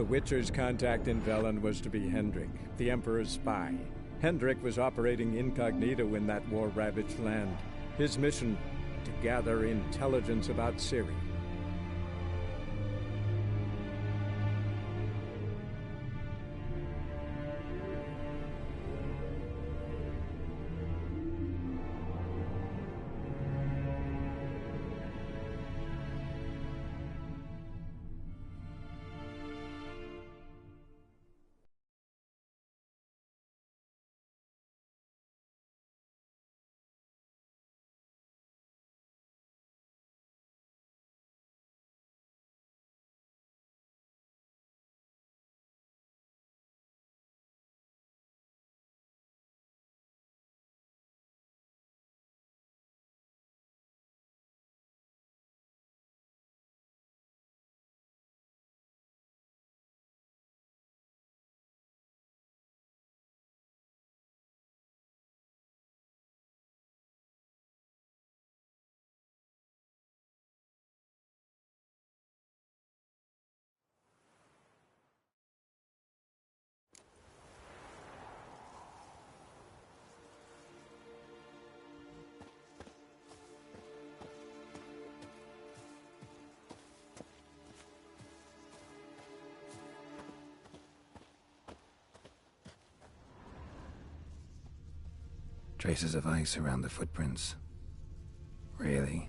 Witcher's contact in Velen was to be Hendrik, the Emperor's spy. Hendrik was operating incognito in that war-ravaged land. His mission, to gather intelligence about Ciri. Traces of ice around the footprints. Really?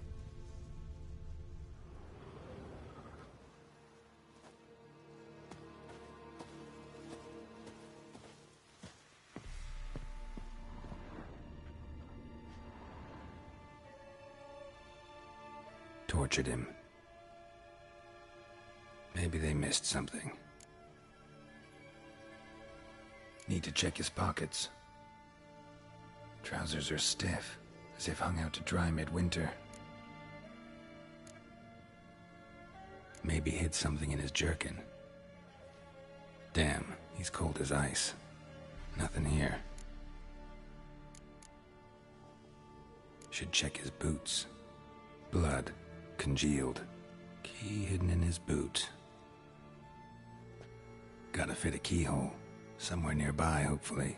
Tortured him. Maybe they missed something. Need to check his pockets. Trousers are stiff, as if hung out to dry midwinter. Maybe hid something in his jerkin. Damn, he's cold as ice. Nothing here. Should check his boots. Blood, congealed. Key hidden in his boot. Gotta fit a keyhole. Somewhere nearby, hopefully.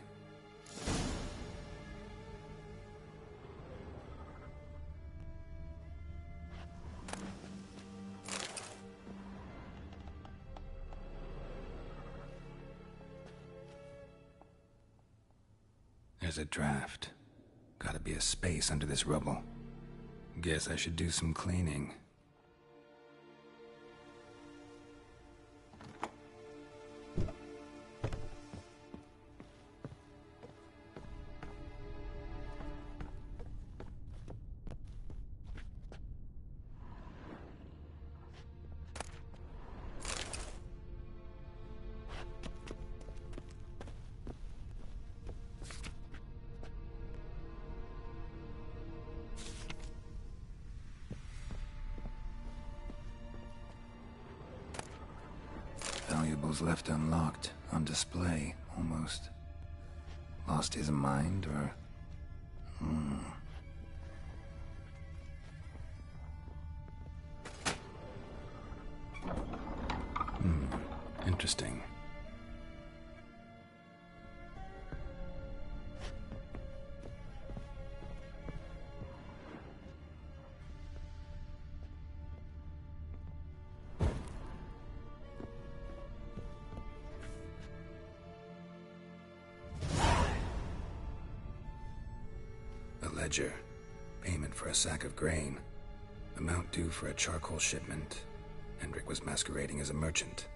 There's a draft. Gotta be a space under this rubble. Guess I should do some cleaning. Valuables left unlocked, on display, almost. Lost his mind, or... Interesting. Ledger. Payment for a sack of grain. Amount due for a charcoal shipment. Hendrik was masquerading as a merchant.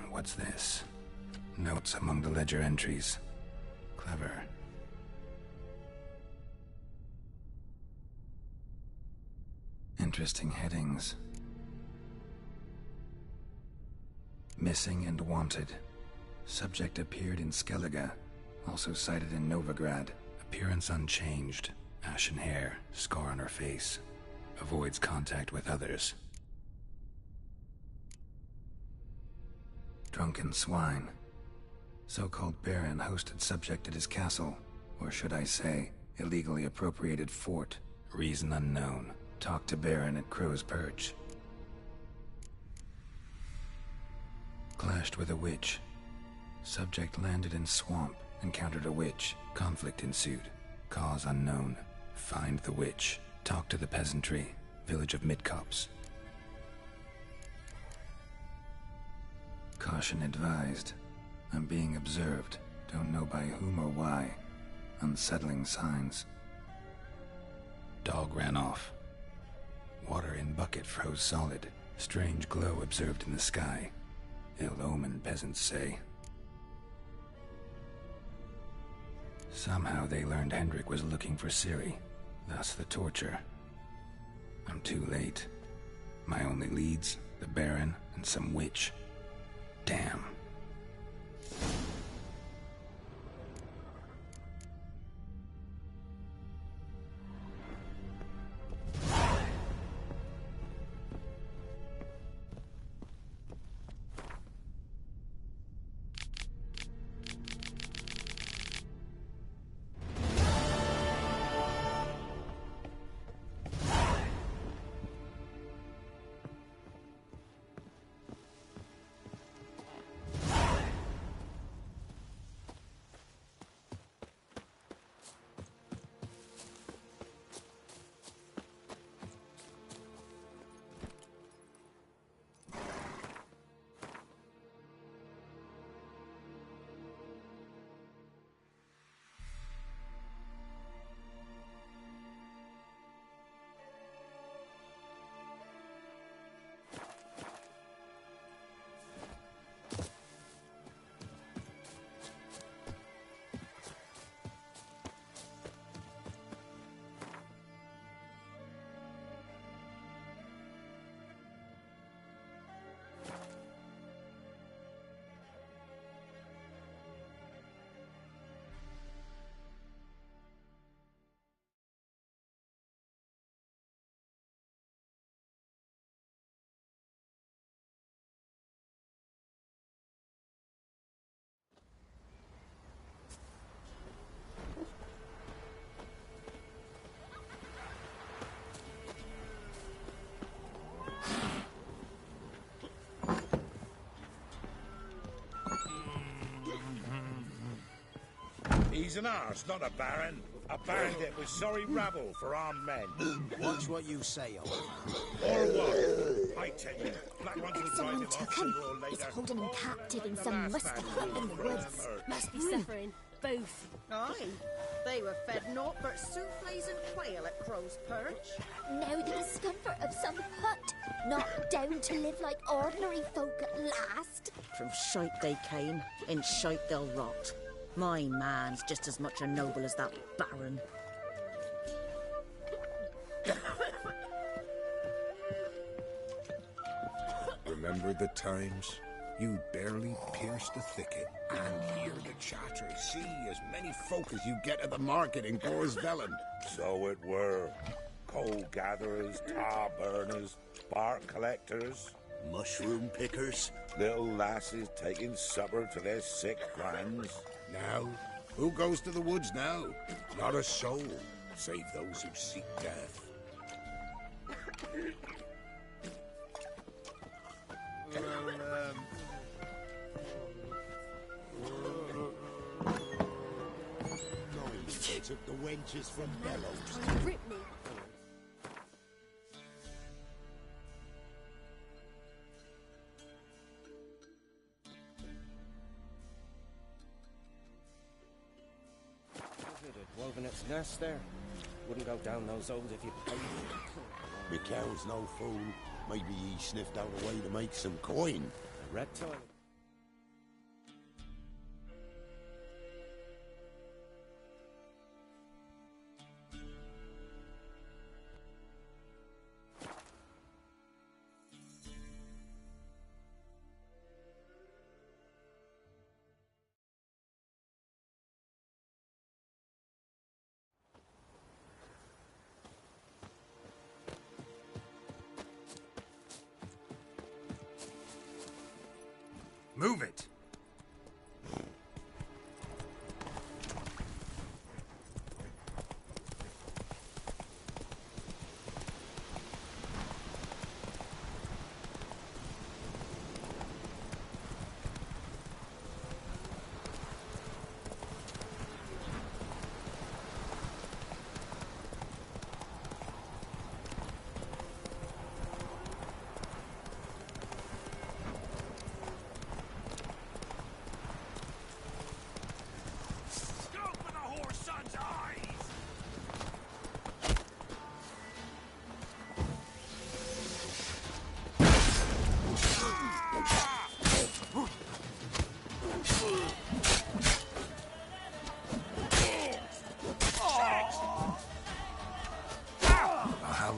What's this? Notes among the ledger entries. Clever. Interesting headings. Missing and wanted. Subject appeared in Skellige. Also sighted in Novigrad. Appearance unchanged. Ashen hair, scar on her face. Avoids contact with others. Drunken swine. So-called baron hosted subject at his castle. Or should I say, illegally appropriated fort. Reason unknown. Talked to baron at Crow's Perch. Clashed with a witch. Subject landed in swamp, encountered a witch. Conflict ensued. Cause unknown. Find the witch. Talk to the peasantry. Village of Midcopse. Caution advised. I'm being observed. Don't know by whom or why. Unsettling signs. Dog ran off. Water in bucket froze solid. Strange glow observed in the sky. Ill omen, peasants say. Somehow they learned Hendrik was looking for Ciri. Thus the torture. I'm too late. My only leads, the Baron and some witch. Damn. He's an arse, not a baron. A bandit with sorry rabble for armed men. Watch what you say, old Or what? I tell you, black ones will drive Someone him off took him. sooner or later. He's holding him captive in The some last musty man hut who in the rode woods. hurt. Must be suffering, both. Aye. They were fed naught but souffles and quail at Crow's Perch. Now the discomfort of some hut. Not down to live like ordinary folk at last. From shite they came, in shite they'll rot. My man's just as much a noble as that baron. Remember the times? You barely pierce the thicket and hear the chatter. See as many folk as you get at the market in Gorsvellen. So it were. Coal gatherers, tar burners, bark collectors, mushroom pickers. little lasses taking supper to their sick grands. Now, who goes to the woods now? Not a soul, save those who seek death. They took the wenches from Bellows. Rip me. Woven its nest there. Wouldn't go down those holes if you paid. The cow's no fool. Maybe he sniffed out a way to make some coin. A red toilet. Move it!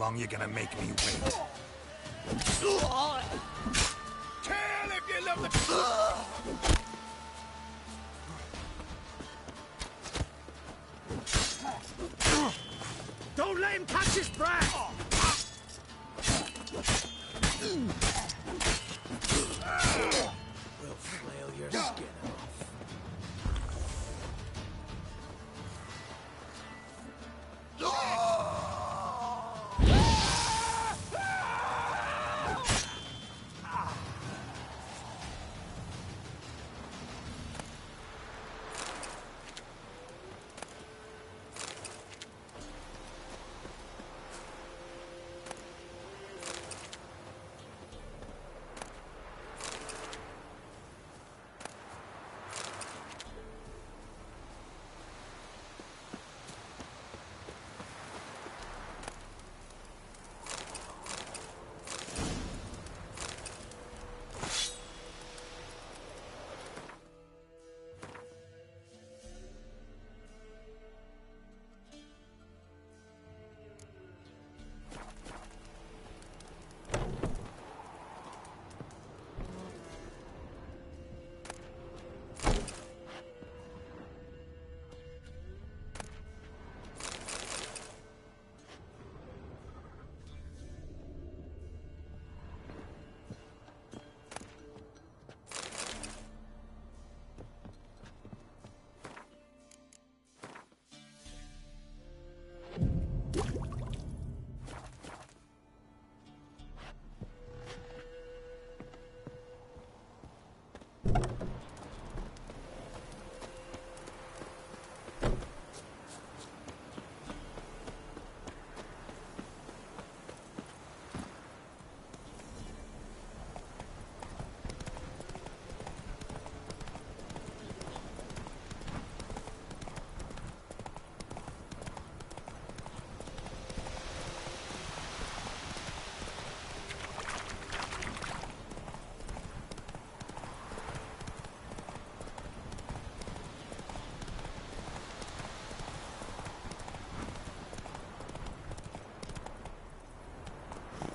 long you gonna make me wait? Tell if you love the... Don't let him catch his breath! We'll flail your skin off.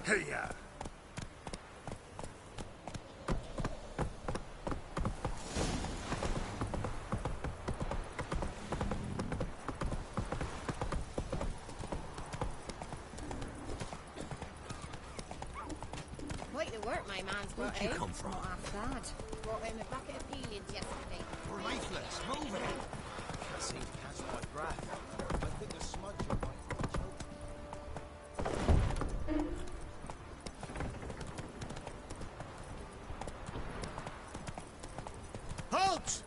Hiya! Quite the work my man's brought Where'd you out. come from? Not half bad. Brought him a bucket of peelings yesterday. We're lifeless. Move it. Can't seem to catch my breath. I think the smudge in my throat choked. Halt!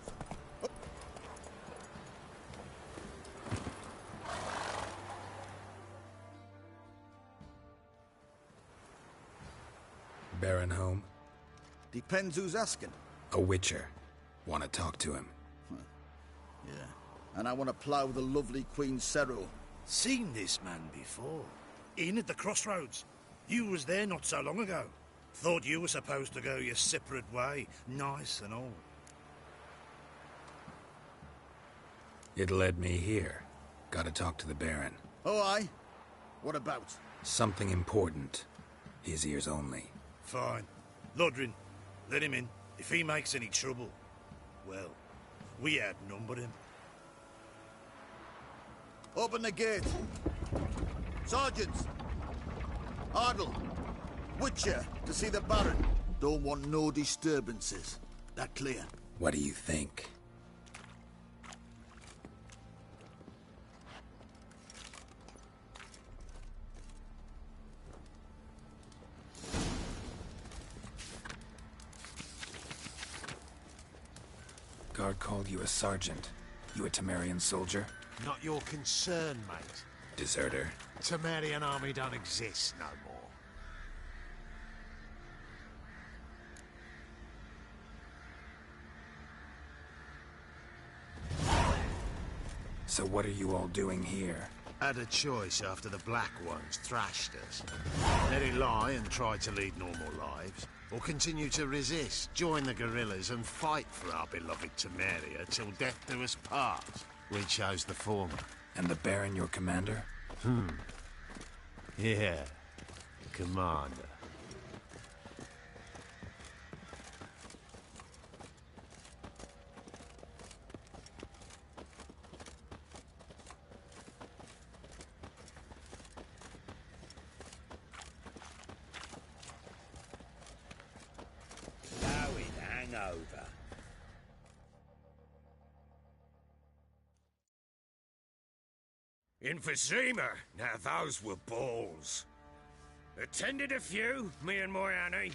Baron home? Depends who's asking. A witcher. Want to talk to him. Yeah. And I want to plough the lovely Queen Ciri. Seen this man before. In at the crossroads. You was there not so long ago. Thought you were supposed to go your separate way, nice and all. It led me here. Gotta talk to the Baron. Oh, aye? What about? Something important. His ears only. Fine. Lodrin, let him in. If he makes any trouble, well, we outnumber him. Open the gate. Sergeants! Ardle! Witcher, to see the Baron. Don't want no disturbances. That clear? What do you think? Guard called you a sergeant. You a Temerian soldier? Not your concern, mate. Deserter. Temerian army don't exist no more. So what are you all doing here? Had a choice after the Black Ones thrashed us. Let it lie and try to lead normal lives, or continue to resist, join the guerrillas and fight for our beloved Temeria till death do us part. We chose the former. And the Baron your commander? Yeah. Commander. Blowing hangover. Emphysema. Now those were balls. Attended a few, me and my Annie.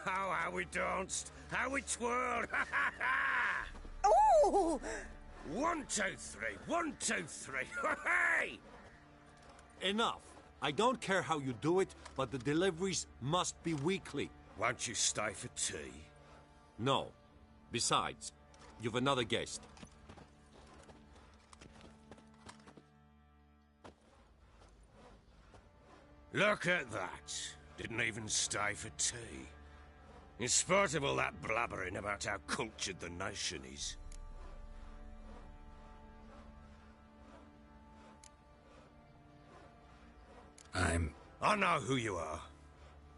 Oh, how we danced, how we twirled. Ha ha ha! Oh! 1, 2, 3. 1, 2, 3. Hey! Enough. I don't care how you do it, but the deliveries must be weekly. Won't you stay for tea? No. Besides, you've another guest. Look at that. Didn't even stay for tea. In spite of all that blabbering about how cultured the nation is. I know who you are.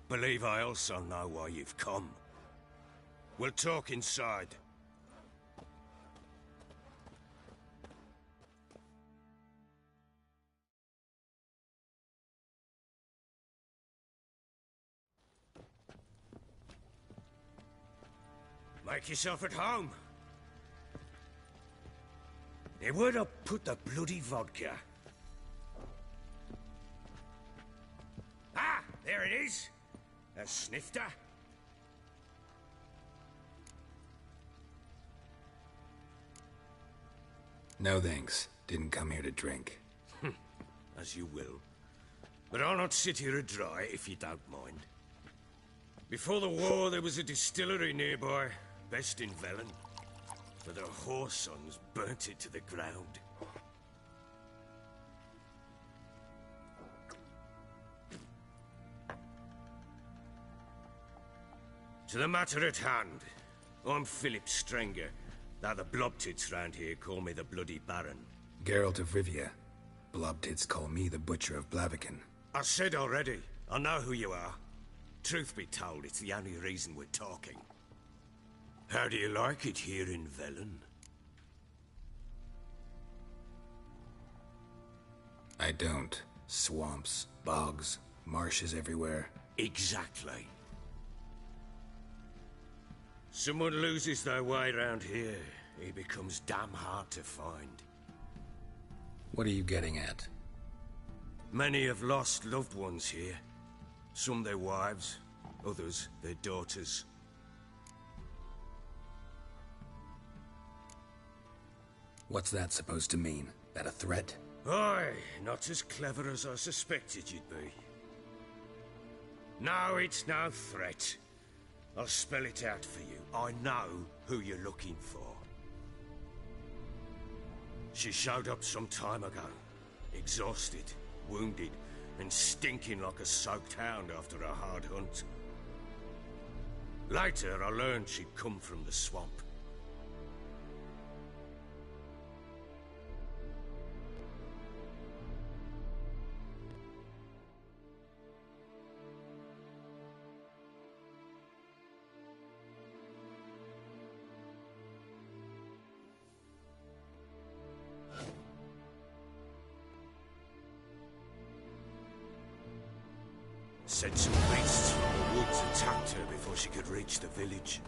Believe I also know why you've come. We'll talk inside. Make yourself at home. Hey, where'd I put the bloody vodka? Ah, there it is. A snifter. No thanks. Didn't come here to drink. As you will. But I'll not sit here dry if you don't mind. Before the war, there was a distillery nearby, best in Velen. But their whore sons burnt it to the ground. To the matter at hand, I'm Philip Strenger, though the blobtits round here call me the Bloody Baron. Geralt of Rivia. Blobtits call me the Butcher of Blaviken. I said already, I know who you are. Truth be told, it's the only reason we're talking. How do you like it here in Velen? I don't. Swamps, bogs, marshes everywhere. Exactly. Someone loses their way around here, he becomes damn hard to find. What are you getting at? Many have lost loved ones here. Some their wives, others their daughters. What's that supposed to mean? That a threat? Aye, not as clever as I suspected you'd be. No, it's no threat. I'll spell it out for you. I know who you're looking for. She showed up some time ago. Exhausted, wounded, and stinking like a soaked hound after a hard hunt. Later, I learned she'd come from the swamp. Said some beasts from the woods attacked her before she could reach the village.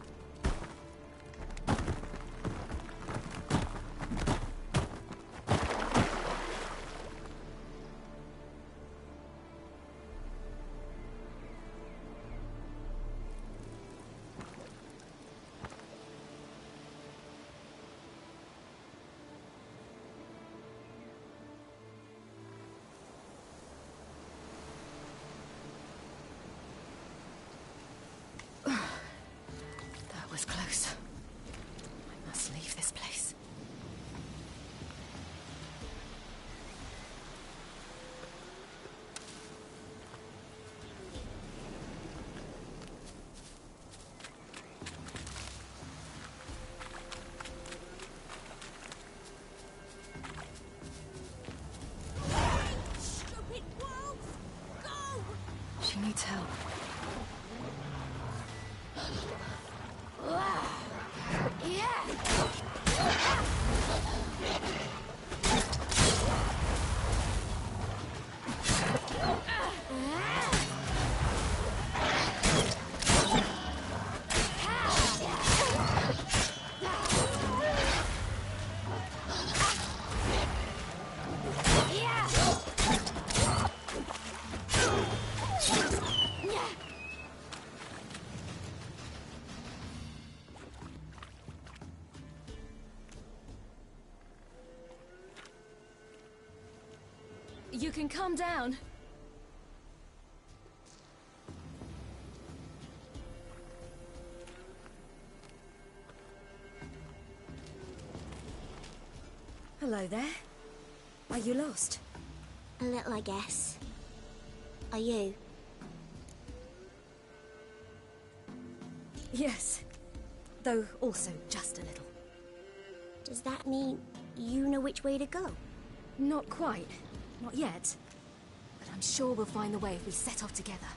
You can calm down. Hello there. Are you lost? A little, I guess. Are you? Yes. Though also just a little. Does that mean you know which way to go? Not quite. Not yet. But I'm sure we'll find the way if we set off together.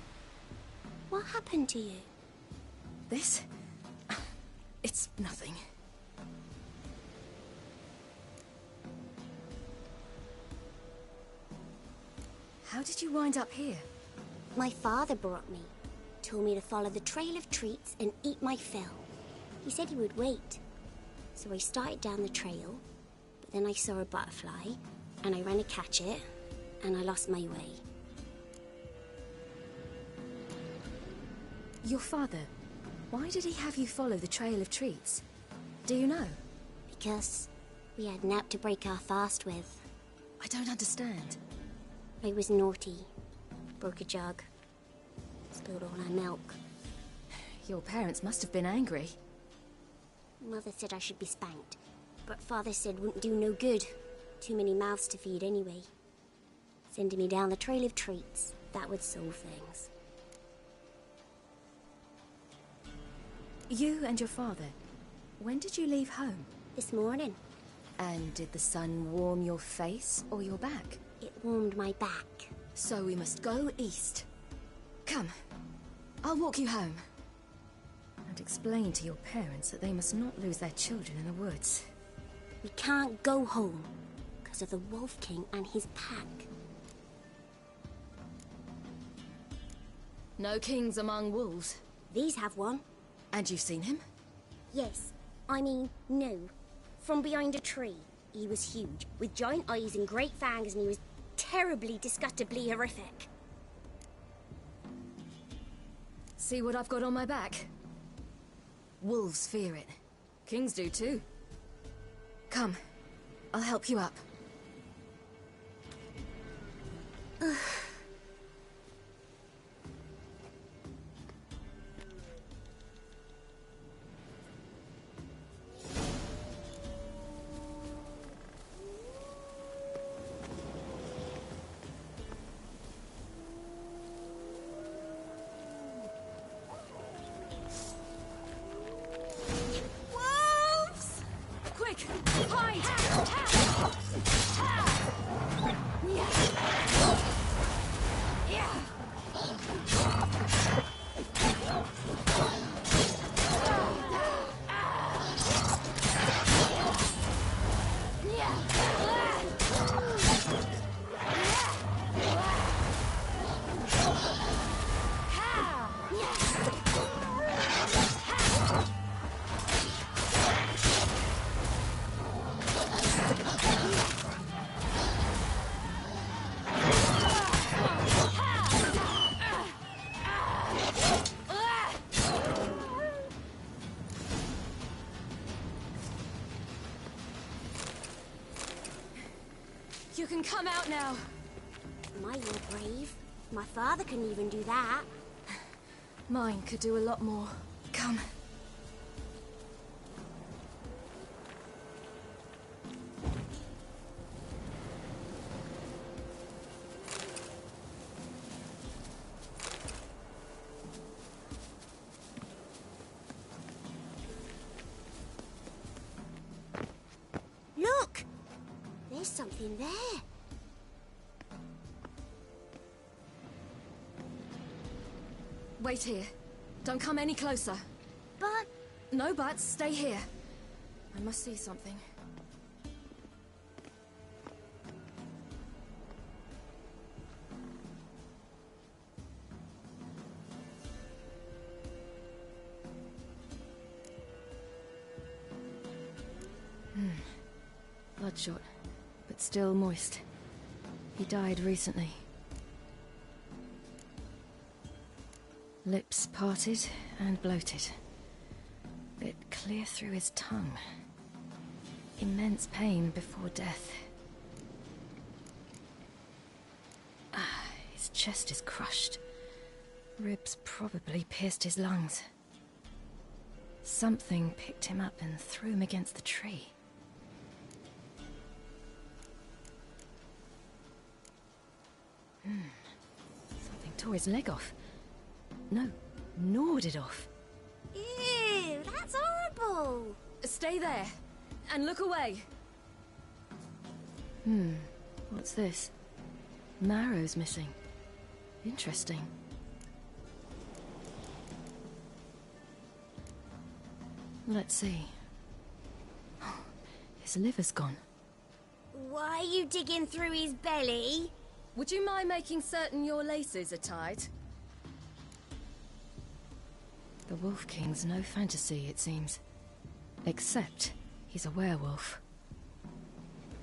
What happened to you? This? It's nothing. How did you wind up here? My father brought me. Told me to follow the trail of treats and eat my fill. He said he would wait. So I started down the trail, but then I saw a butterfly, and I ran to catch it, and I lost my way. Your father, why did he have you follow the trail of treats? Do you know? Because we had naught to break our fast with. I don't understand. I was naughty. Broke a jug. Spilled all our milk. Your parents must have been angry. Mother said I should be spanked, but Father said wouldn't do no good. Too many mouths to feed anyway. Sending me down the trail of treats, that would solve things. You and your father, when did you leave home? This morning. And did the sun warm your face or your back? It warmed my back. So we must go east. Come, I'll walk you home. And explain to your parents that they must not lose their children in the woods. We can't go home because of the Wolf King and his pack. No kings among wolves. These have one. And you've seen him? Yes. I mean, no. From behind a tree. He was huge, with giant eyes and great fangs, and he was terribly, disgustingly horrific. See what I've got on my back? Wolves fear it. Kings do too. Come, I'll help you up. You can come out now. My, you're brave. My father couldn't even do that. Mine could do a lot more. Come. Look! There's something there. Wait here. Don't come any closer. But... No buts. Stay here. I must see something. Bloodshot, but still moist. He died recently. Lips parted and bloated. Bit clear through his tongue. Immense pain before death. chest is crushed. Ribs probably pierced his lungs. Something picked him up and threw him against the tree. Something tore his leg off. No, gnawed it off. Ew, that's horrible! Stay there, and look away. What's this? Marrow's missing. Interesting. Let's see. His liver's gone. Why are you digging through his belly? Would you mind making certain your laces are tied? The Wolf King's no fantasy, it seems. Except he's a werewolf.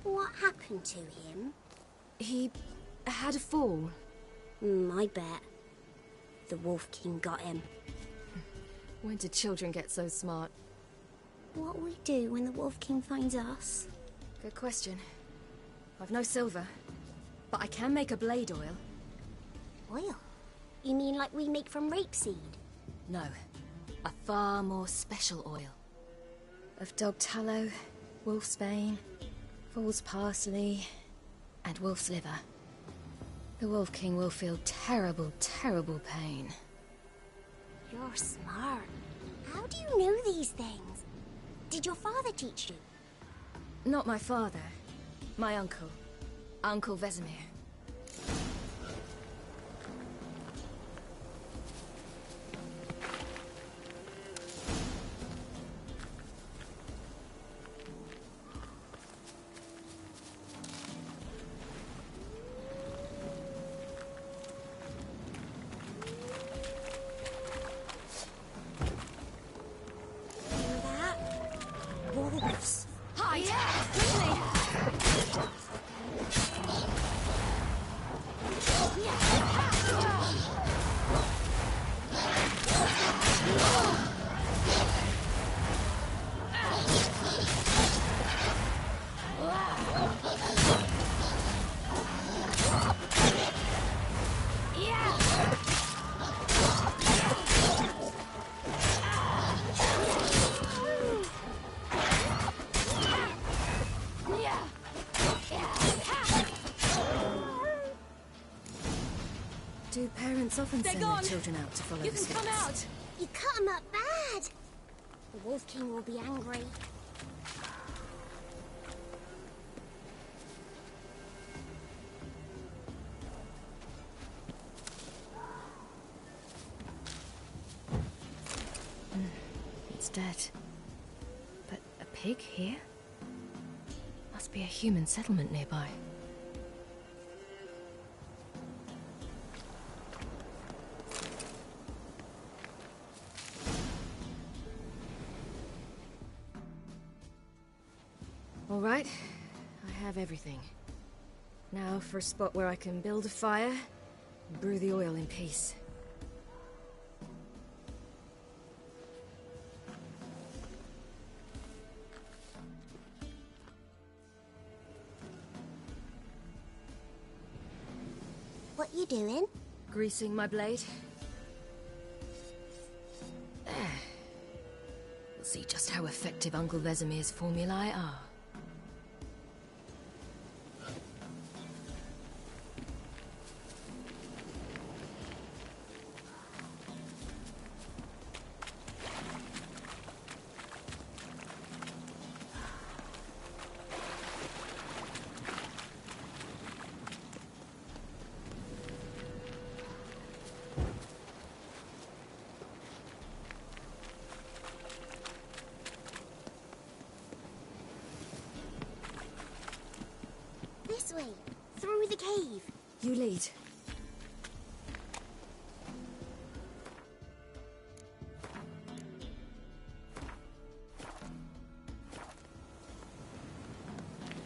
What happened to him? He had a fall. I bet. The Wolf King got him. When did children get so smart? What will we do when the Wolf King finds us? Good question. I've no silver, but I can make a blade oil. Oil? You mean like we make from rapeseed? No, a far more special oil. Of dog tallow, wolf's bane, fool's parsley, and wolf's liver. The Wolf King will feel terrible, terrible pain. You're smart. How do you know these things? Did your father teach you? Not my father. My uncle. Uncle Vesemir. Do parents often send their children out to follow the You can come out! You cut him up bad! The Wolf King will be angry. It's dead. But a pig here? Must be a human settlement nearby. All right, I have everything. Now for a spot where I can build a fire and brew the oil in peace. What you doing? Greasing my blade. There. We'll see just how effective Uncle Vesemir's formulae are. This way, through the cave. You lead.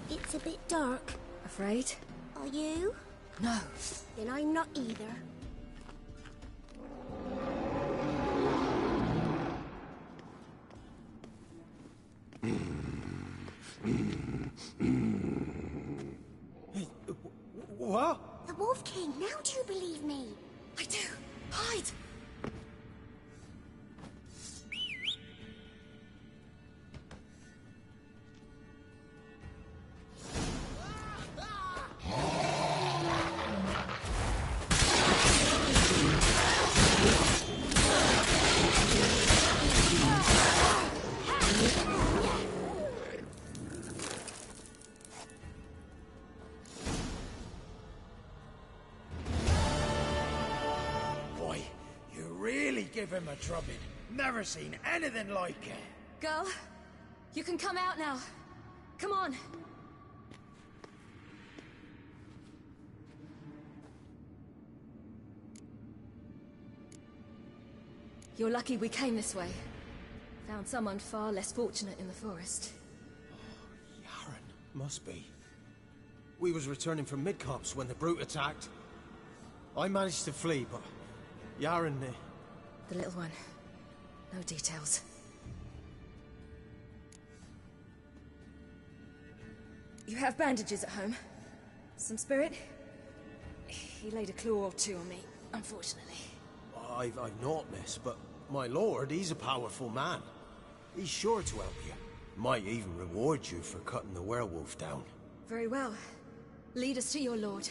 It's a bit dark. Afraid? Are you? No. Then I'm not either. What? The Wolf King, now do you believe me? I do. Hide! Give him a drubbing. Never seen anything like it. Girl, you can come out now. Come on. You're lucky we came this way. Found someone far less fortunate in the forest. Yaren, must be. We was returning from Midcops when the brute attacked. I managed to flee, but Yaren... The little one. No details. You have bandages at home? Some spirit? He laid a claw or two on me, unfortunately. I've naught, miss, but my lord, he's a powerful man. He's sure to help you. Might even reward you for cutting the werewolf down. Very well. Lead us to your lord.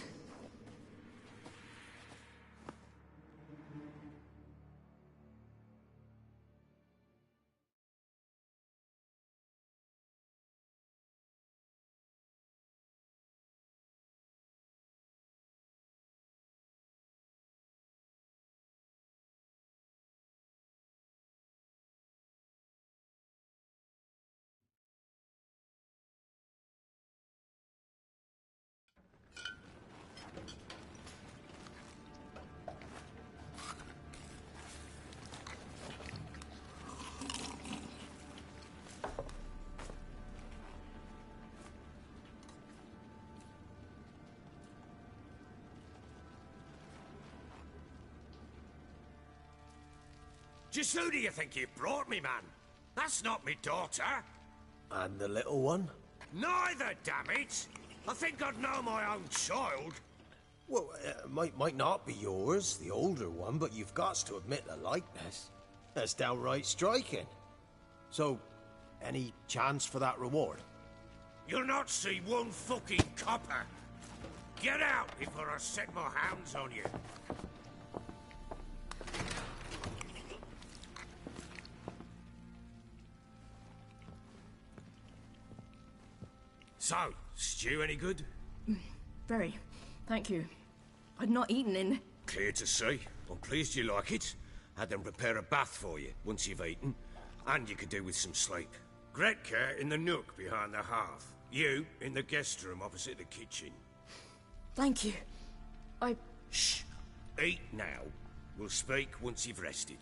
Just who do you think you brought me, man? That's not me daughter. And the little one? Neither, damn it! I think I'd know my own child. Well, might not be yours, the older one, but you've got to admit the likeness. That's downright striking. So, any chance for that reward? You'll not see one fucking copper. Get out before I set my hounds on you. So, stew any good? Very. Thank you. I'd not eaten in... Clear to see. I'm pleased you like it. Had them prepare a bath for you once you've eaten. And you could do with some sleep. Gretka in the nook behind the hearth. You in the guest room opposite the kitchen. Thank you. Shh. Eat now. We'll speak once you've rested.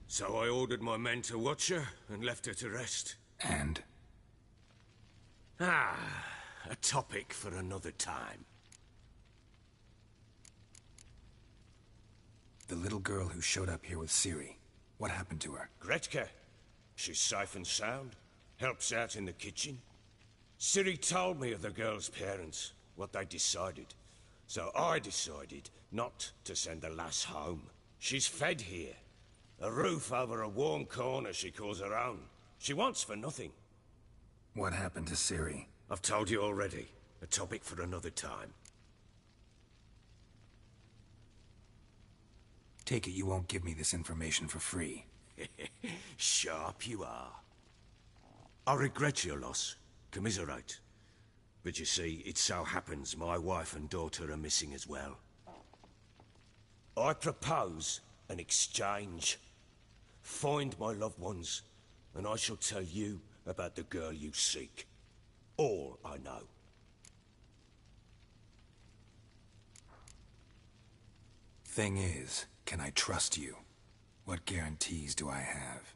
So I ordered my men to watch her and left her to rest. And? A topic for another time. The little girl who showed up here with Ciri. What happened to her? Gretka. She's safe and sound. Helps out in the kitchen. Ciri told me of the girl's parents, what they decided. So I decided not to send the lass home. She's fed here. A roof over a warm corner she calls her own. She wants for nothing. What happened to Ciri? I've told you already. A topic for another time. Take it you won't give me this information for free. Sharp you are. I regret your loss. Commiserate. But you see, it so happens my wife and daughter are missing as well. I propose an exchange. Find my loved ones, and I shall tell you about the girl you seek. All I know. Thing is, can I trust you? What guarantees do I have?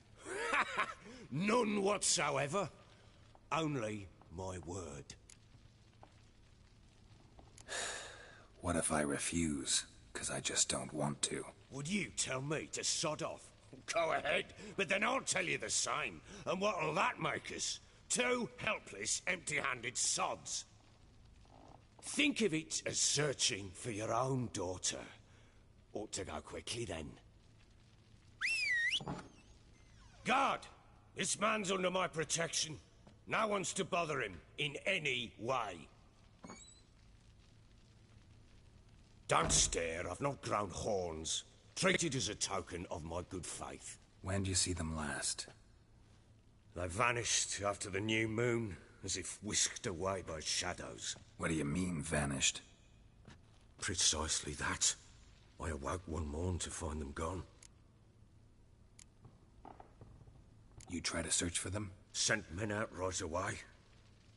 None whatsoever. Only my word. What if I refuse? because I just don't want to. Would you tell me to sod off? Go ahead, but then I'll tell you the same. And what'll that make us? Two helpless, empty-handed sods. Think of it as searching for your own daughter. Ought to go quickly, then. Guard! This man's under my protection. No one's to bother him in any way. Don't stare, I've not grown horns. Treat it as a token of my good faith. When do you see them last? They vanished after the new moon, as if whisked away by shadows. What do you mean, vanished? Precisely that. I awoke one morn to find them gone. You try to search for them? Sent men out right away,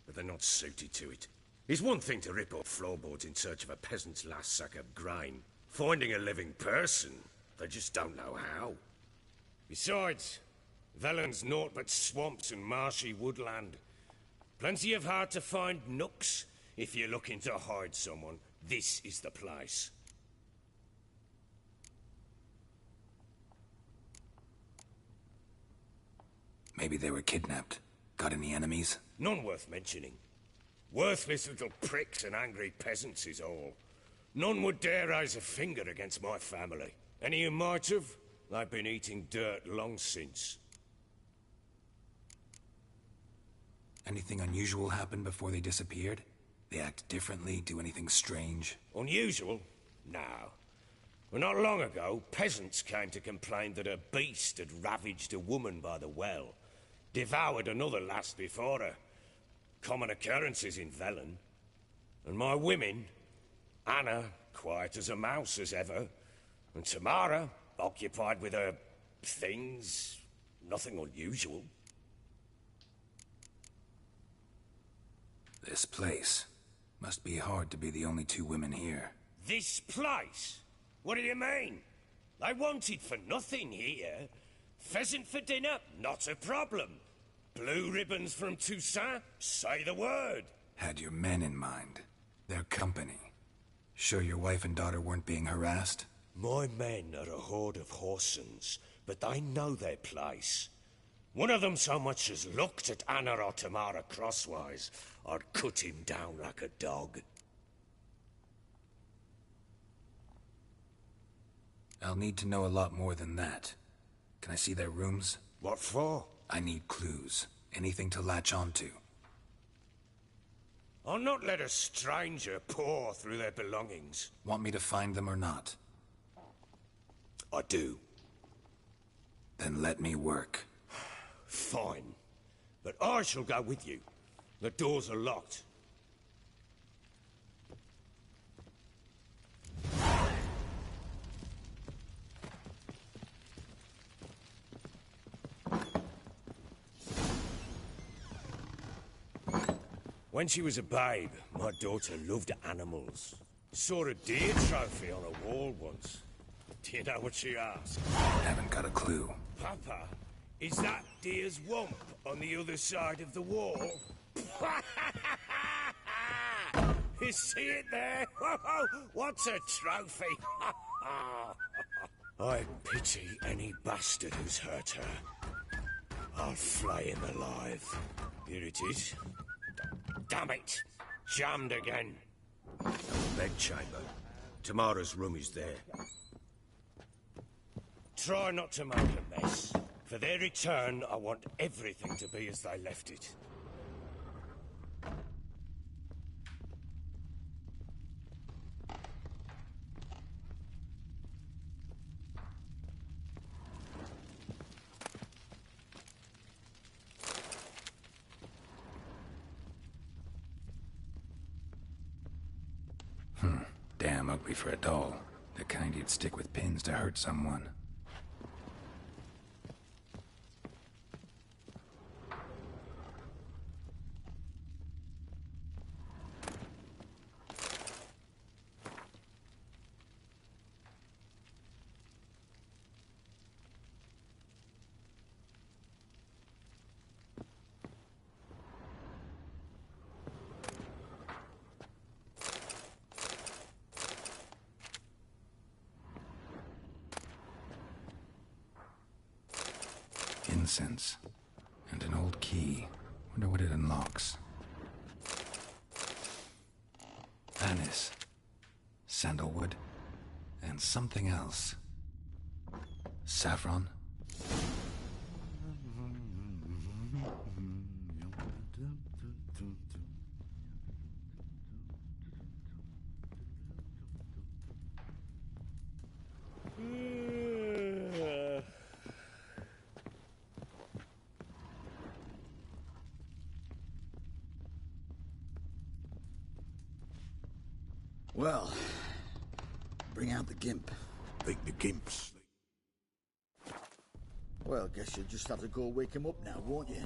but they're not suited to it. It's one thing to rip up floorboards in search of a peasant's last sack of grain. Finding a living person, they just don't know how. Besides, Velen's naught but swamps and marshy woodland. Plenty of hard-to-find nooks. If you're looking to hide someone, this is the place. Maybe they were kidnapped. Got any enemies? None worth mentioning. Worthless little pricks and angry peasants is all. None would dare raise a finger against my family. Any who might have, they've been eating dirt long since. Anything unusual happen before they disappeared? They act differently, do anything strange? Unusual? No. Well, not long ago, peasants came to complain that a beast had ravaged a woman by the well. Devoured another lass before her. Common occurrences in Velen. And my women, Anna, quiet as a mouse as ever, and Tamara, occupied with her things, nothing unusual. This place. Must be hard to be the only two women here. This place? What do you mean? I wanted for nothing here. Pheasant for dinner? Not a problem. Blue ribbons from Toussaint? Say the word. Had your men in mind. Their company. Sure your wife and daughter weren't being harassed? My men are a horde of whoresons, but they know their place. One of them so much as looked at Anna or Tamara crosswise, I'd cut him down like a dog. I'll need to know a lot more than that. Can I see their rooms? What for? I need clues. Anything to latch onto. I'll not let a stranger pore through their belongings. Want me to find them or not? I do. Then let me work. Fine. But I shall go with you. The doors are locked. When she was a babe, my daughter loved animals. Saw a deer trophy on a wall once. Do you know what she asked? Haven't got a clue. Papa, is that deer's wump on the other side of the wall? You see it there? What's a trophy? I pity any bastard who's hurt her. I'll flay him alive. Here it is. Damn it! Jammed again. Bedchamber. Tamara's room is there. Try not to make a mess. For their return, I want everything to be as they left it. Damn ugly for a doll. The kind you'd stick with pins to hurt someone. incense. And an old key. Wonder what it unlocks. Anise. Sandalwood. And something else. Saffron? Well, bring out the gimp. Think the gimp's... Well, guess you'll just have to go wake him up now, won't you?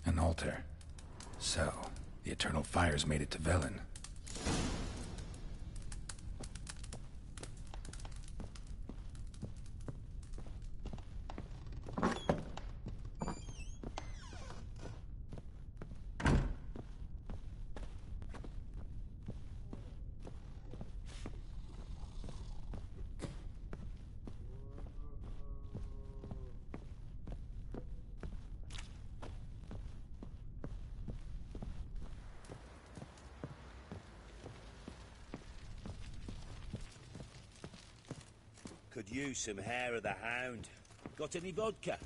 An altar. So, the Eternal Fires made it to Velen. Could use some hair of the hound. Got any vodka?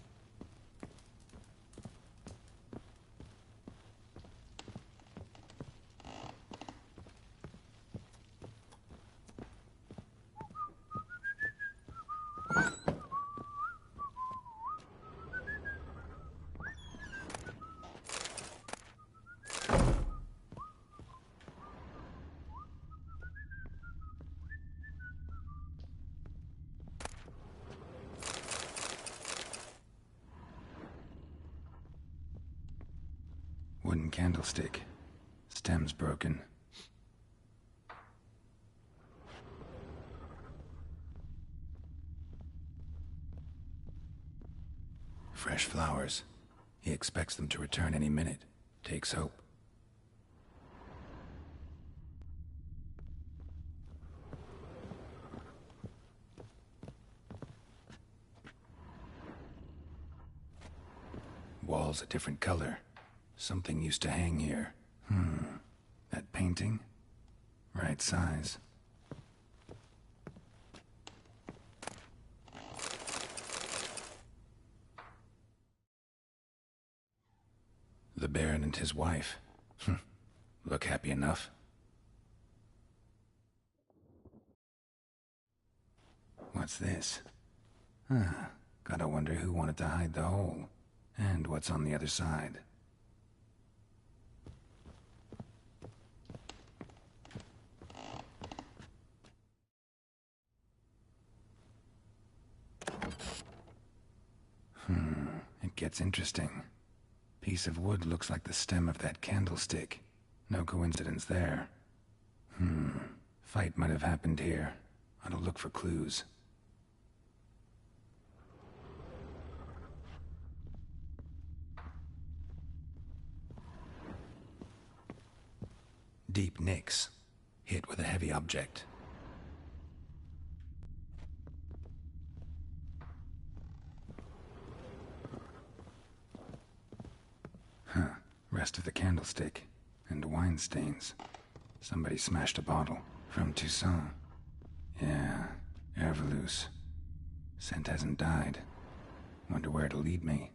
Wooden candlestick. Stem's broken. Fresh flowers. He expects them to return any minute. Takes hope. wall's a different color. Something used to hang here. That painting? Right size. The Baron and his wife. Look happy enough. What's this? Gotta wonder who wanted to hide the hole. And what's on the other side. It gets interesting. Piece of wood looks like the stem of that candlestick. No coincidence there. Fight might have happened here. Ought to look for clues. Deep nicks. Hit with a heavy object. Rest of the candlestick. And wine stains. Somebody smashed a bottle. From Toussaint. Yeah, Ervelus. Scent hasn't died. Wonder where it'll lead me.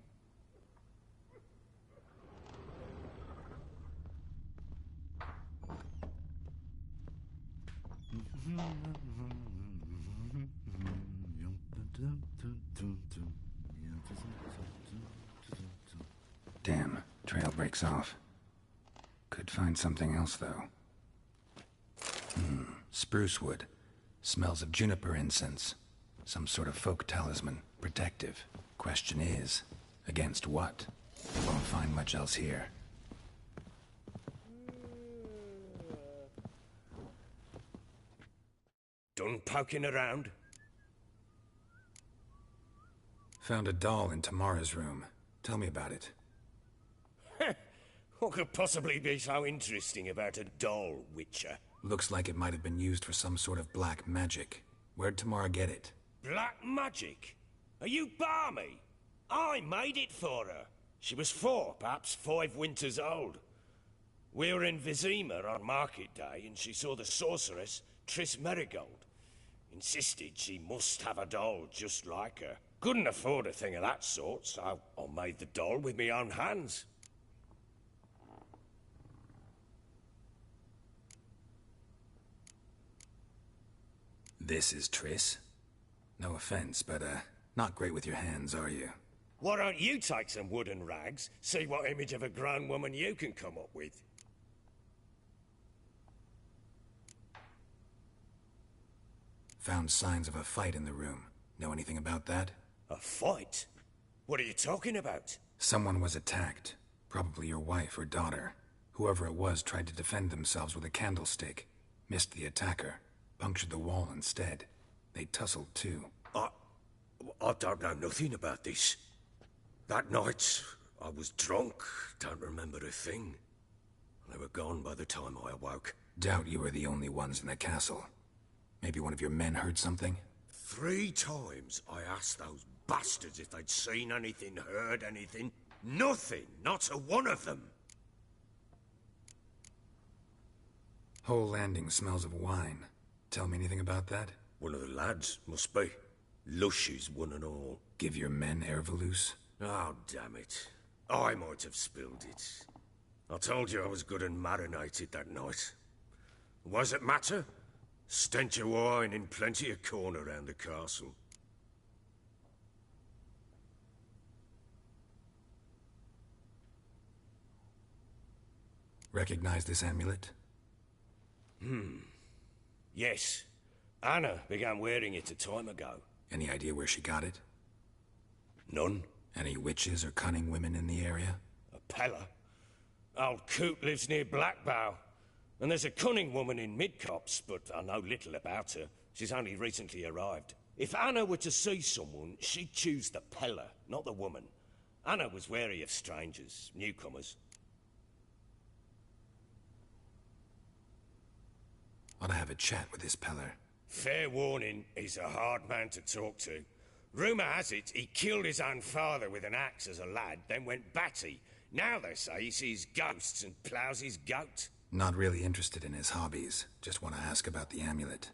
Damn, trail breaks off. Could find something else, though. Spruce wood. Smells of juniper incense. Some sort of folk talisman. Protective. Question is, against what? Won't find much else here. Done poking around? Found a doll in Tamara's room. Tell me about it. What could possibly be so interesting about a doll, Witcher? Looks like it might have been used for some sort of black magic. Where'd Tamara get it? Black magic? Are you balmy? I made it for her. She was 4, perhaps 5 winters old. We were in Vizima on market day, and she saw the sorceress, Triss Merigold. Insisted she must have a doll just like her. Couldn't afford a thing of that sort, so I made the doll with my own hands. This is Triss? No offense, but, not great with your hands, are you? Why don't you take some wooden rags, see what image of a grown woman you can come up with? Found signs of a fight in the room. Know anything about that? A fight? What are you talking about? Someone was attacked. Probably your wife or daughter. Whoever it was tried to defend themselves with a candlestick. Missed the attacker. Punctured the wall instead. They tussled too. I don't know nothing about this. That night, I was drunk. Don't remember a thing. They were gone by the time I awoke. Doubt you were the only ones in the castle. Maybe one of your men heard something? 3 times I asked those bastards if they'd seen anything, heard anything. Nothing. Not a one of them. Whole landing smells of wine. Tell me anything about that? One of the lads, must be. Lushes, one and all. Give your men Ervelus? Oh, damn it. I might have spilled it. I told you I was good and marinated that night. What does it matter? Stench of wine in plenty of corn around the castle. Recognize this amulet? Yes. Anna began wearing it a time ago. Any idea where she got it? None. Any witches or cunning women in the area? A Pella. Old Coot lives near Blackbow. And there's a cunning woman in Midcopse, but I know little about her. She's only recently arrived. If Anna were to see someone, she'd choose the Pella, not the woman. Anna was wary of strangers, newcomers. Ought to have a chat with this Peller. Fair warning, he's a hard man to talk to. Rumour has it he killed his own father with an axe as a lad, then went batty. Now they say he sees ghosts and ploughs his goat. Not really interested in his hobbies. Just want to ask about the amulet.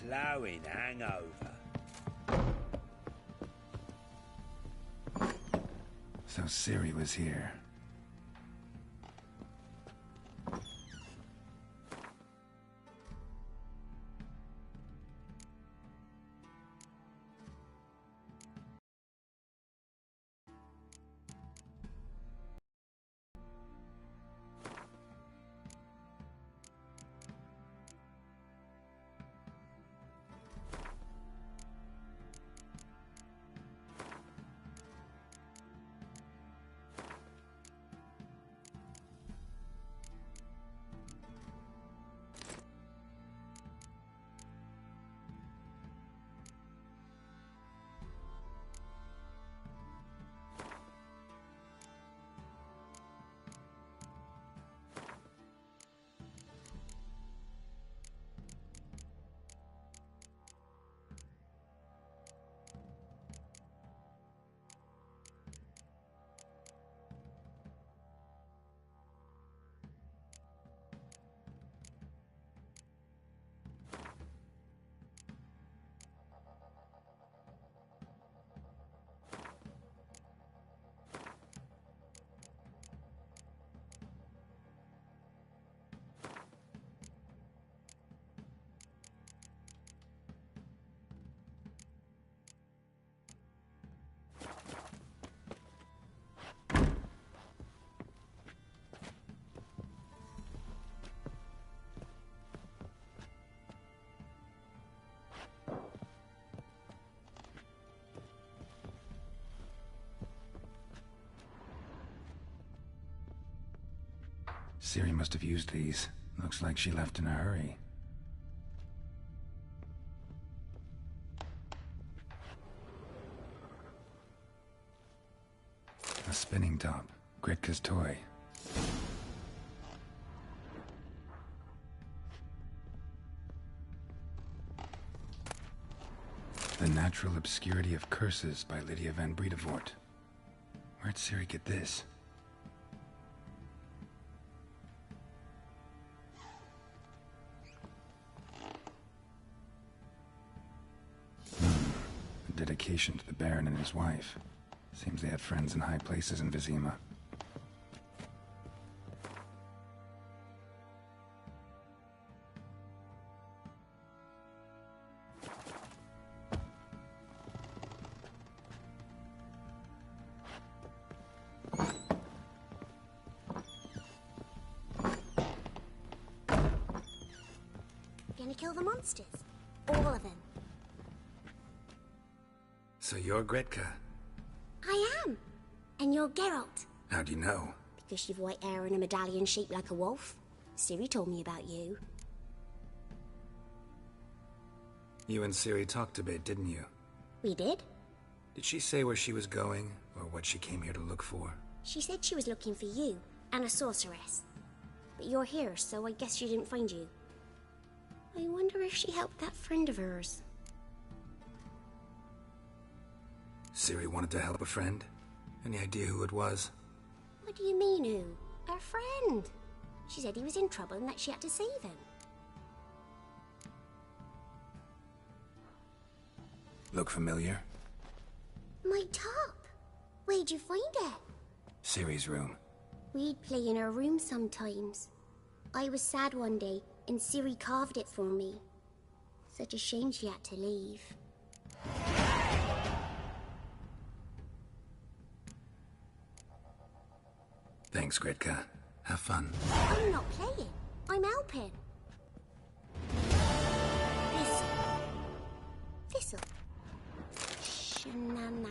Ploughing hangover. So Ciri was here. Ciri must have used these. Looks like she left in a hurry. A spinning top. Gritka's toy. The Natural Obscurity of Curses by Lydia van Bredevoort. Where'd Ciri get this? A dedication to the Baron and his wife. Seems they had friends in high places in Vizima. Gonna kill the monsters. All of them. So you're Gretka? I am. And you're Geralt. How do you know? Because you've white hair and a medallion shaped like a wolf. Ciri told me about you. You and Ciri talked a bit, didn't you? We did. Did she say where she was going, or what she came here to look for? She said she was looking for you, and a sorceress. But you're here, so I guess she didn't find you. I wonder if she helped that friend of hers. Ciri wanted to help a friend? Any idea who it was? What do you mean, who? Her friend. She said he was in trouble and that she had to save him. Look familiar? My top. Where'd you find it? Ciri's room. We'd play in her room sometimes. I was sad one day, and Ciri carved it for me. Such a shame she had to leave. Thanks, Gretka. Have fun. I'm not playing. I'm helping. Thistle. Shenanigans.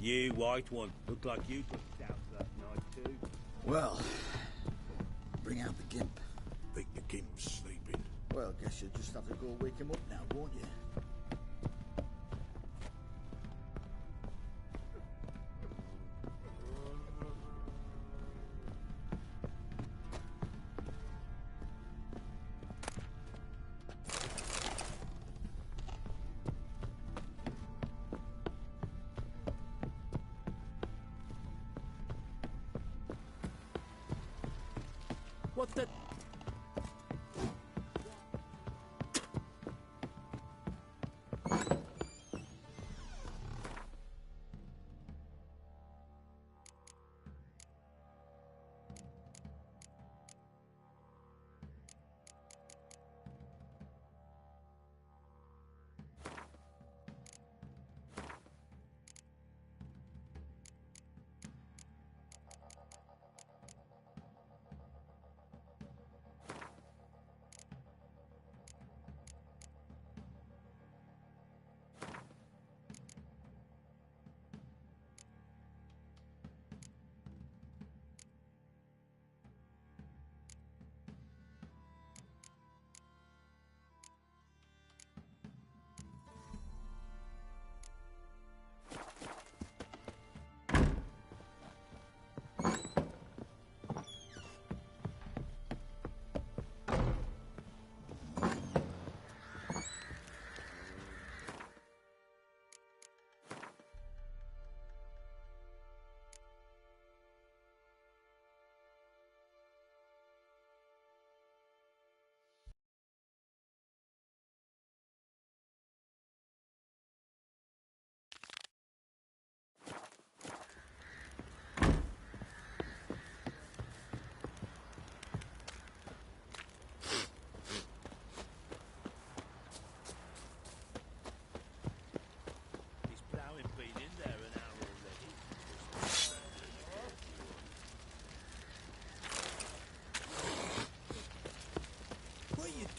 You, white one, look like you took south that night too. Well, bring out the gimp. Think the gimp's sleeping. Well, guess you'll just have to go wake him up now, won't you? What the...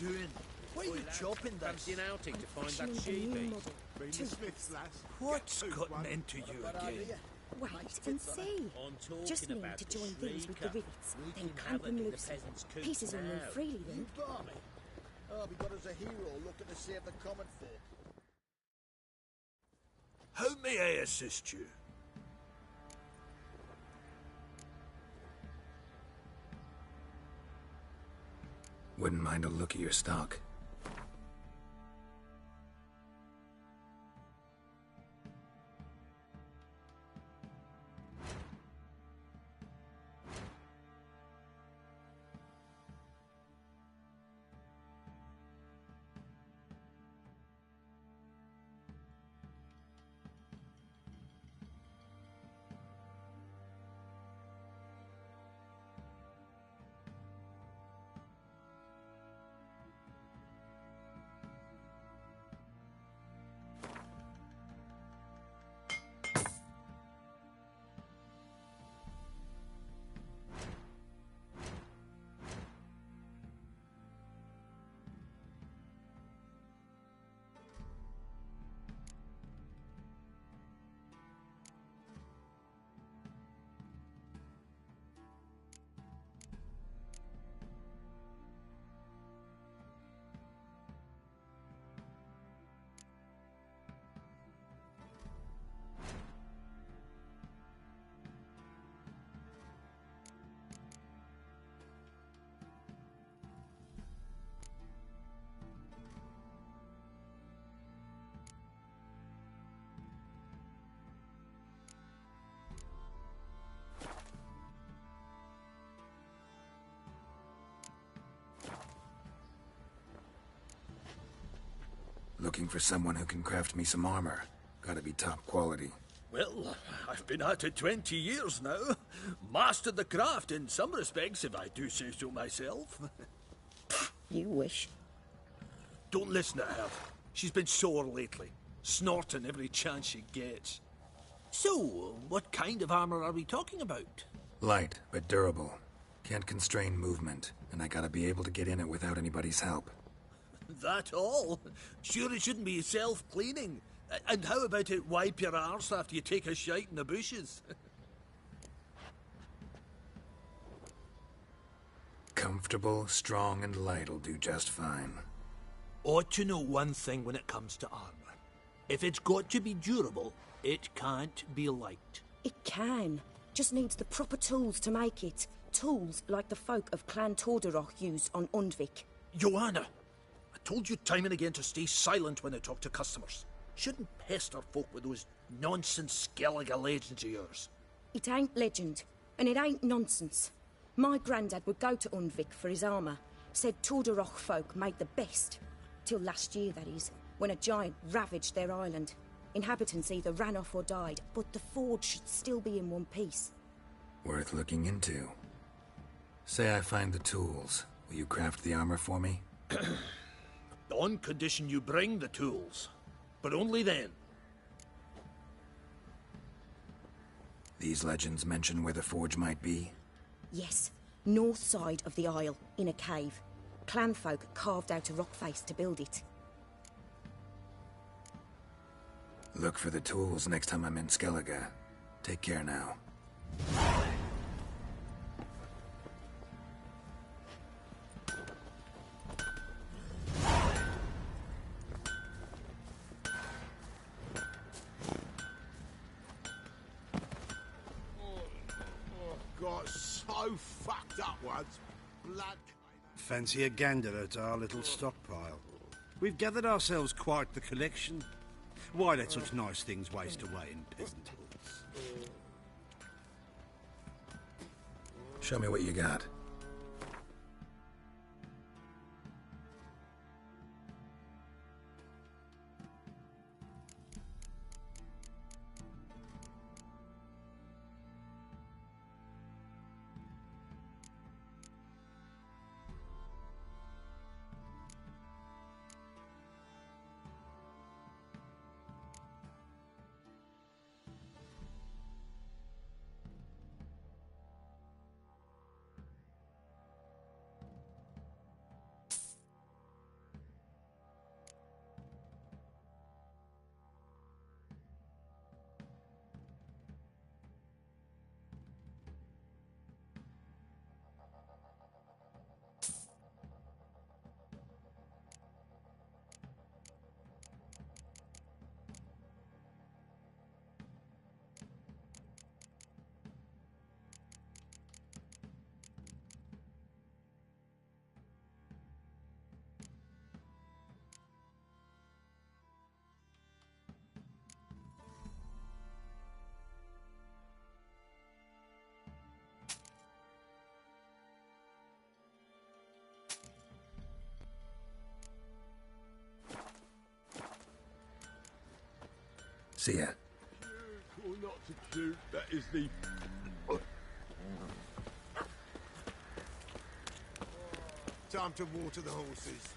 doing? What are you chopping this? Fancy an outing to find that she-beast. What's gotten into you again? Wait and see. Just mean to join these with the rivets, then clamp them loosely. Pieces will move freely then. Barney. Oh, we got us a hero looking to save the common folk. How may I assist you? Wouldn't mind a look at your stock. Looking for someone who can craft me some armor. Gotta be top quality. Well, I've been at it 20 years now. Mastered the craft in some respects, if I do say so myself. You wish. Don't listen to her. She's been sore lately, snorting every chance she gets. So, what kind of armor are we talking about? Light, but durable. Can't constrain movement, and I gotta be able to get in it without anybody's help. That all? Sure it shouldn't be self-cleaning. And how about it wipe your arse after you take a shite in the bushes? Comfortable, strong, and light'll do just fine. Ought to know one thing when it comes to armor. If it's got to be durable, it can't be light. It can. Just needs the proper tools to make it. Tools like the folk of Clan Torderoch use on Undvik. Joanna, I told you time and again to stay silent when I talk to customers. Shouldn't pester folk with those nonsense Skellige legends of yours. It ain't legend, and it ain't nonsense. My granddad would go to Undvik for his armour. Said Torderoch folk made the best. Till last year, that is, when a giant ravaged their island. Inhabitants either ran off or died, but the forge should still be in one piece. Worth looking into. Say I find the tools. Will you craft the armor for me? On condition you bring the tools. But only then. These legends mention where the forge might be? Yes, north side of the isle, in a cave. Clanfolk carved out a rock face to build it. Look for the tools next time I'm in Skellige. Take care now. Got so fucked up once. Blood. Fancy a gander at our little stockpile. We've gathered ourselves quite the collection. Why let such nice things waste away in peasant hoods? Show me what you got. See ya. Or not to do, that is the... Time to water the horses.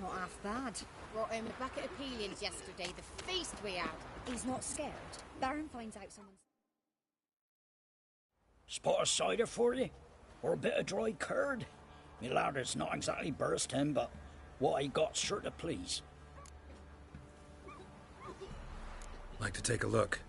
Not half bad. Brought home a bucket of peelings yesterday, the feast we had. He's not scared. Baron finds out someone's... Spot of cider for you? Or a bit of dry curd? Me lad, it's not exactly bursting, but what I got's sure to please. Like to take a look.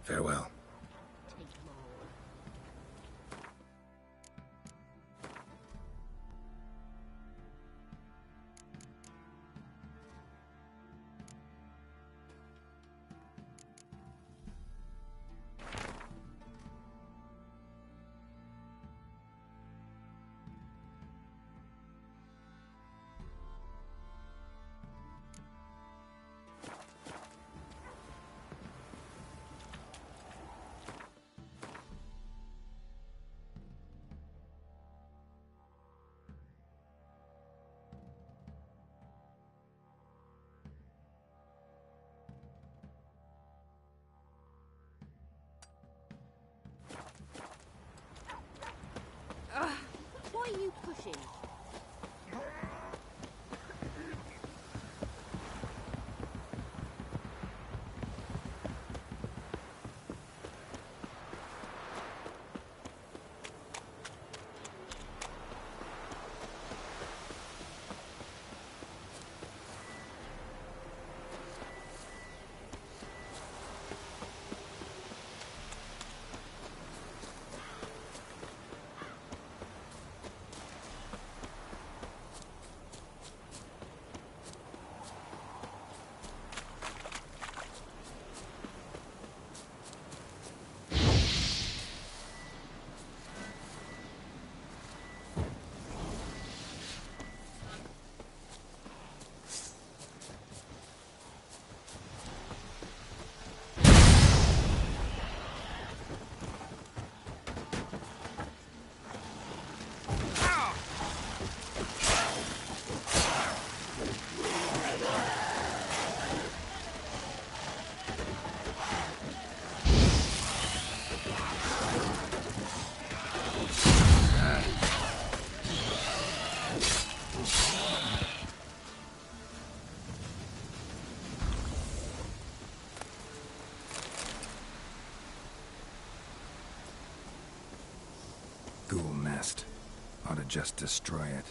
Farewell. Why are you pushing? Ghoul nest. Ought to just destroy it.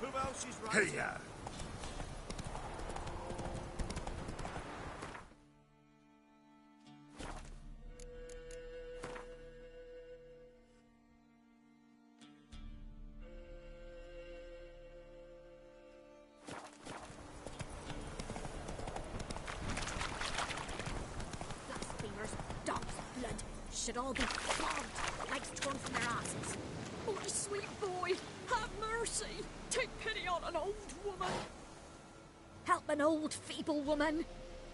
Who else is right? Hey, Should all be flogged, legs torn from their asses. Oh, my sweet boy, have mercy. Take pity on an old woman. Help an old, feeble woman.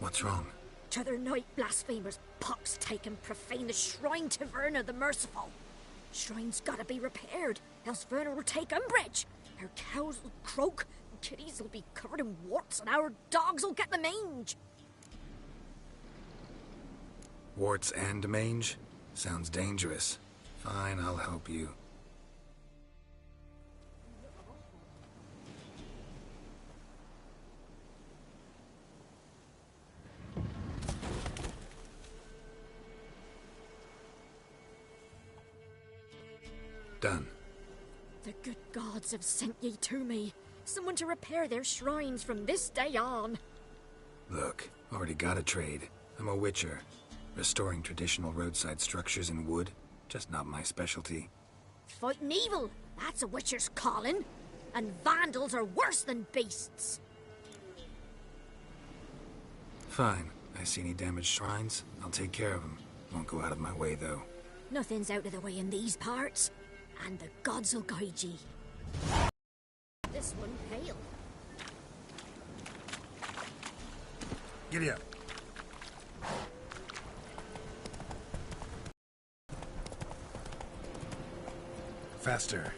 What's wrong? T'other night, blasphemers, pox take and profane the shrine to Verna the Merciful. Shrine's gotta be repaired, else Verna will take umbrage. Our cows will croak, and kitties will be covered in warts, and our dogs will get the mange. Warts and mange? Sounds dangerous. Fine, I'll help you. Done. The good gods have sent ye to me. Someone to repair their shrines from this day on. Look, already got a trade. I'm a witcher. Restoring traditional roadside structures in wood, just not my specialty. Fighting evil, that's a witcher's calling. And vandals are worse than beasts. Fine. I see any damaged shrines, I'll take care of them. Won't go out of my way, though. Nothing's out of the way in these parts, and the gods will guide ye. This one pale. Giddy up. Faster.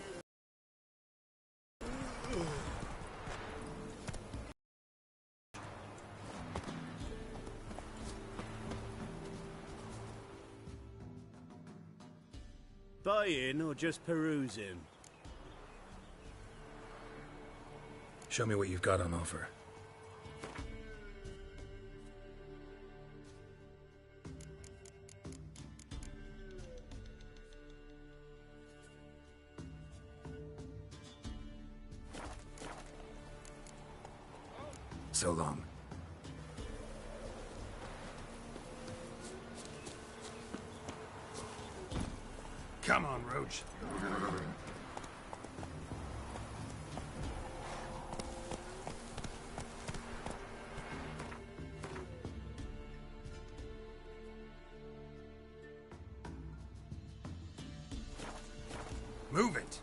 Buying or just perusing? Show me what you've got on offer. So long. Come on, Roach. Move it.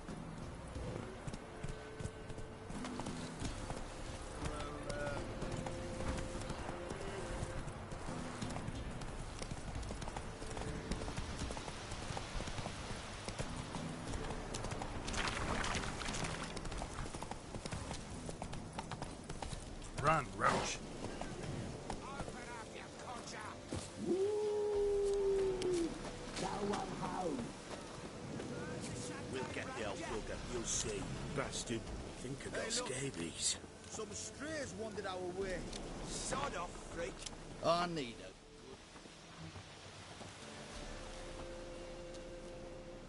Run, Roach. We'll get the elf bugger, you'll see. Bastard, I think I got scabies. Some strays wandered our way. Sod off, freak. I need it.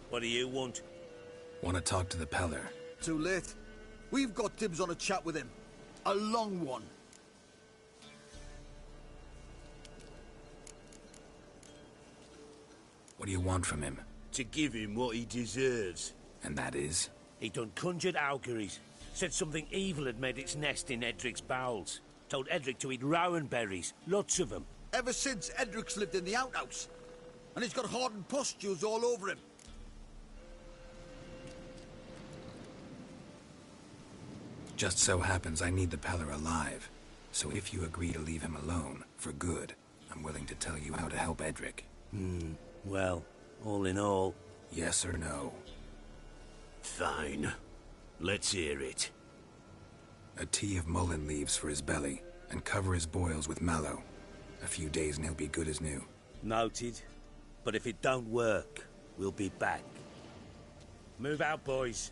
What do you want? Want to talk to the Peller. Too late. We've got dibs on a chat with him. A long one. What do you want from him? To give him what he deserves. And that is? He done conjured auguries. Said something evil had made its nest in Edric's bowels. Told Edric to eat rowan berries. Lots of them. Ever since Edric's lived in the outhouse. And he's got hardened pustules all over him. Just so happens I need the Peller alive. So if you agree to leave him alone, for good, I'm willing to tell you how to help Edric. Well, all in all... Yes or no? Fine. Let's hear it. A tea of mullein leaves for his belly, and cover his boils with mallow. A few days and he'll be good as new. Noted. But if it don't work, we'll be back. Move out, boys.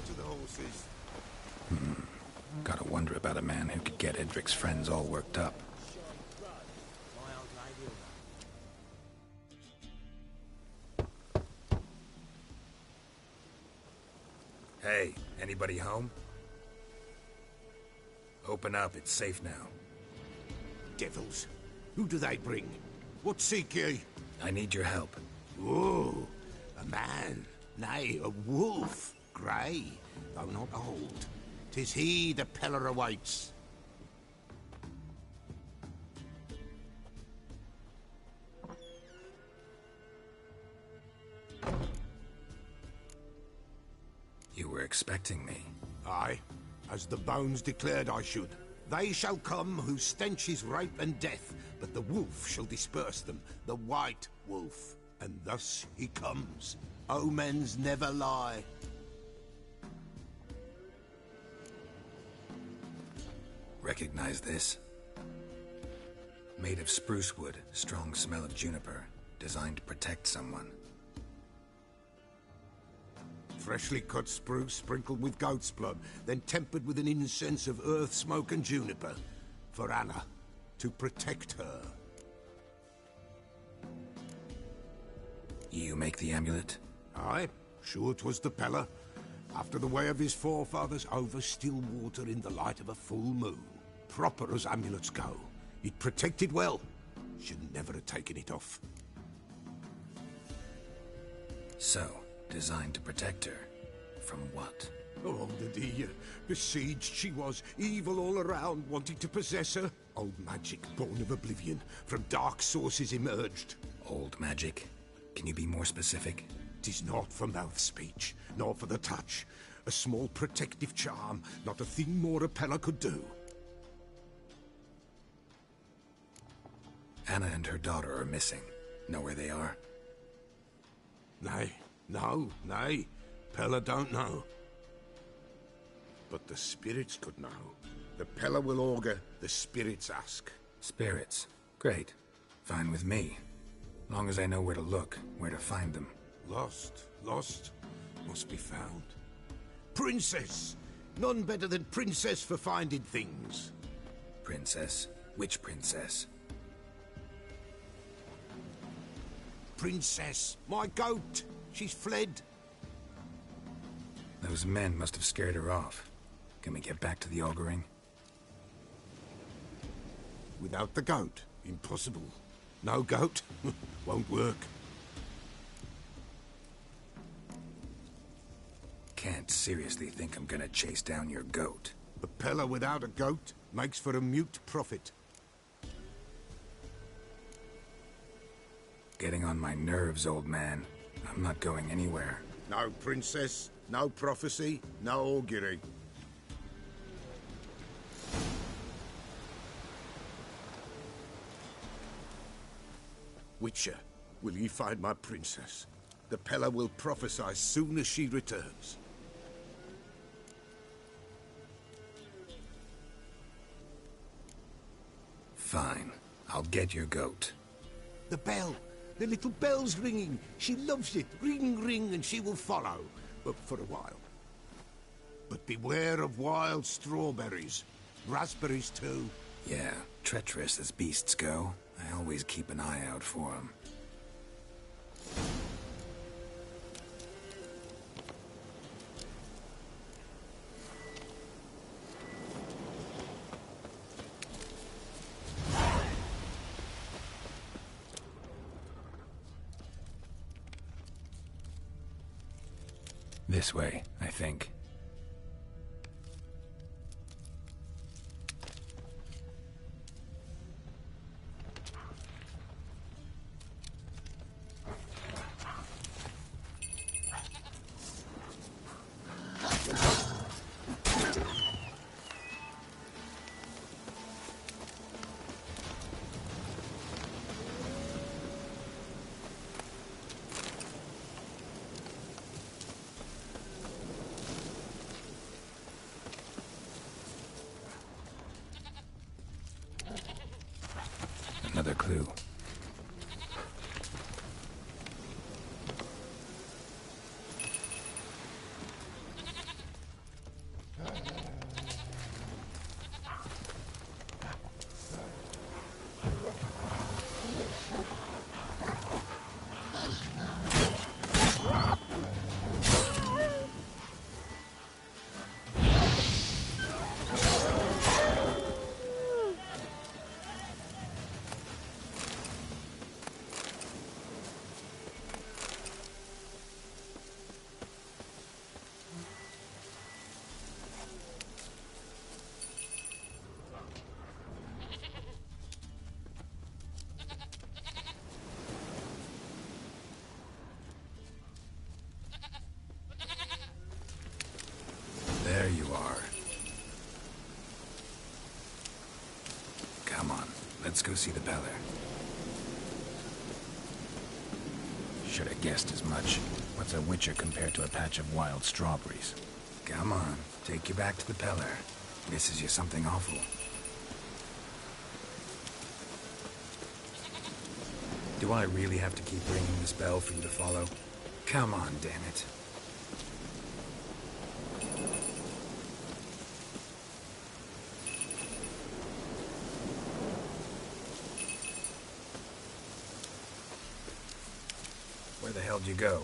To the horses. Gotta wonder about a man who could get Edric's friends all worked up. Hey, anybody home? Open up, it's safe now. Devils. Who do they bring? What seek ye? I need your help. Oh, a man. Nay, a wolf. Grey, though not old. 'Tis he the Peller awaits. You were expecting me. Aye, as the bones declared I should. They shall come whose stench is rape and death, but the wolf shall disperse them, the white wolf. And thus he comes. Omens never lie. Recognize this? Made of spruce wood, strong smell of juniper, designed to protect someone. Freshly cut spruce sprinkled with goat's blood, then tempered with an incense of earth, smoke and juniper. For Anna, to protect her. You make the amulet? Aye, sure 'twas the Peller. After the way of his forefathers, over still water in the light of a full moon. Proper as amulets go. It protected well. Should never have taken it off. So, designed to protect her. From what? Oh, the dear. Besieged she was, evil all around, wanting to possess her. Old magic, born of oblivion, from dark sources emerged. Old magic? Can you be more specific? 'Tis not for mouth speech, nor for the touch. A small protective charm, not a thing more a Peller could do. Anna and her daughter are missing. Know where they are? Nay, nay. Peller don't know. But the spirits could know. The Peller will augur, the spirits ask. Spirits? Great. Fine with me. Long as I know where to look, where to find them. Lost. Must be found. Princess! None better than Princess for finding things. Princess? Which princess? Princess, my goat. She's fled. Those men must have scared her off. Can we get back to the auguring? Without the goat, impossible. No goat, won't work. Can't seriously think I'm gonna chase down your goat. A Peller without a goat makes for a mute prophet. Getting on my nerves, old man. I'm not going anywhere. No princess, no prophecy, no augury. Witcher, will ye find my princess? The Peller will prophesy soon as she returns. Fine. I'll get your goat. The bell! The little bell's ringing. She loves it. Ring, ring, and she will follow. But for a while. But beware of wild strawberries. Raspberries, too. Yeah, treacherous as beasts go. I always keep an eye out for them. This way, I think. Let's go see the Peller. Should have guessed as much. What's a witcher compared to a patch of wild strawberries? Come on, take you back to the Peller. Misses you something awful. Do I really have to keep ringing this bell for you to follow? Come on, damn it. Where the hell did you go?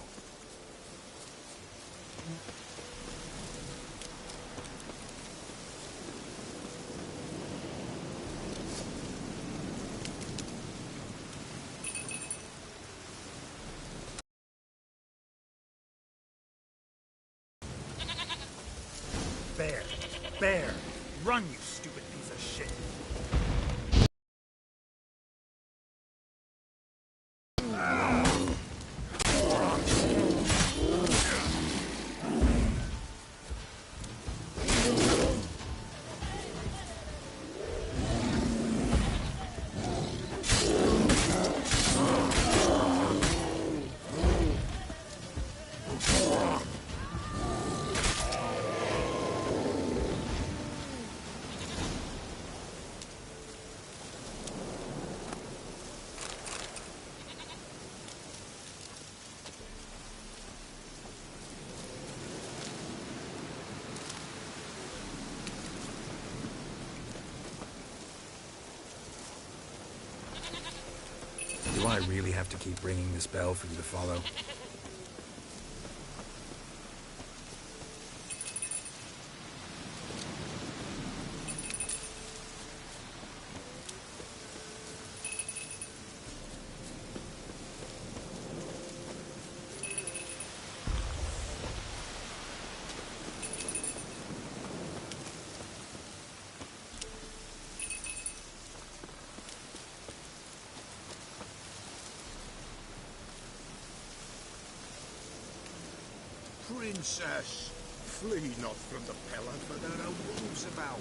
Bear! Run, you stupid piece of shit! Do I really have to keep ringing this bell for you to follow? Princess, flee not from the Peller, for there are wolves about.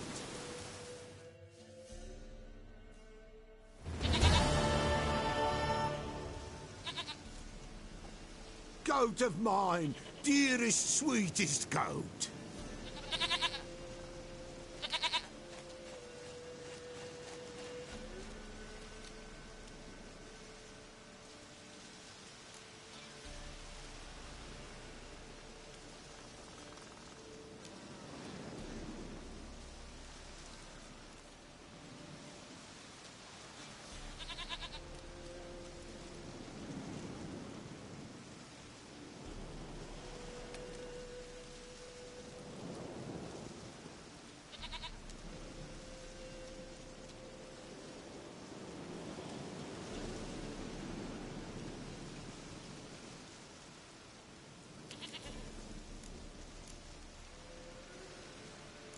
Goat of mine, dearest, sweetest goat.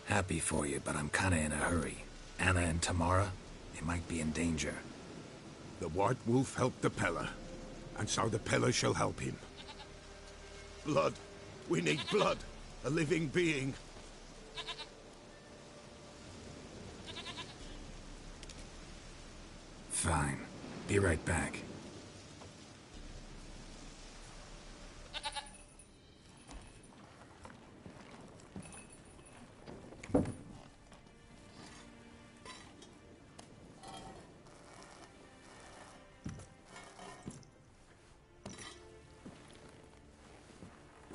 Happy for you, but I'm kinda in a hurry. Anna and Tamara, they might be in danger. The White Wolf helped the Peller, and so the Peller shall help him. Blood. We need blood. A living being. Fine. Be right back.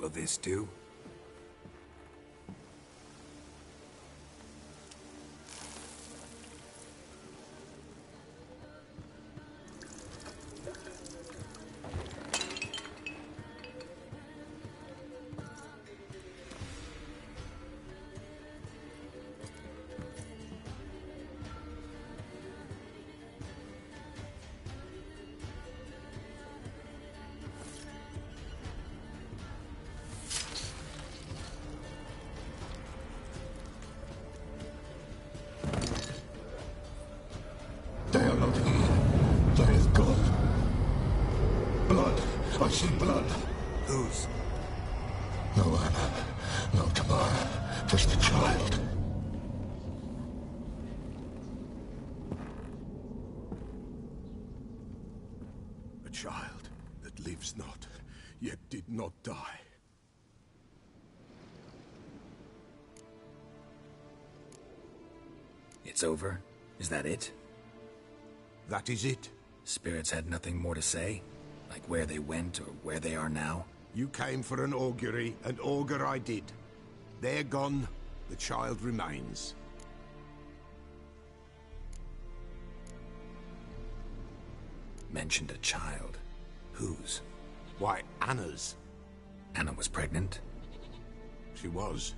Will this do? They are not here. There is blood. Blood. I see blood. Whose? No Anna. No Tamara. Just a child. child that lives not, yet did not die. It's over? Is that it? That is it. Spirits had nothing more to say? Like where they went or where they are now? You came for an augury, and augur I did. They're gone, the child remains. Mentioned a child. Whose? Why, Anna's. Anna was pregnant? She was,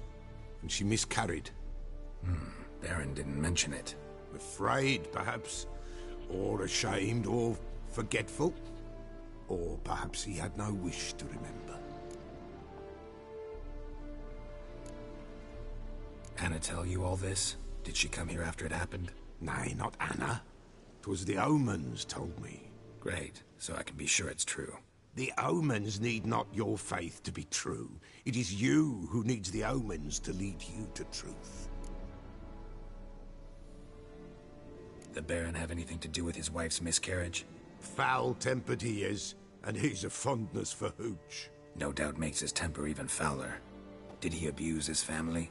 and she miscarried. Baron didn't mention it. Afraid, perhaps. Or ashamed, or forgetful. Or perhaps he had no wish to remember. Anna tell you all this? Did she come here after it happened? Nay, not Anna. 'Twas the omens told me. Great, so I can be sure it's true. The omens need not your faith to be true. It is you who needs the omens to lead you to truth. The Baron have anything to do with his wife's miscarriage? Foul-tempered he is, and he's a fondness for hooch. No doubt makes his temper even fouler. Did he abuse his family?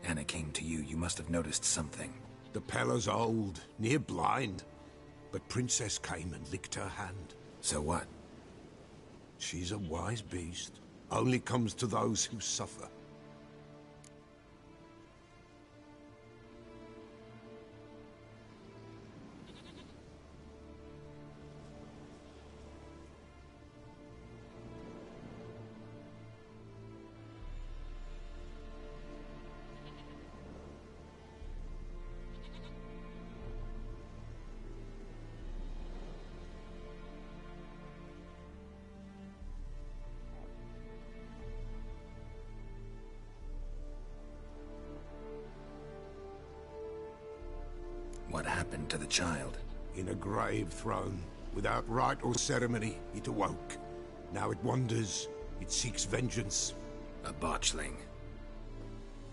Anna came to you, you must have noticed something. The Pella's old, near blind. But Princess came and licked her hand. So what? She's a wise beast. Only comes to those who suffer. What happened to the child? In a grave thrown. Without rite or ceremony, it awoke. Now it wanders. It seeks vengeance. A botchling.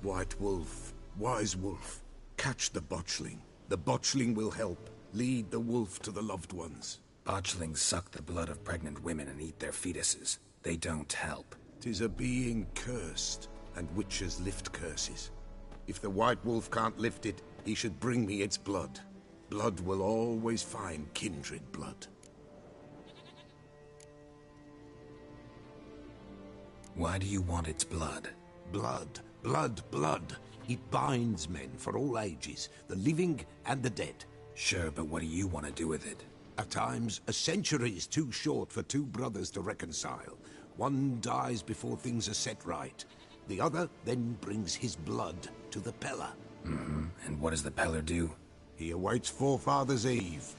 White wolf. Wise wolf. Catch the botchling. The botchling will help. Lead the wolf to the loved ones. Botchlings suck the blood of pregnant women and eat their fetuses. They don't help. 'Tis a being cursed, and witches lift curses. If the white wolf can't lift it, he should bring me its blood. Blood will always find kindred blood. Why do you want its blood? Blood, blood, blood. It binds men for all ages, the living and the dead. Sure, but what do you want to do with it? At times, a century is too short for two brothers to reconcile. One dies before things are set right. The other then brings his blood to the Pella. And what does the Peller do? He awaits Forefathers' Eve.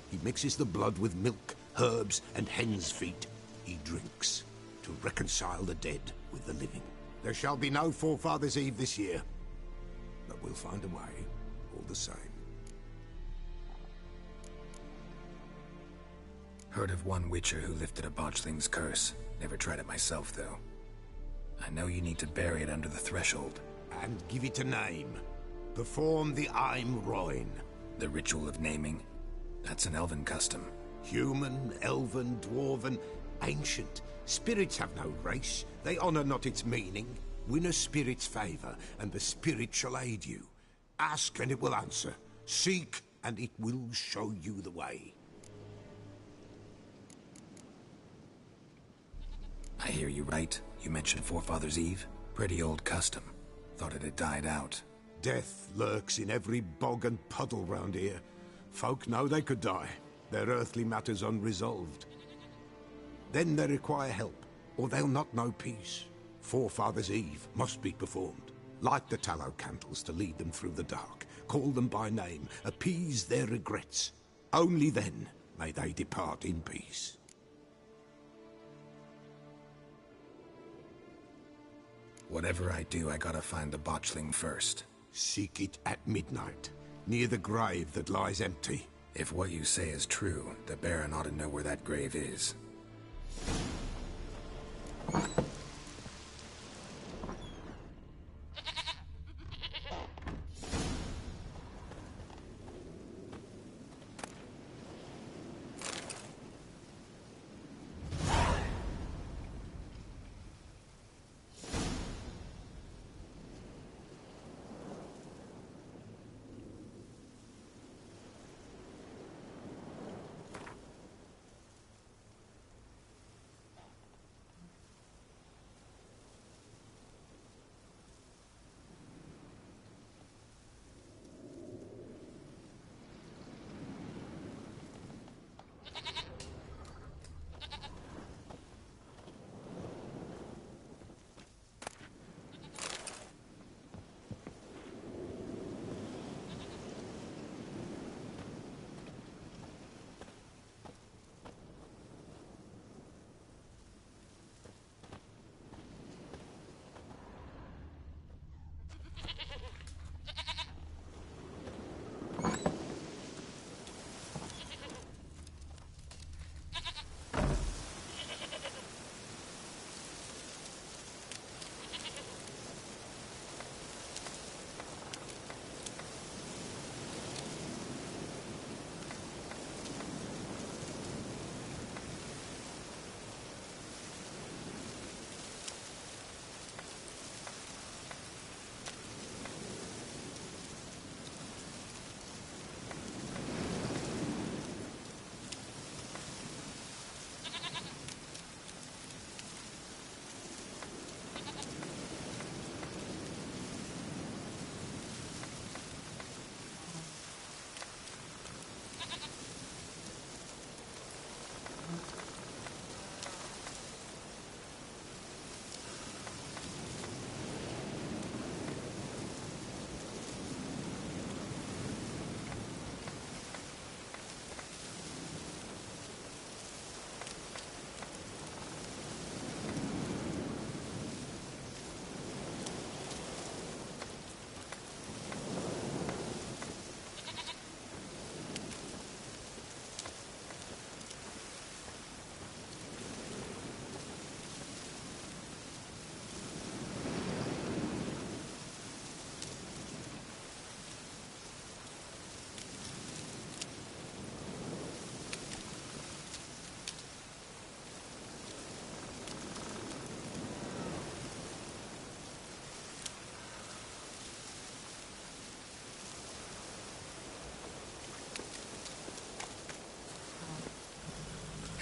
He mixes the blood with milk, herbs, and hen's feet. He drinks to reconcile the dead with the living. There shall be no Forefathers' Eve this year, but we'll find a way, all the same. Heard of one witcher who lifted a botchling's curse. Never tried it myself, though. I know you need to bury it under the threshold. And give it a name. Perform the Aim Roin. The ritual of naming? That's an elven custom. Human, elven, dwarven, ancient. Spirits have no race. They honor not its meaning. Win a spirit's favor, and the spirit shall aid you. Ask, and it will answer. Seek, and it will show you the way. I hear you right. You mentioned Forefathers' Eve? Pretty old custom. Thought it had died out. Death lurks in every bog and puddle round here. Folk know they could die, their earthly matters unresolved. Then they require help, or they'll not know peace. Forefathers' Eve must be performed. Light the tallow candles to lead them through the dark. Call them by name, appease their regrets. Only then may they depart in peace. Whatever I do, I gotta find the botchling first. Seek it at midnight, near the grave that lies empty. If what you say is true, the Baron ought to know where that grave is.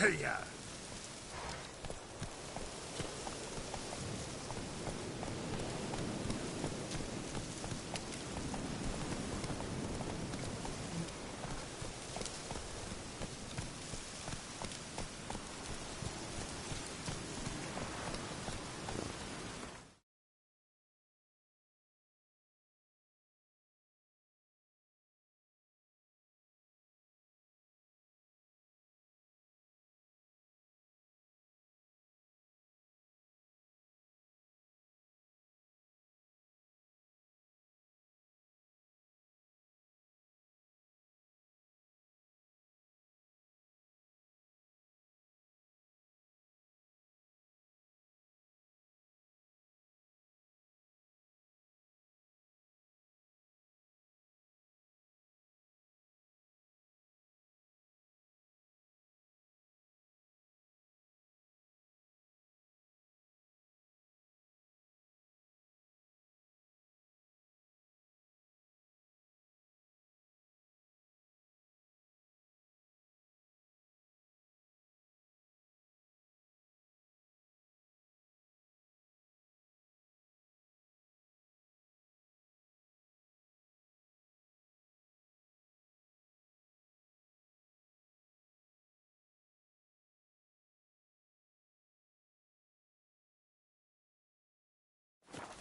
to ya!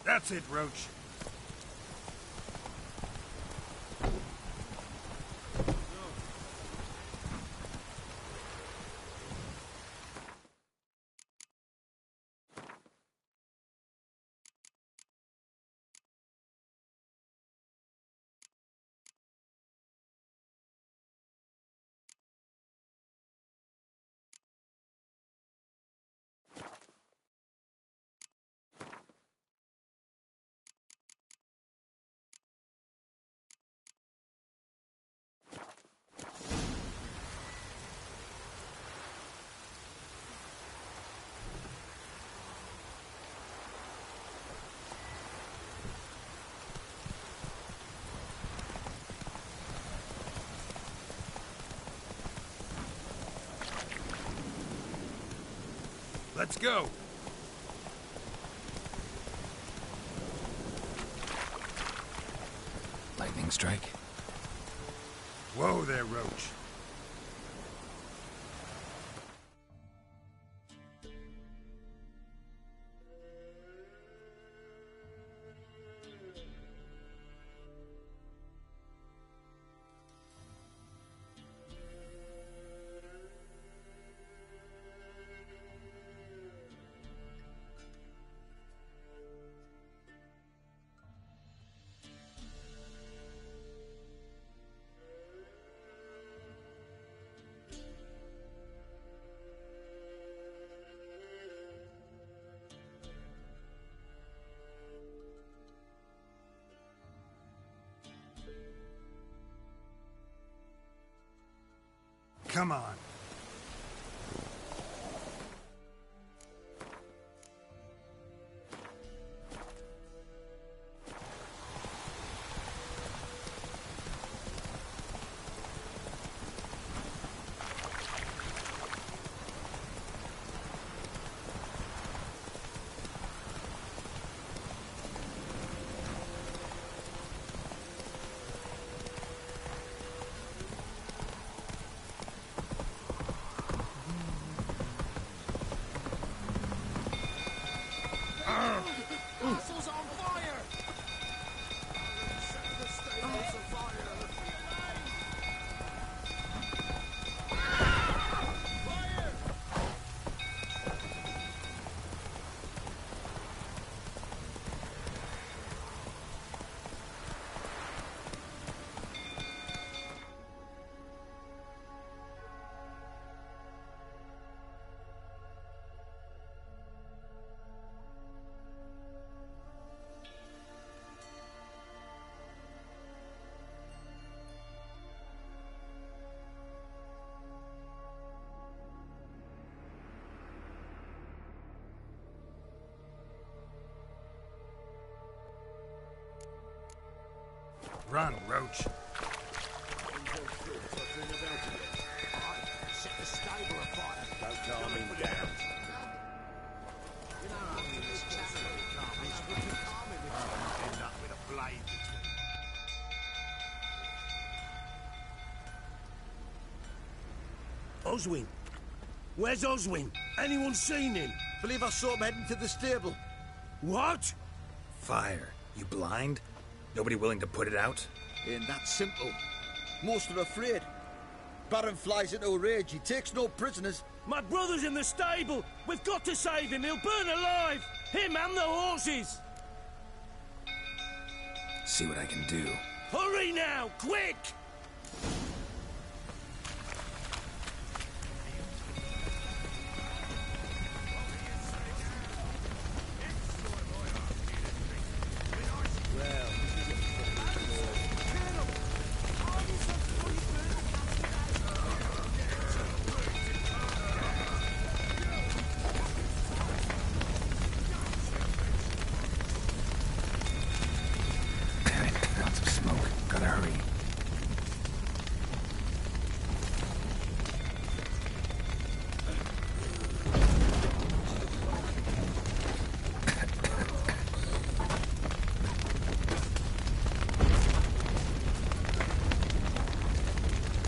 That's it, Roach. Let's go! Lightning strike? Whoa there, Roach. Come on. Castle's on fire! Set the stables afire! Fire! Run, Roach. Set the stable afire. Don't calm him down. You know how many this chatter can't be split calm him if you end up with a blade between. Oswin? Where's Oswin? Anyone seen him? Believe I saw him heading to the stable. What? Fire. You blind? Nobody willing to put it out? Ain't that simple. Most are afraid. Baron flies into a rage. He takes no prisoners. My brother's in the stable. We've got to save him. He'll burn alive. Him and the horses. See what I can do. Hurry now, quick! Lots of smoke. Gotta hurry.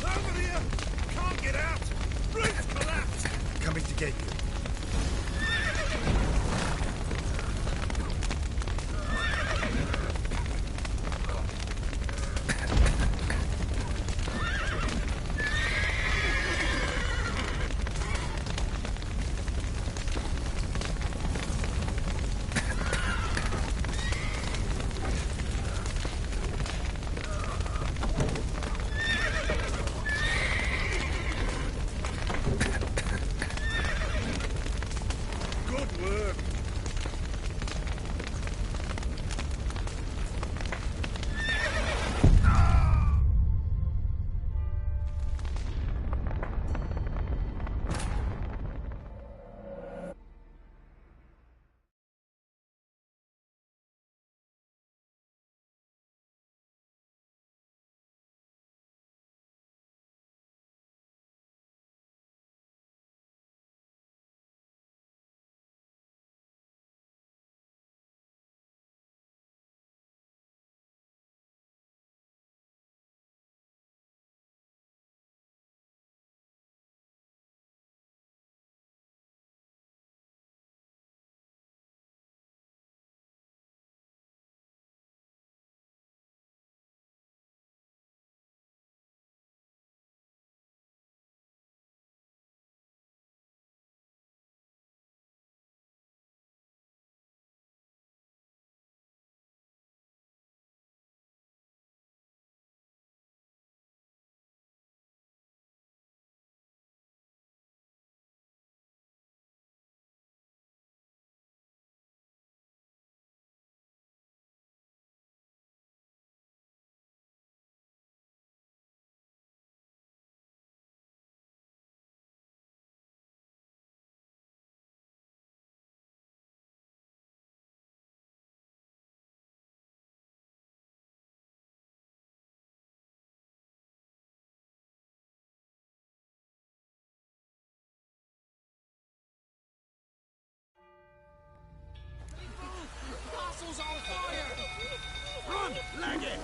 Over here! Can't get out! Roof collapsed! Coming to get you. Good work! Castle's on fire! Run! Leg it!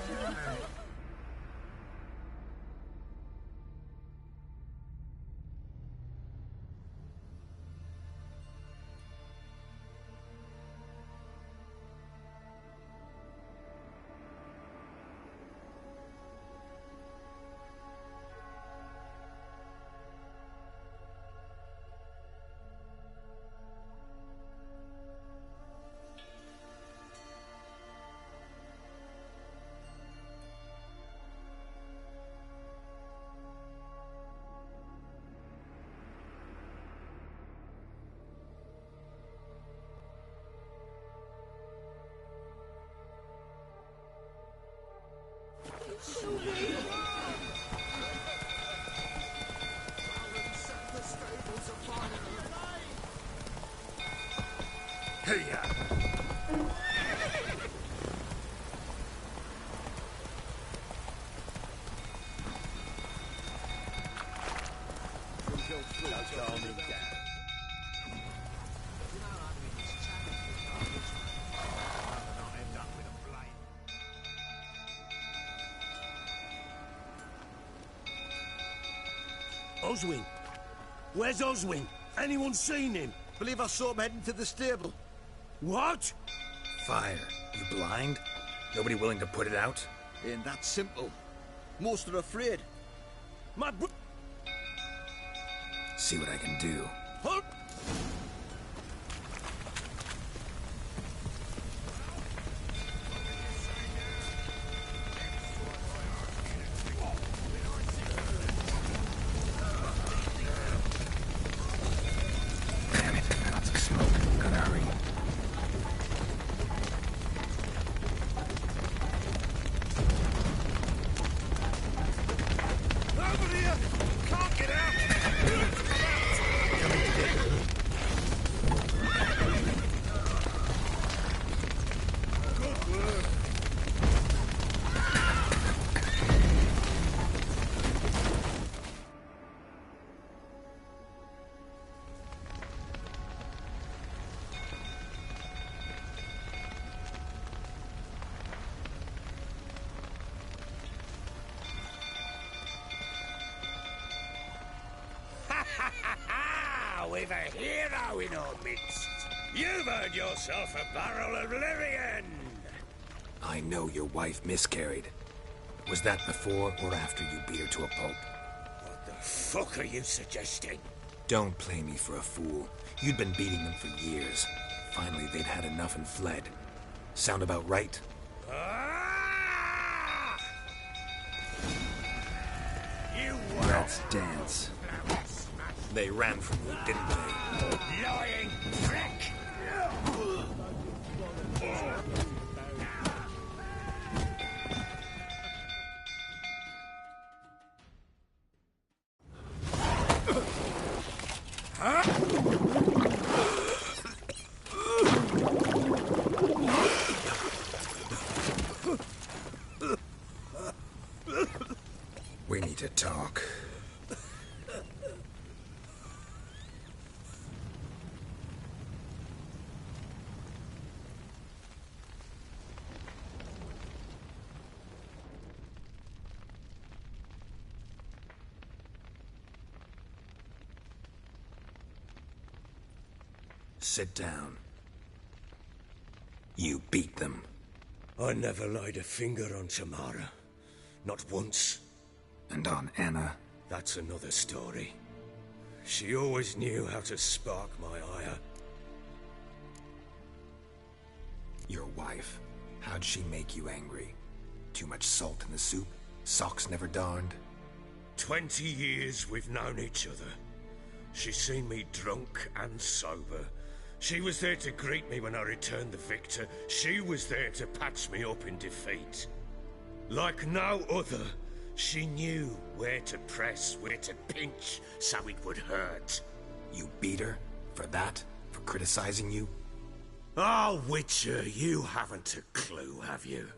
Hey, yeah. Don't calm him down. Oswin? Where's Oswin? Anyone seen him? Believe I saw him heading to the stable. What? Fire. You blind? Nobody willing to put it out? Ain't that simple. Most are afraid. My bro... See what I can do. Halt! Damn it, lots of smoke. Gotta hurry. Over here! Can't get out! Good work. We've a hero in our midst. You've earned yourself a barrel of Lyrian. I know your wife miscarried. Was that before or after you beat her to a pulp? What the fuck are you suggesting? Don't play me for a fool. You'd been beating them for years. Finally, they'd had enough and fled. Sound about right? Ah! You Let's dance. They ran from you, didn't they? lying prick! We need to talk. Sit down. You beat them. I never laid a finger on Tamara. Not once. And on Anna? That's another story. She always knew how to spark my ire. Your wife. How'd she make you angry? Too much salt in the soup? Socks never darned? 20 years we've known each other. She's seen me drunk and sober. She was there to greet me when I returned the victor. She was there to patch me up in defeat. Like no other, she knew where to press, where to pinch, so it would hurt. You beat her? For that? For criticizing you? Oh, Witcher, you haven't a clue, have you?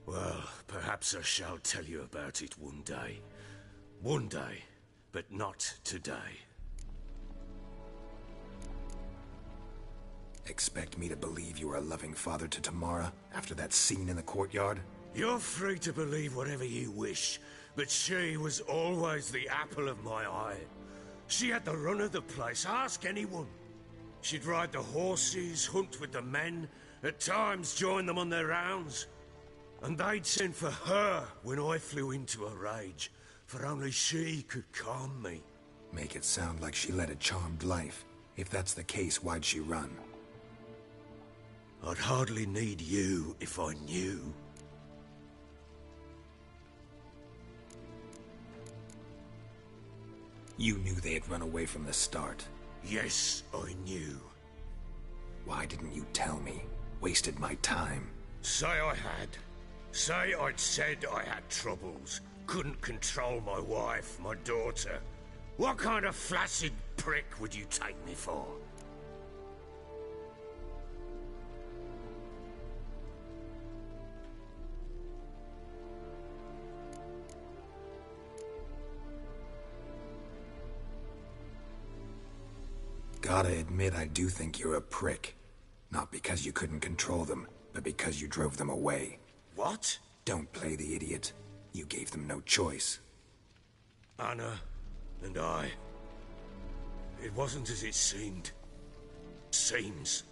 Well, perhaps I shall tell you about it one day. One day, but not today. Expect me to believe you were a loving father to Tamara after that scene in the courtyard? You're free to believe whatever you wish, but she was always the apple of my eye. She had the run of the place, ask anyone. She'd ride the horses, hunt with the men, at times join them on their rounds. And they'd send for her when I flew into a rage, for only she could calm me. Make it sound like she led a charmed life. If that's the case, why'd she run? I'd hardly need you if I knew. You knew they had run away from the start. Yes, I knew. Why didn't you tell me? Wasted my time. Say I had. Say I'd said I had troubles. Couldn't control my wife, my daughter. What kind of flaccid prick would you take me for? Gotta admit, I do think you're a prick. Not because you couldn't control them, but because you drove them away. What? Don't play the idiot. You gave them no choice. Anna, And it wasn't as it seemed. Seems.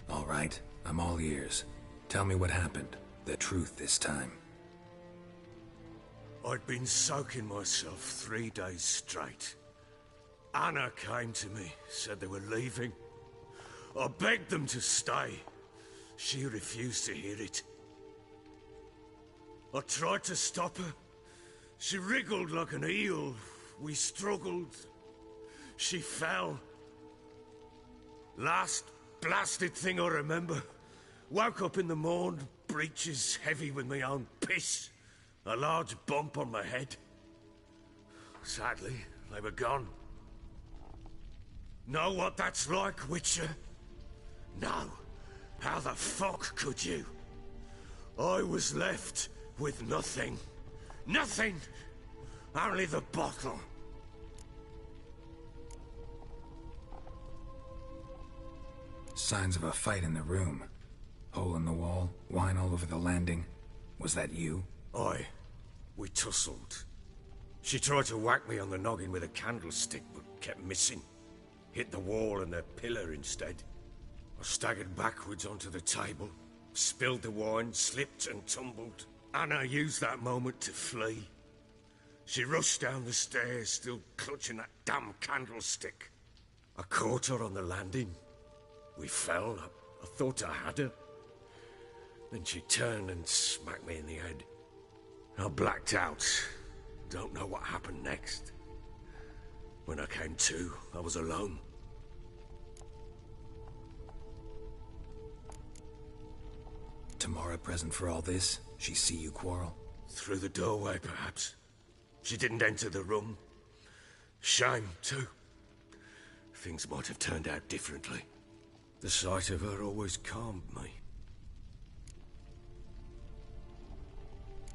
All right, I'm all ears. Tell me what happened. The truth this time. I'd been soaking myself 3 days straight. Anna came to me, said they were leaving. I begged them to stay. She refused to hear it. I tried to stop her. She wriggled like an eel. We struggled. She fell. Last blasted thing I remember. Woke up in the morn, breeches heavy with my own piss. A large bump on my head. Sadly, they were gone. Know what that's like, Witcher? No. How the fuck could you? I was left with nothing. Nothing! Only the bottle. Signs of a fight in the room. Hole in the wall, wine all over the landing. Was that you? Aye. We tussled. She tried to whack me on the noggin with a candlestick, but kept missing. Hit the wall and the pillar instead. I staggered backwards onto the table, spilled the wine, slipped and tumbled. Anna used that moment to flee. She rushed down the stairs, still clutching that damn candlestick. I caught her on the landing. We fell. I thought I had her. Then she turned and smacked me in the head. I blacked out. Don't know what happened next. When I came to, I was alone. Tamara present for all this? She see you quarrel? Through the doorway, perhaps. She didn't enter the room. Shame, too. Things might have turned out differently. The sight of her always calmed me.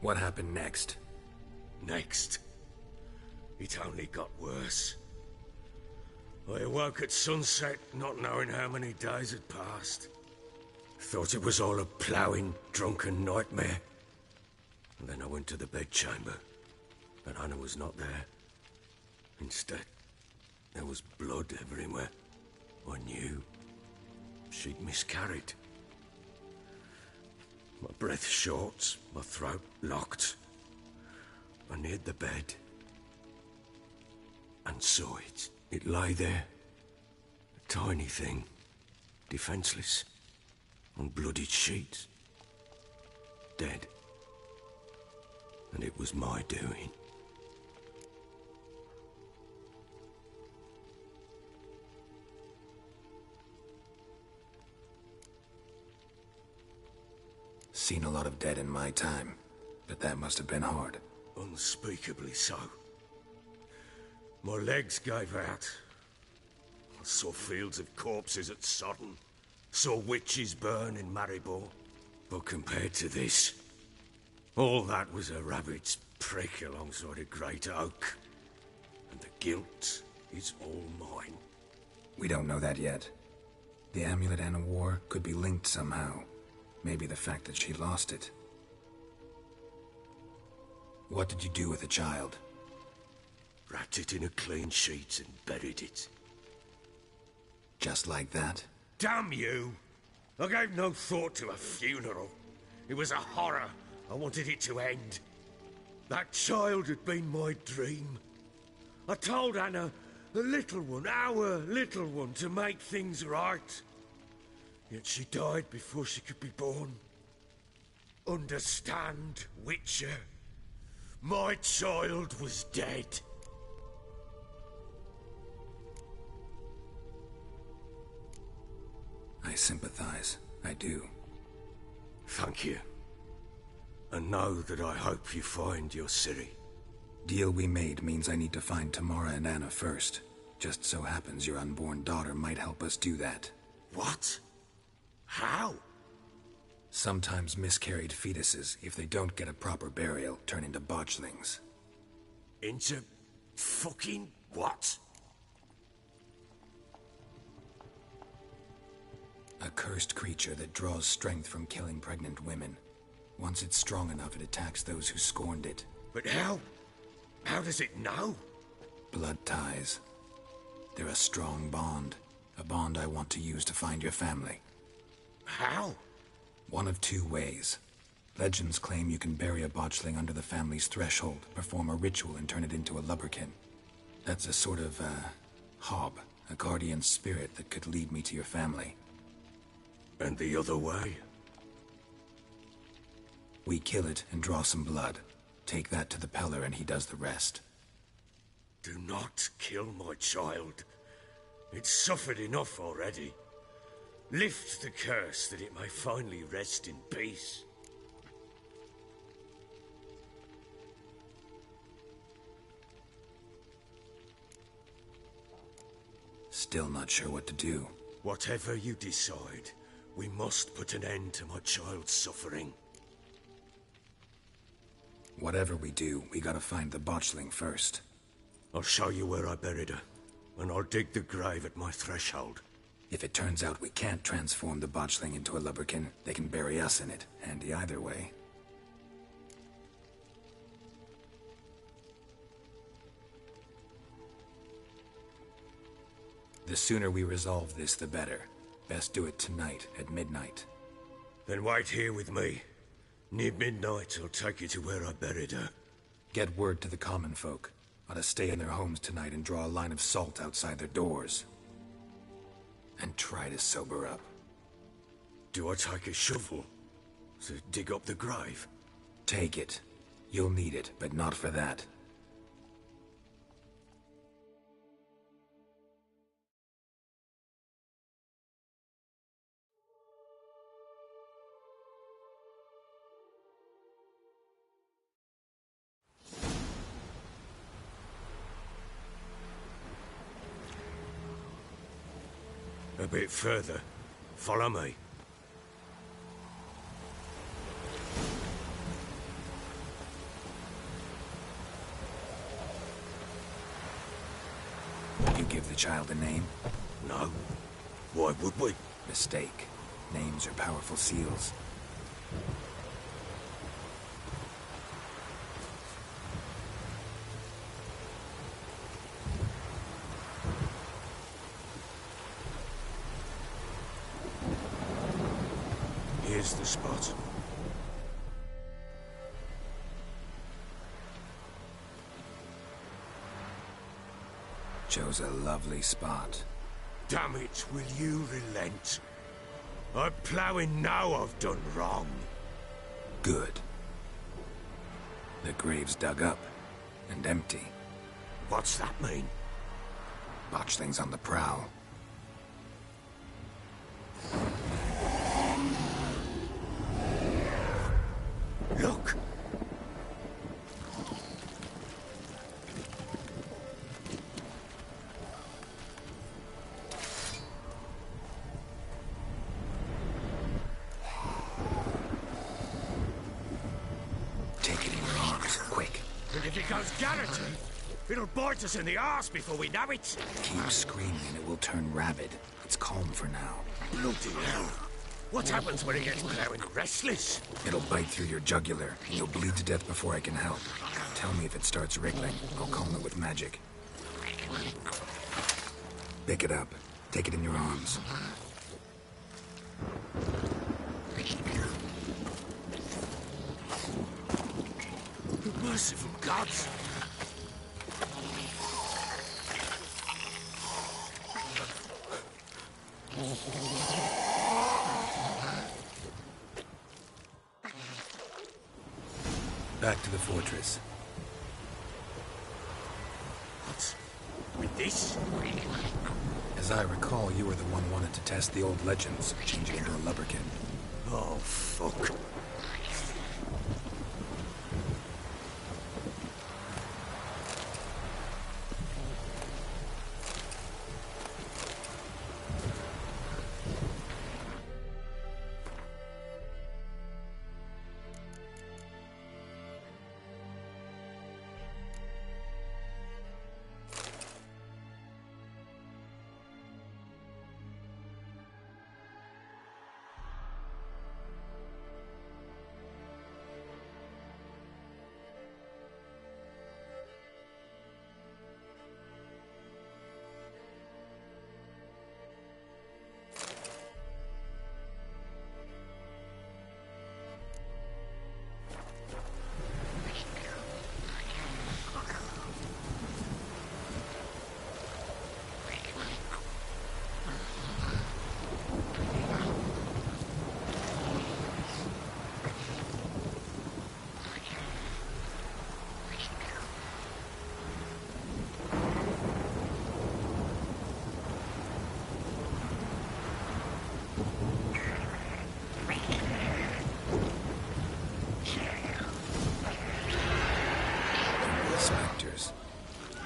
What happened next? Next? It only got worse. I awoke at sunset, not knowing how many days had passed. Thought it was all a ploughing, drunken nightmare. And then I went to the bedchamber, but Anna was not there. Instead, there was blood everywhere. I knew she'd miscarried. My breath short, my throat locked. I neared the bed and saw it. It lay there, a tiny thing, defenseless, on bloodied sheets, dead. And it was my doing. Seen a lot of dead in my time, but that must have been hard. Unspeakably so. My legs gave out. I saw fields of corpses at Sodden. Saw witches burn in Maribor. But compared to this, all that was a rabbit's prick alongside a great oak. And the guilt is all mine. We don't know that yet. The amulet Anna wore could be linked somehow. Maybe the fact that she lost it. What did you do with the child? Wrapped it in a clean sheet and buried it. Just like that? Damn you! I gave no thought to a funeral. It was a horror. I wanted it to end. That child had been my dream. I told Anna, the little one, our little one, to make things right. Yet she died before she could be born. Understand, Witcher? My child was dead. I sympathize. I do. Thank you. And know that I hope you find your Ciri. Deal we made means I need to find Tamara and Anna first. Just so happens your unborn daughter might help us do that. What? How? Sometimes miscarried fetuses, if they don't get a proper burial, turn into botchlings. Into fucking what? A cursed creature that draws strength from killing pregnant women. Once it's strong enough, it attacks those who scorned it. But how? How does it know? Blood ties. They're a strong bond. A bond I want to use to find your family. How? One of two ways. Legends claim you can bury a botchling under the family's threshold, perform a ritual, and turn it into a lubberkin. That's a sort of, hob, a guardian spirit that could lead me to your family. And the other way? We kill it and draw some blood. Take that to the Peller and he does the rest. Do not kill my child. It's suffered enough already. Lift the curse that it may finally rest in peace. Still not sure what to do. Whatever you decide, we must put an end to my child's suffering. Whatever we do, we gotta find the botchling first. I'll show you where I buried her, and I'll dig the grave at my threshold. If it turns out we can't transform the botchling into a lubberkin, they can bury us in it. Handy either way. The sooner we resolve this, the better. Best do it tonight, at midnight. Then wait here with me. Near midnight, I'll take you to where I buried her. Get word to the common folk. Ought to stay in their homes tonight and draw a line of salt outside their doors. And try to sober up. Do I take a shovel to dig up the grave? Take it. You'll need it, but not for that. A bit further. Follow me. You give the child a name? No. Why would we? Mistake. Names are powerful seals. Here's the spot. Chose a lovely spot. Damn it, will you relent? I'm ploughing now I've done wrong. Good. The grave's dug up. And empty. What's that mean? Botchling's on the prowl. Look! Take it in your arms, quick. And if it goes garroted, it'll bite us in the arse before we know it. Keep screaming and it will turn rabid. It's calm for now. Bloody hell. What happens when it gets ploughing restless? It'll bite through your jugular, and you'll bleed to death before I can help. Tell me if it starts wriggling. I'll calm it with magic. Pick it up. Take it in your arms. Merciful gods! Back to the fortress. What? With this? As I recall, you were the one wanted to test the old legends, changing into a lubberkin. Oh, fuck.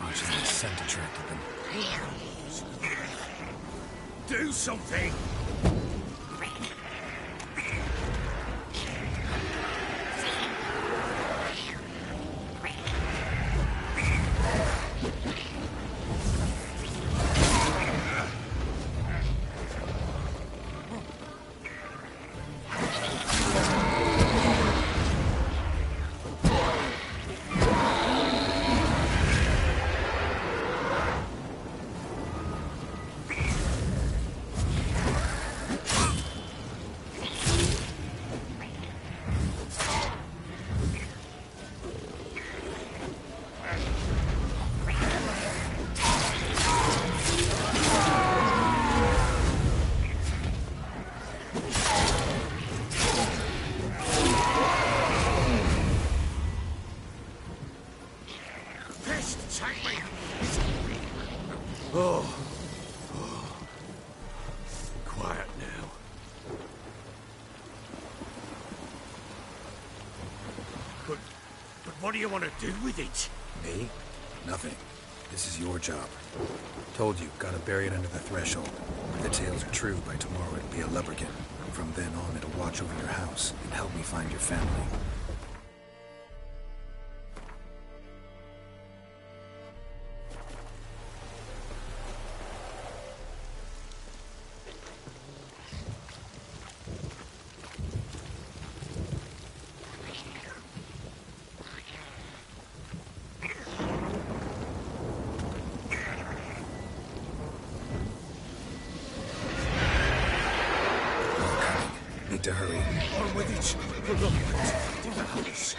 Archie's scent attracted them. Do something! Quiet now. But what do you want to do with it? Me? Nothing. This is your job. Told you, gotta bury it under the threshold. If the tales are true, by tomorrow it'll be a lubberkin. From then on, it'll watch over your house and help me find your family. Need to hurry. On with it. We're not to the house.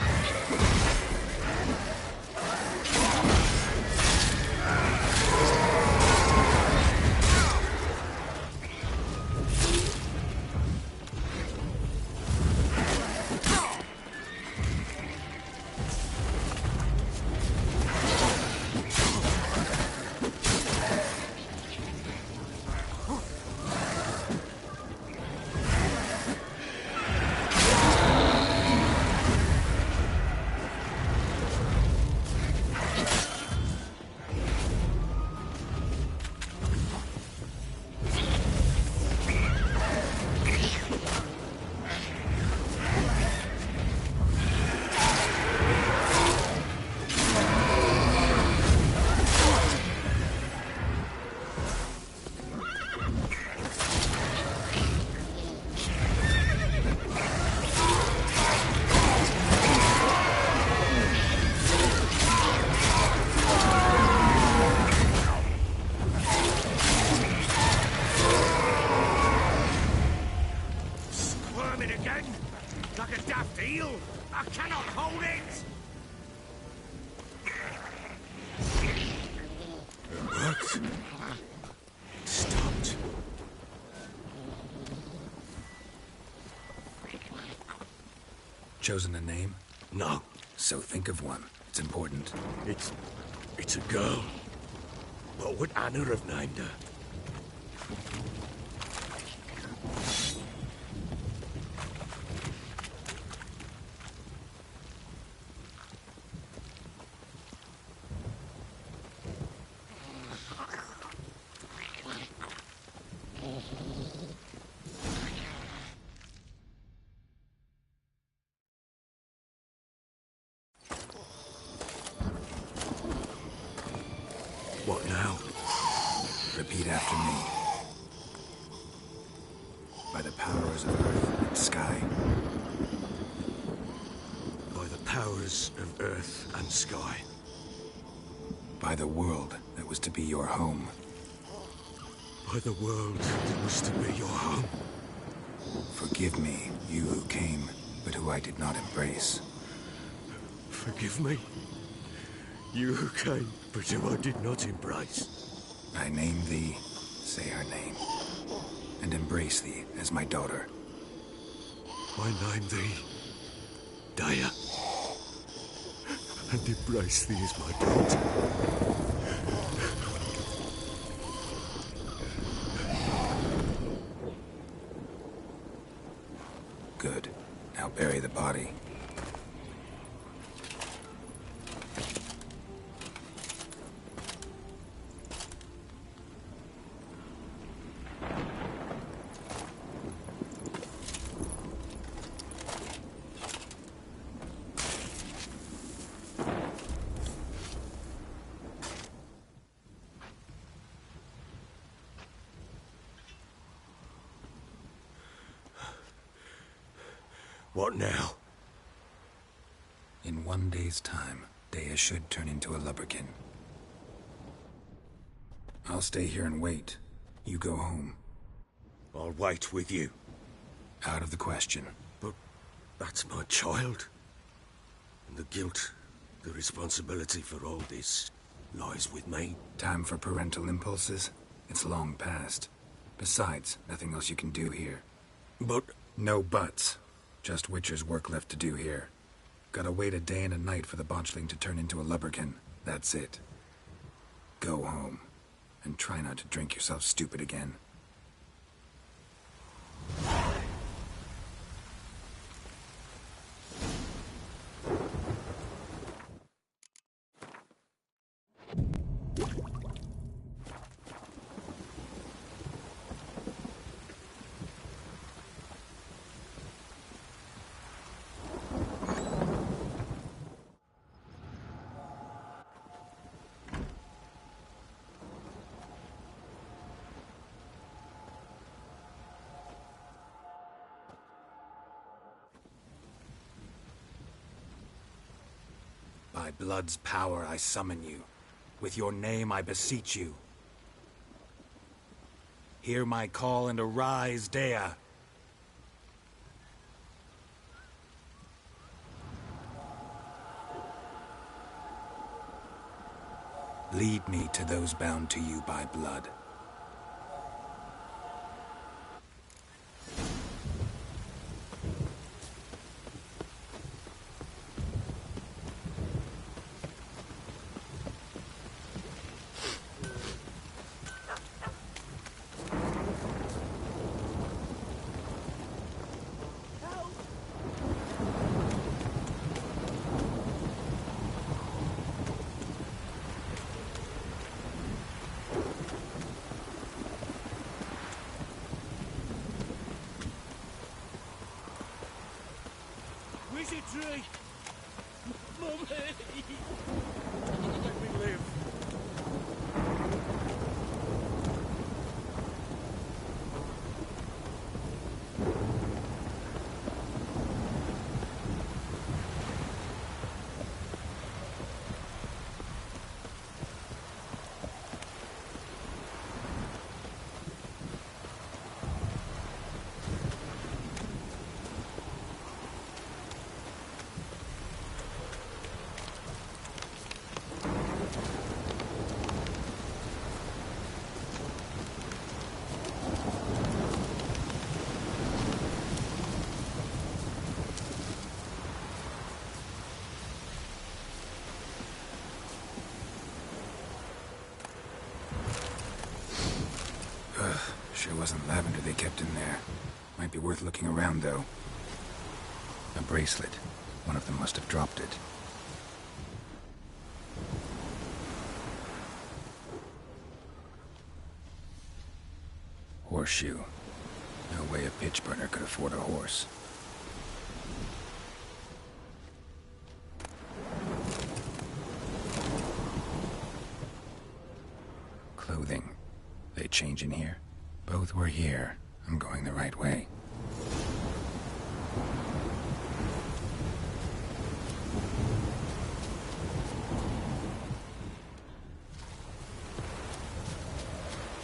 Like a daft eel! I cannot hold it! What? Stopped. Chosen a name? No. So think of one. It's important. It's a girl. What would Anna have named her? What now? Repeat after me. By the powers of earth and sky. By the powers of earth and sky. By the world that was to be your home. By the world that was to be your home. Forgive me, you who came, but who I did not embrace. Forgive me, you who came, but who I did not embrace. I name thee, say her name, and embrace thee as my daughter. I name thee, Daya, and embrace thee as my daughter. Good. Now bury the body. What now? In 1 day's time, Dea should turn into a lubberkin. I'll stay here and wait. You go home. I'll wait with you. Out of the question. But that's my child. And the guilt, the responsibility for all this lies with me. Time for parental impulses? It's long past. Besides, nothing else you can do here. But... No buts. Just Witcher's work left to do here. Gotta wait a day and a night for the botchling to turn into a lubberkin. That's it. Go home. And try not to drink yourself stupid again. By blood's power I summon you. With your name I beseech you. Hear my call and arise, Dea. Lead me to those bound to you by blood. Ciri! Mummy! Let me live. Sure wasn't lavender they kept in there. Might be worth looking around, though. A bracelet. One of them must have dropped it. Horseshoe. No way a pitch burner could afford a horse. Clothing. They change in here? Both were here. I'm going the right way.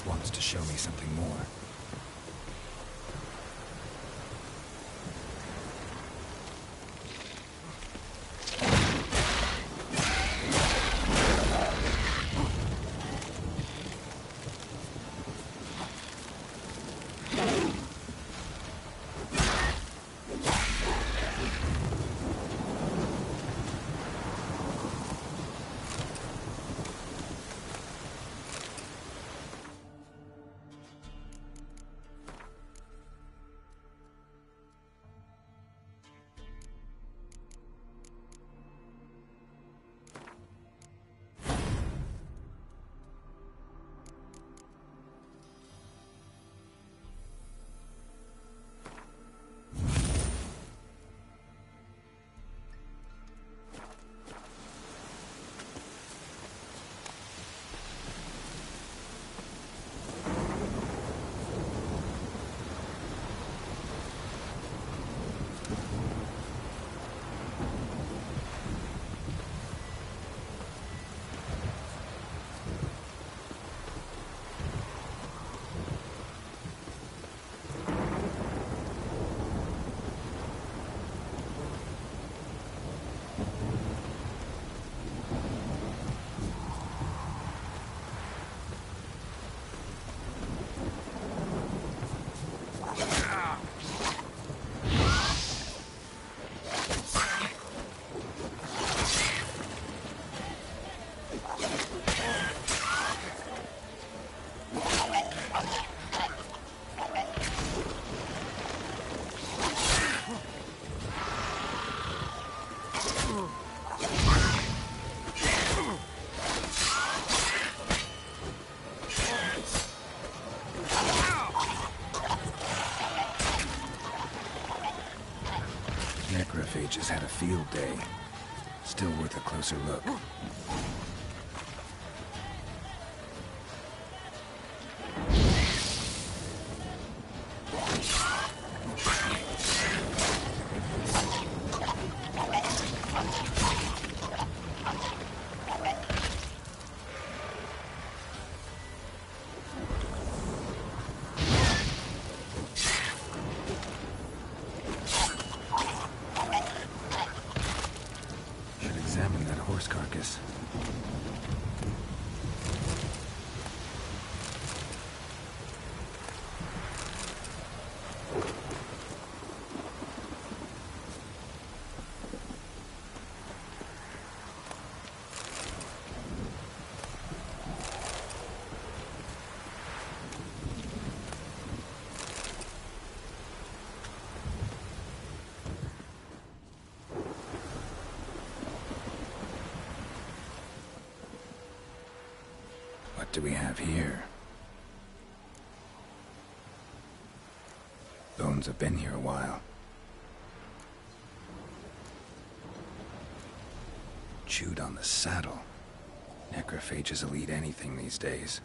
Wants to show me something more. witches had a field day. Still worth a closer look. Carcass. What do we have here? Bones have been here a while. Chewed on the saddle. Necrophages will eat anything these days.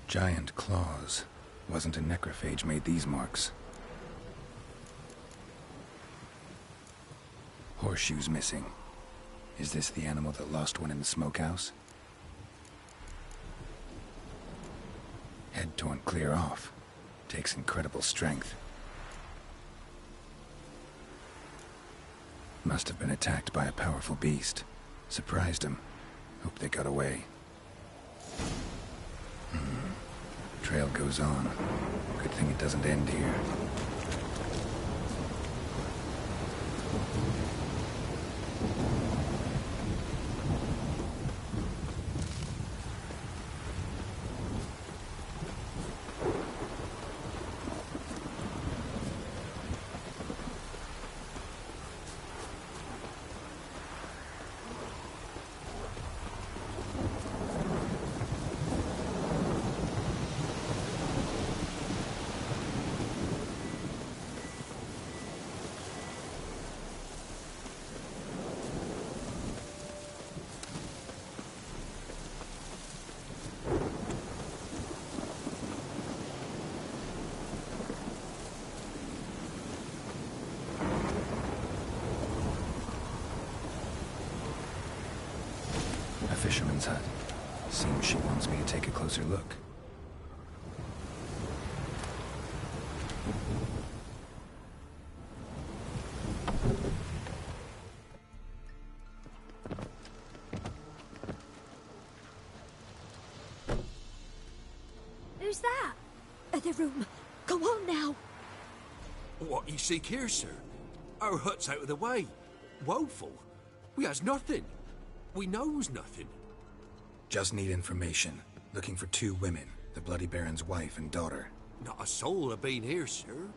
Giant claws. Wasn't a necrophage made these marks. Horseshoes missing. Is this the animal that lost one in the smokehouse? Head torn clear off. Takes incredible strength. Must have been attacked by a powerful beast. Surprised him. Hope they got away. Trail goes on. Good thing it doesn't end here. Fisherman's hut. Seems she wants me to take a closer look. Who's that? Other room. Go on now. What you seek here, sir? Our hut's out of the way. Woeful. We has nothing. We knows nothing. Just need information. Looking for 2 women. The Bloody Baron's wife and daughter. Not a soul have been here, sir.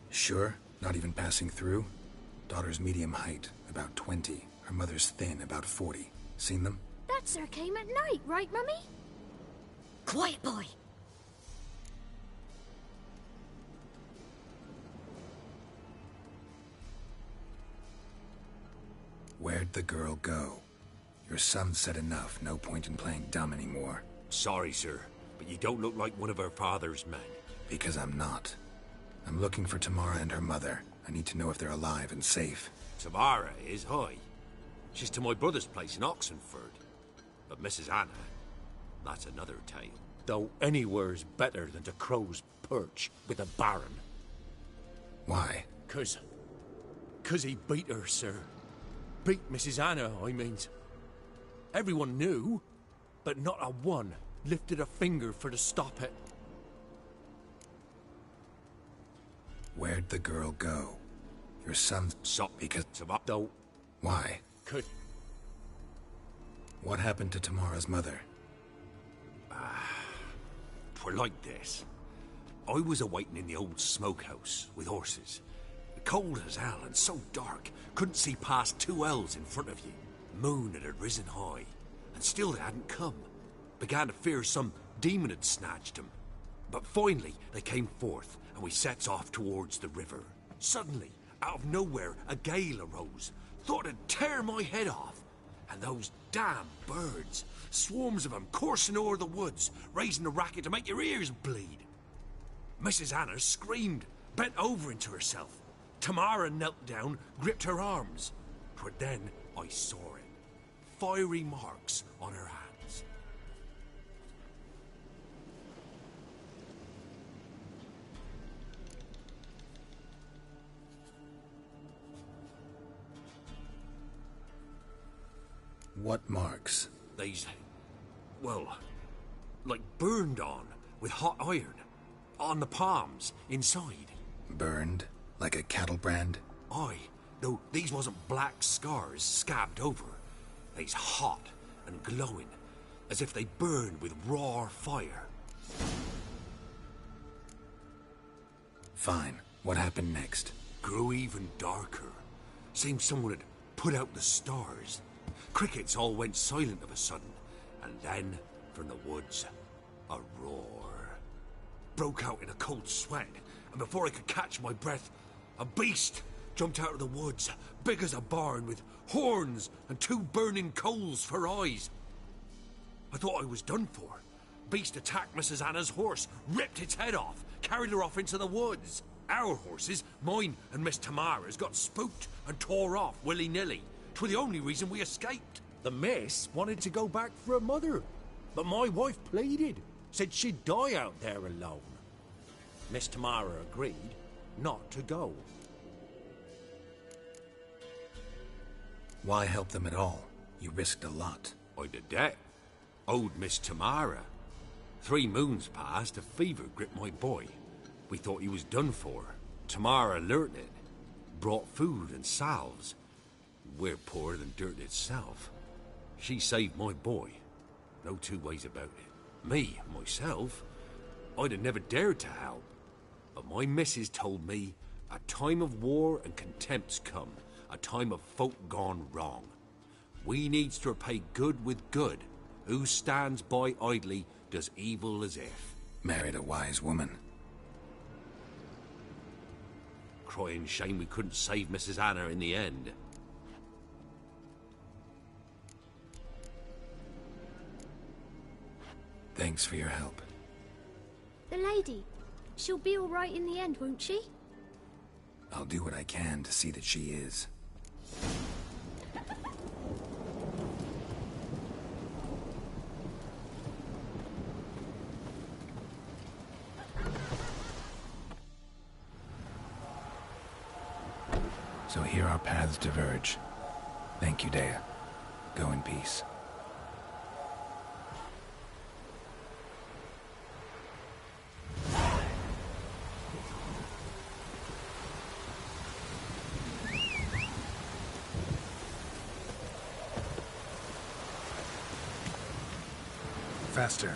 Sure? Not even passing through? Daughter's medium height, about 20. Her mother's thin, about 40. Seen them? That sir came at night, right, Mummy? Quiet, boy. Where'd the girl go? Your son said enough. No point in playing dumb anymore. Sorry, sir, but you don't look like one of our father's men. Because I'm not. I'm looking for Tamara and her mother. I need to know if they're alive and safe. Tamara is high. She's to my brother's place in Oxenford. But Mrs. Anna, that's another tale. Though anywhere's better than to Crow's Perch with a baron. Why? 'Cause he beat her, sir. Beat Mrs. Anna, I mean. Everyone knew, but not a one lifted a finger for to stop it. Where'd the girl go? Your son... Stop because... Don't. Why? Could... What happened to Tamara's mother? Twere like this. I was awaiting in the old smokehouse with horses. Cold as hell and so dark, couldn't see past 2 ells in front of you. Moon had risen high, and still they hadn't come. Began to fear some demon had snatched them. But finally they came forth, and we sets off towards the river. Suddenly, out of nowhere, a gale arose. Thought it'd tear my head off. And those damn birds, swarms of them coursing o'er the woods, raising a racket to make your ears bleed. Mrs. Anna screamed, bent over into herself. Tamara knelt down, gripped her arms. 'Twere then I saw it. Fiery marks on her hands. What marks? These, well, like burned on with hot iron. On the palms, inside. Burned? Like a cattle brand? Aye, though these wasn't black scars scabbed over. They's hot and glowing, as if they burned with raw fire. Fine. What happened next? Grew even darker. Seemed someone had put out the stars. Crickets all went silent of a sudden, and then, from the woods, a roar. Broke out in a cold sweat, and before I could catch my breath, a beast jumped out of the woods, big as a barn, with horns and 2 burning coals for eyes. I thought I was done for. Beast attacked Mrs. Anna's horse, ripped its head off, carried her off into the woods. Our horses, mine and Miss Tamara's, got spooked and tore off willy-nilly. 'Twere the only reason we escaped. The miss wanted to go back for her mother, but my wife pleaded, said she'd die out there alone. Miss Tamara agreed not to go. Why help them at all? You risked a lot. I did that. Owed Miss Tamara. 3 moons passed, a fever gripped my boy. We thought he was done for. Tamara learnt it. Brought food and salves. We're poorer than dirt itself. She saved my boy. No 2 ways about it. Me, myself, I'd have never dared to help. But my missus told me a time of war and contempt's come. A time of folk gone wrong. We needs to repay good with good. Who stands by idly does evil as if. Married a wise woman. Crying shame we couldn't save Mrs. Anna in the end. Thanks for your help. The lady, she'll be all right in the end, won't she? I'll do what I can to see that she is. So here our paths diverge. Thank you, Dea. Go in peace. Faster.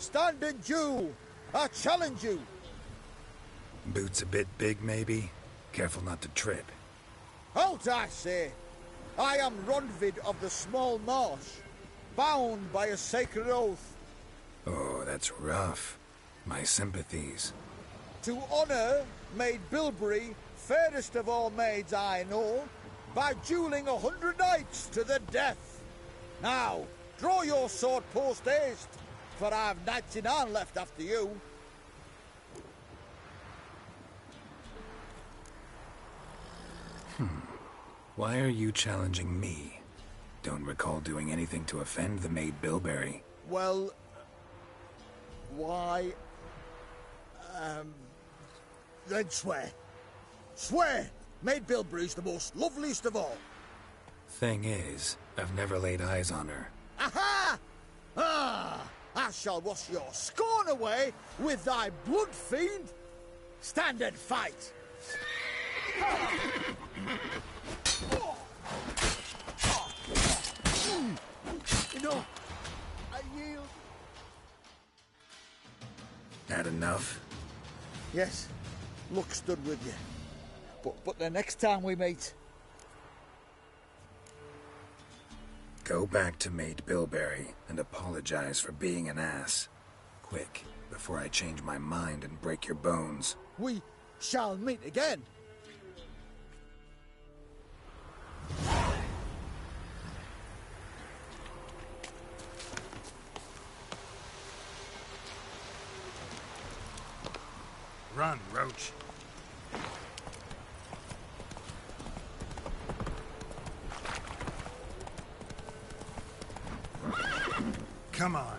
stand in due. I challenge you. Boots a bit big, maybe? Careful not to trip. Halt, I say. I am Ronvid of the Small Marsh, bound by a sacred oath. Oh, that's rough. My sympathies. To honour Maid Bilberry, fairest of all maids I know, by duelling 100 knights to the death. Now, draw your sword post-haste, for I've 99 left after you. Why are you challenging me? Don't recall doing anything to offend the Maid Bilberry. Well, why... then swear. Swear! Maid Bilberry's the most loveliest of all. Thing is, I've never laid eyes on her. Aha! Ah! I shall wash your scorn away with thy blood, fiend. Stand and fight. No, I yield. That enough? Yes, luck stood with you. But the next time we meet... Go back to Maid Bilberry and apologize for being an ass. Quick, before I change my mind and break your bones. We shall meet again. Run, Roach. Come on.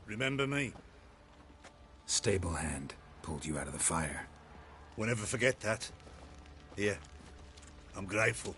Remember me? Stable hand pulled you out of the fire. We'll never forget that. Here, I'm grateful.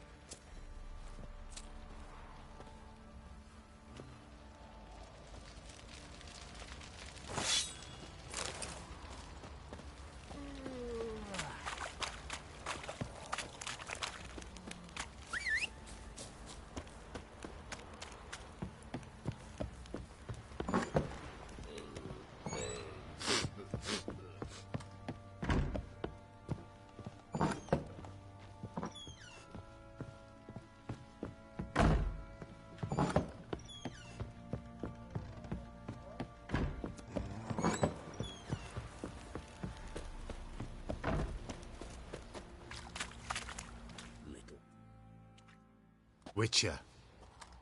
Witcher,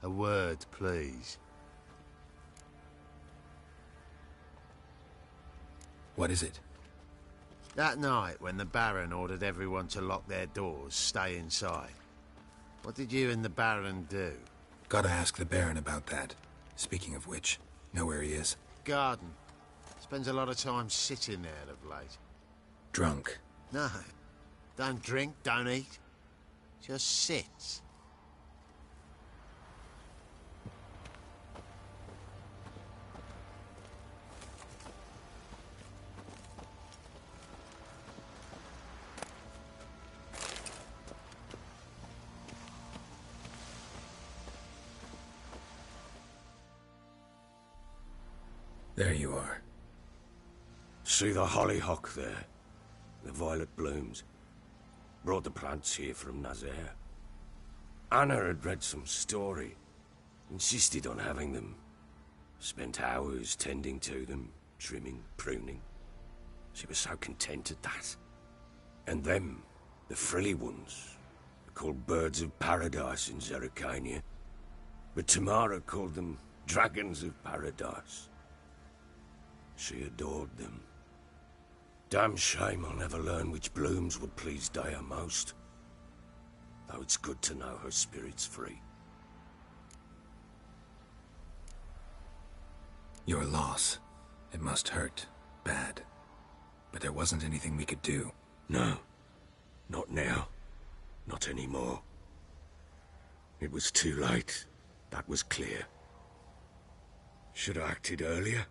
a word, please. What is it? That night when the Baron ordered everyone to lock their doors, stay inside. What did you and the Baron do? Gotta ask the Baron about that. Speaking of which, know where he is? Garden. Spends a lot of time sitting there of late. Drunk. No. Don't drink, don't eat. Just sits. There you are. See the hollyhock there? The violet blooms. Brought the plants here from Nazaire. Anna had read some story. Insisted on having them. Spent hours tending to them, trimming, pruning. She was so content at that. And them, the frilly ones, are called birds of paradise in Zerrikania. But Tamara called them dragons of paradise. She adored them. Damn shame I'll never learn which blooms would please Daya most. Though it's good to know her spirit's free. Your loss. It must hurt. Bad. But there wasn't anything we could do. No. Not now. Not anymore. It was too late. That was clear. Should have acted earlier.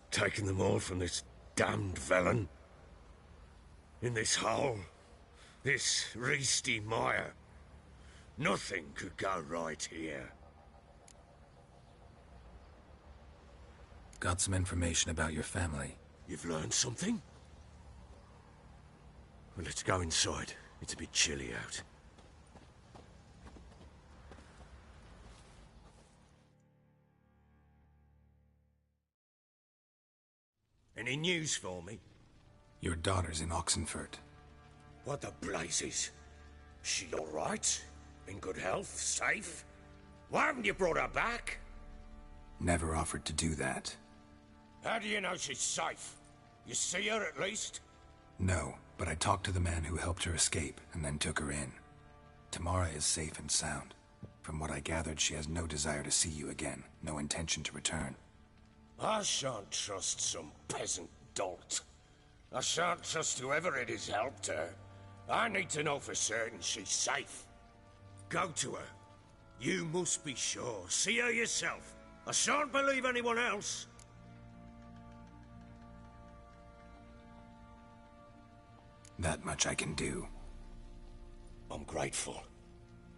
Taken them all from this damned Velen. In this hole. This reesty mire. Nothing could go right here. Got some information about your family. You've learned something? Well, let's go inside. It's a bit chilly out. Any news for me? Your daughter's in Oxenfurt. What the blazes? She all right? In good health? Safe? Why haven't you brought her back? Never offered to do that. How do you know she's safe? You see her at least? No, but I talked to the man who helped her escape and then took her in. Tamara is safe and sound. From what I gathered, she has no desire to see you again, no intention to return. I shan't trust some peasant dolt. I shan't trust whoever it is helped her. I need to know for certain she's safe. Go to her. You must be sure. See her yourself. I shan't believe anyone else. That much I can do. I'm grateful.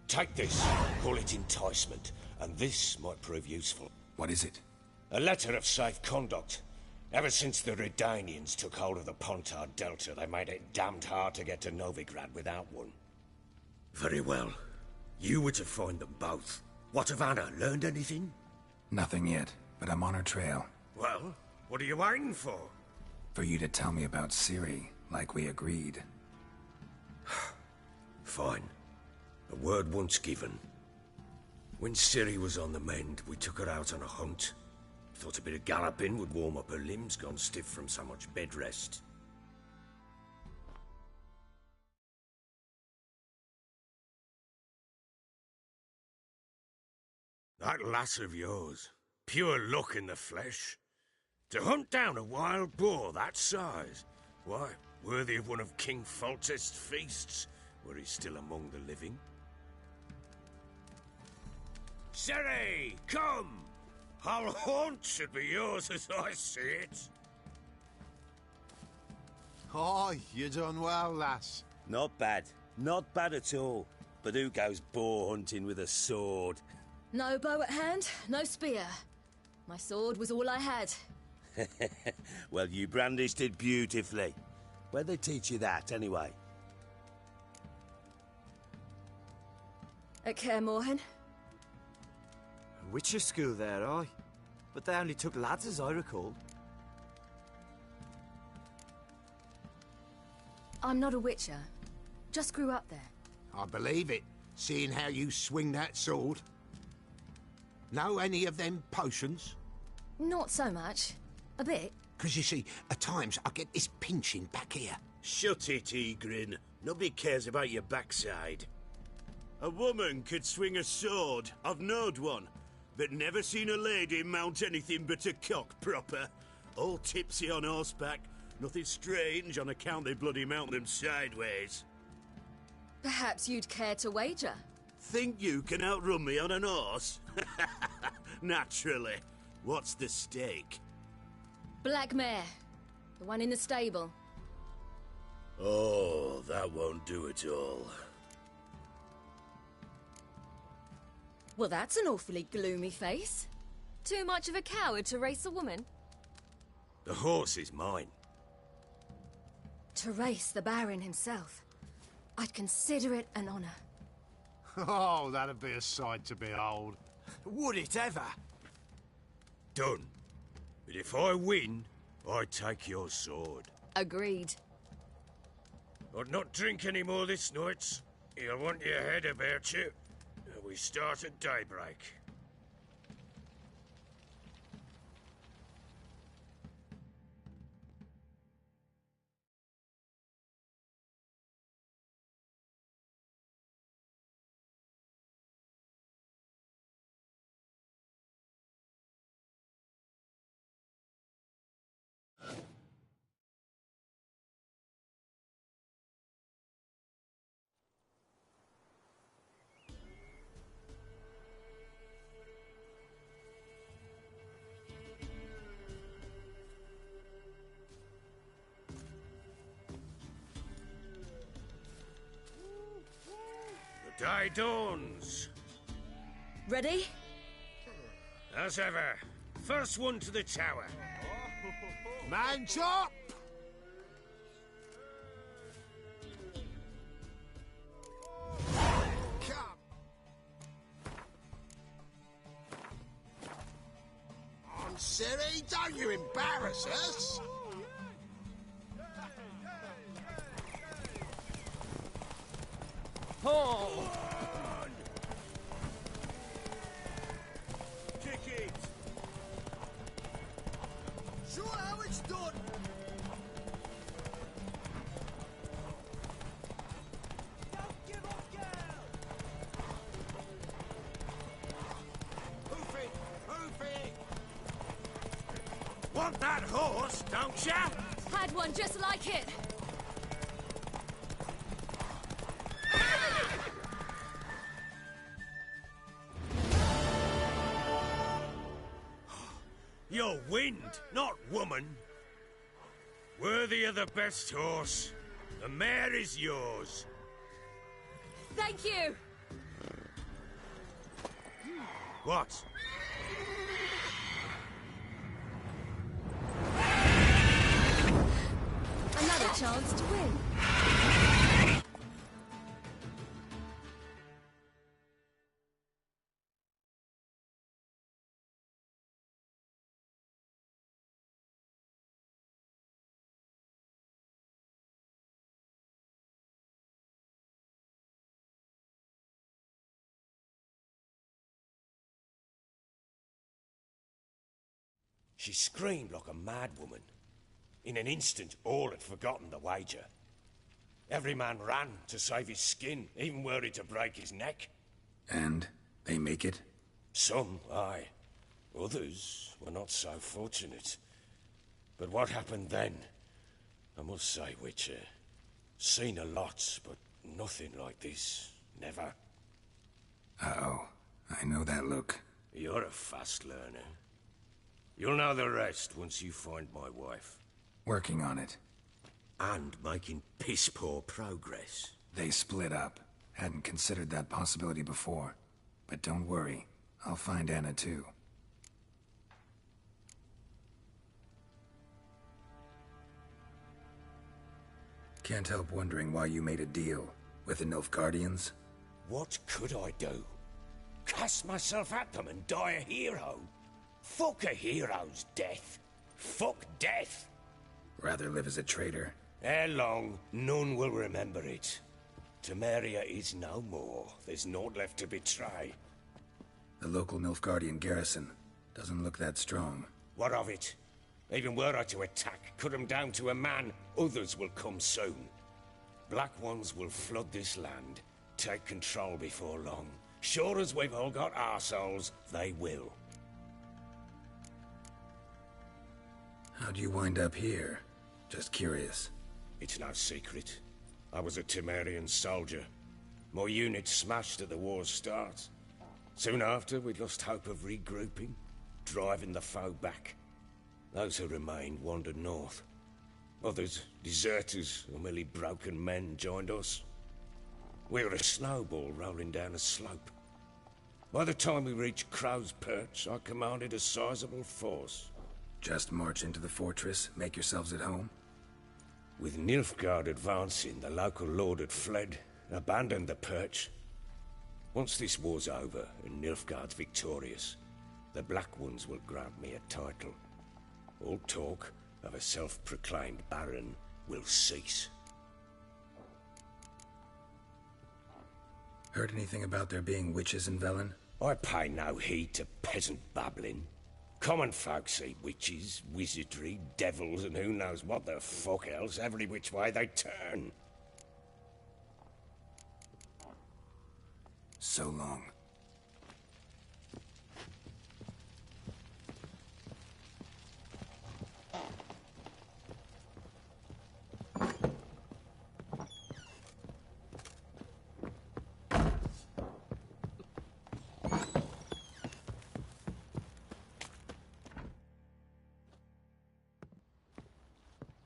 Take this. Call it enticement. And this might prove useful. What is it? A letter of safe conduct. Ever since the Redanians took hold of the Pontar Delta, they made it damned hard to get to Novigrad without one. Very well. You were to find them both. What of Anna? Learned anything? Nothing yet, but I'm on her trail. Well, what are you waiting for? For you to tell me about Ciri, like we agreed. Fine. A word once given. When Ciri was on the mend, we took her out on a hunt. Thought a bit of galloping would warm up her limbs, gone stiff from so much bed rest. That lass of yours, pure luck in the flesh. To hunt down a wild boar that size, why, worthy of one of King Foltest's feasts, were he still among the living. Ciri, come! Our haunt should be yours as I see it. Oh, you done well, lass. Not bad. Not bad at all. But who goes boar hunting with a sword? No bow at hand, no spear. My sword was all I had. Well, you brandished it beautifully. Where'd they teach you that, anyway? At Kaer Morhen. Witcher school there, aye. But they only took lads, as I recall. I'm not a witcher. Just grew up there. I believe it, seeing how you swing that sword. Know any of them potions? Not so much. A bit. 'Cause you see, at times I get this pinching back here. Shut it, Egrin. Nobody cares about your backside. A woman could swing a sword. I've knowed one. But never seen a lady mount anything but a cock proper. All tipsy on horseback. Nothing strange on account they bloody mount them sideways. Perhaps you'd care to wager? Think you can outrun me on an horse? Naturally. What's the stake? Black mare. The one in the stable. Oh, that won't do it all. Well, that's an awfully gloomy face. Too much of a coward to race a woman? The horse is mine. To race the Baron himself. I'd consider it an honor. Oh, that'd be a sight to behold. Would it ever? Done. But if I win, I take your sword. Agreed. I'd not drink any more this night. You'll want your head about you. We start at daybreak. Day dawns. Ready? As ever. First one to the tower. Man chop! On Ciri, don't you embarrass us! Oh! Kick it! Show how it's done! Don't give up, girl! Hoof it! Hoof it! Want that horse, don't ya? Had one just like it. You're wind, not woman. Worthy of the best horse. The mare is yours. Thank you. What? Another chance to win. She screamed like a mad woman. In an instant, all had forgotten the wager. Every man ran to save his skin, even were it to break his neck. And they make it? Some, aye. Others were not so fortunate. But what happened then? I must say, Witcher, seen a lot, but nothing like this. Never. Uh-oh. I know that look. You're a fast learner. You'll know the rest once you find my wife. Working on it. And making piss-poor progress. They split up. Hadn't considered that possibility before. But don't worry. I'll find Anna too. Can't help wondering why you made a deal with the Nilfgaardians. What could I do? Cast myself at them and die a hero? Fuck a hero's death. Fuck death. Rather live as a traitor. Ere long, none will remember it. Temeria is no more. There's naught left to betray. The local Nilfgaardian garrison doesn't look that strong. What of it? Even were I to attack, cut them down to a man, others will come soon. Black Ones will flood this land, take control before long. Sure as we've all got arseholes, they will. How'd you wind up here? Just curious. It's no secret. I was a Temerian soldier. My unit smashed at the war's start. Soon after, we'd lost hope of regrouping, driving the foe back. Those who remained wandered north. Others, deserters or merely broken men, joined us. We were a snowball rolling down a slope. By the time we reached Crow's Perch, I commanded a sizable force. Just march into the fortress, make yourselves at home? With Nilfgaard advancing, the local lord had fled, abandoned the perch. Once this war's over and Nilfgaard's victorious, the Black Ones will grant me a title. All talk of a self-proclaimed baron will cease. Heard anything about there being witches in Velen? I pay no heed to peasant babbling. Common folk see witches, wizardry, devils, and who knows what the fuck else every which way they turn. So long.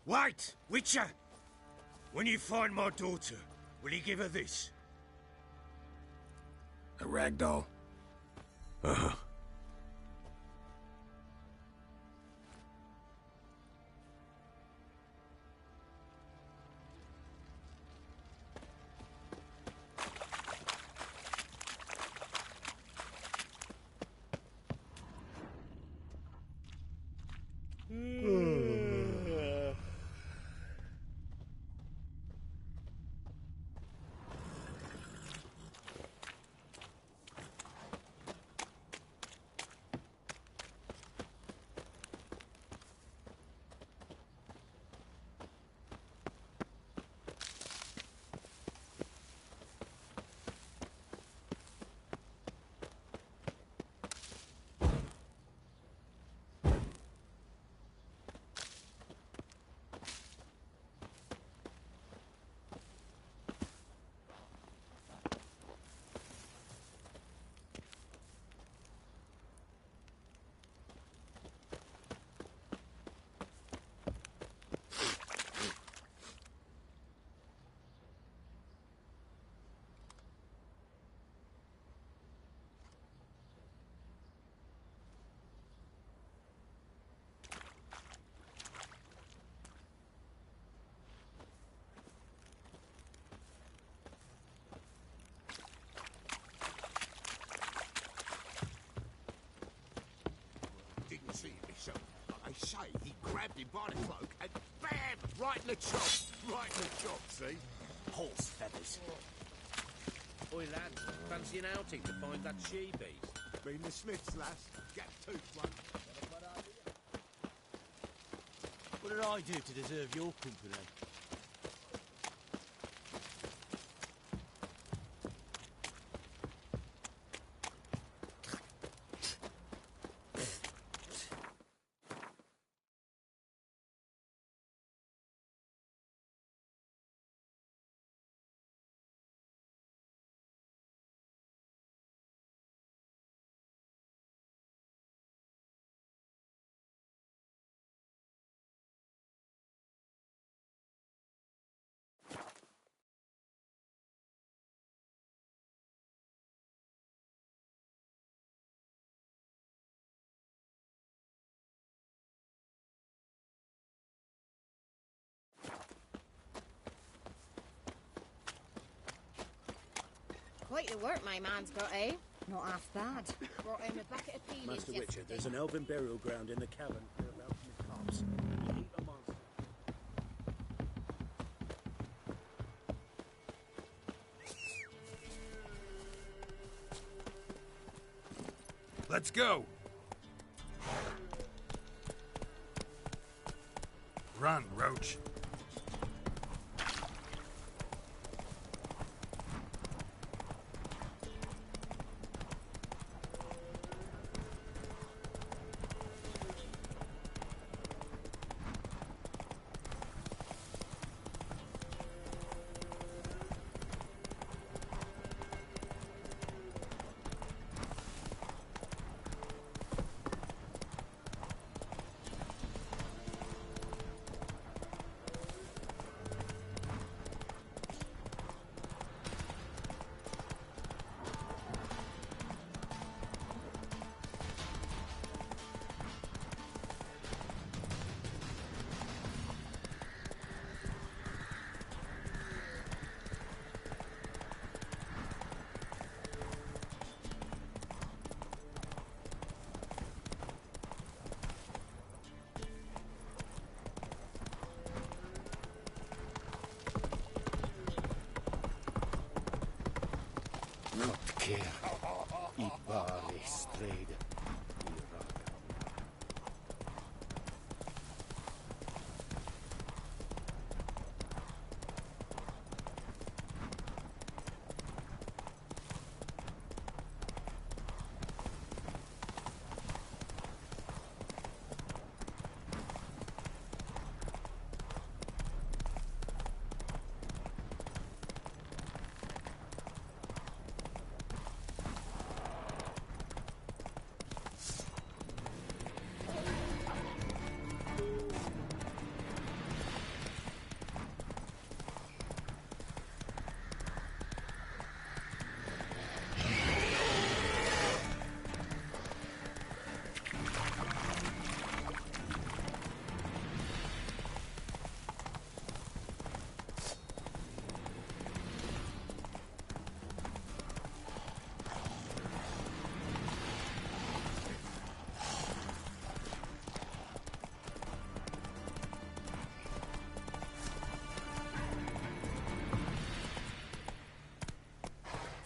Wait, Witcher! When you find my daughter, will you give her this? ragdoll? Uh-huh. Didn't see it myself. I say he grabbed him by the cloak and bam! Right in the chop. Right in the chop, see? Horse feathers. Oi, lad, fancy an outing to find that she-beast? Been the Smiths, lass. Gap-toothed one. What did I do to deserve your company? Quite the work my man's got, eh? Not half bad. Brought him a bucket of peelings Master Witcher, yesterday. there's an elven burial ground in the cavern hereabouts from the cops. You eat a monster. Let's go! Run, Roach. I pari strede.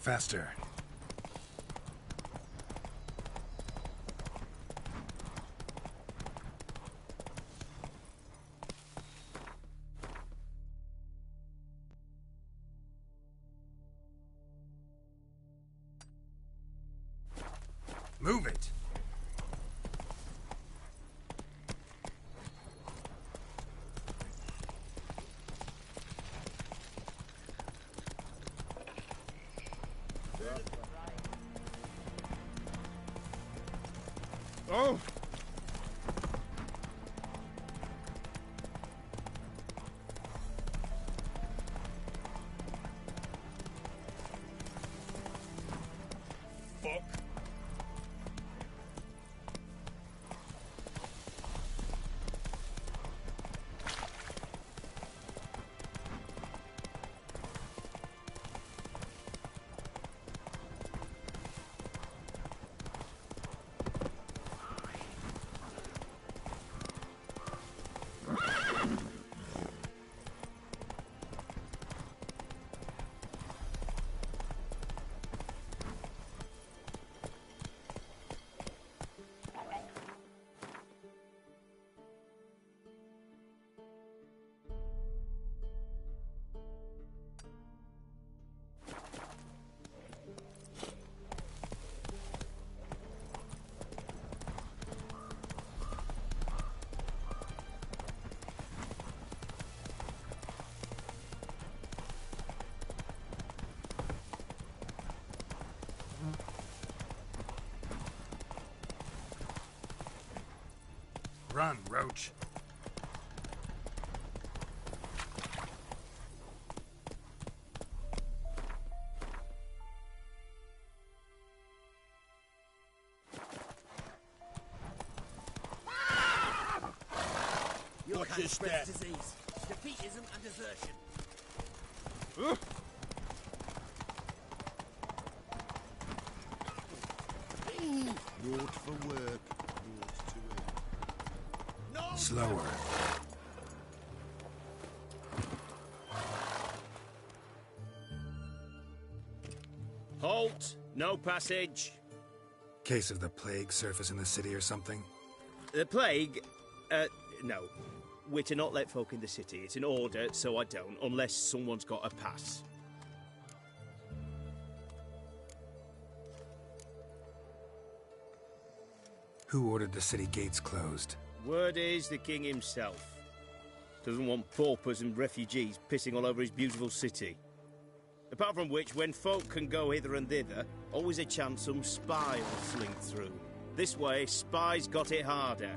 Faster. Move it! Oh! Fuck. Run, Roach. You can't spread disease. Defeatism and desertion. Naught for work, naught to eat. No! Slower. Halt! No passage. Case of the plague surface in the city or something? The plague? No. We're to not let folk in the city. It's an order, so I don't, unless someone's got a pass. Who ordered the city gates closed? Word is the king himself. Doesn't want paupers and refugees pissing all over his beautiful city. Apart from which, when folk can go hither and thither, always a chance some spy will slink through. This way, spies got it harder.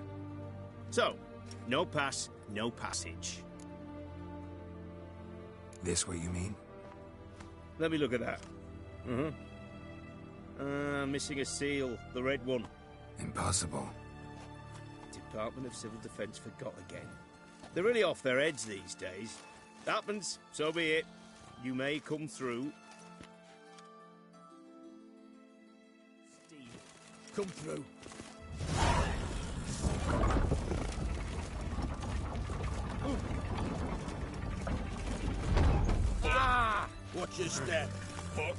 So, no pass, no passage. This way, you mean? Let me look at that. Missing a seal, the red one. Impossible. Department of Civil Defence forgot again. They're really off their heads these days. Happens, so be it. You may come through. Steve, come through. Ah! Watch your step. Fuck.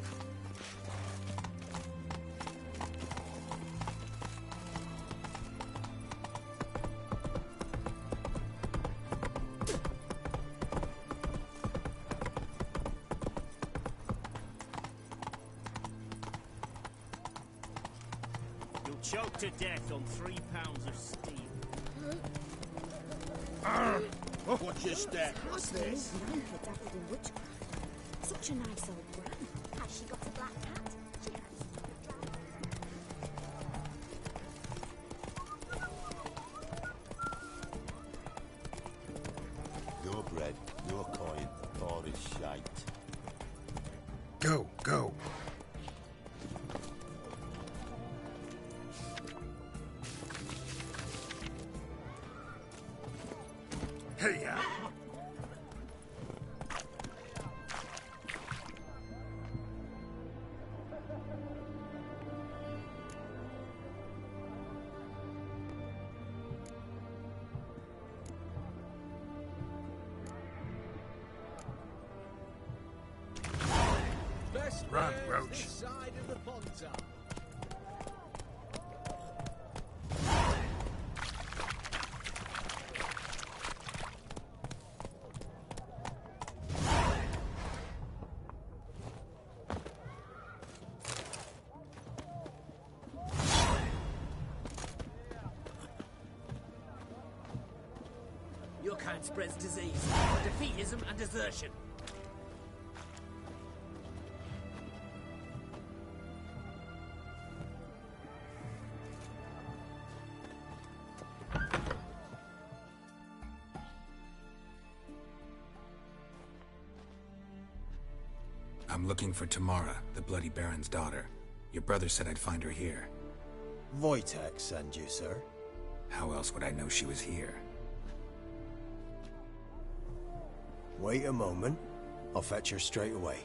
You'll choke to death on 3 pounds of steel. Watch your step. What's this? Nan for dabbled in witchcraft. Such a nice old gran. Has she got a black cat? She has. Your bread, your coin, all is shite. Go, go. Hey-ya! Run, Roach. Your kind spreads disease, defeatism, and desertion. I'm looking for Tamara, the Bloody Baron's daughter. Your brother said I'd find her here. Wojtek send you, sir. How else would I know she was here? Wait a moment. I'll fetch her straight away.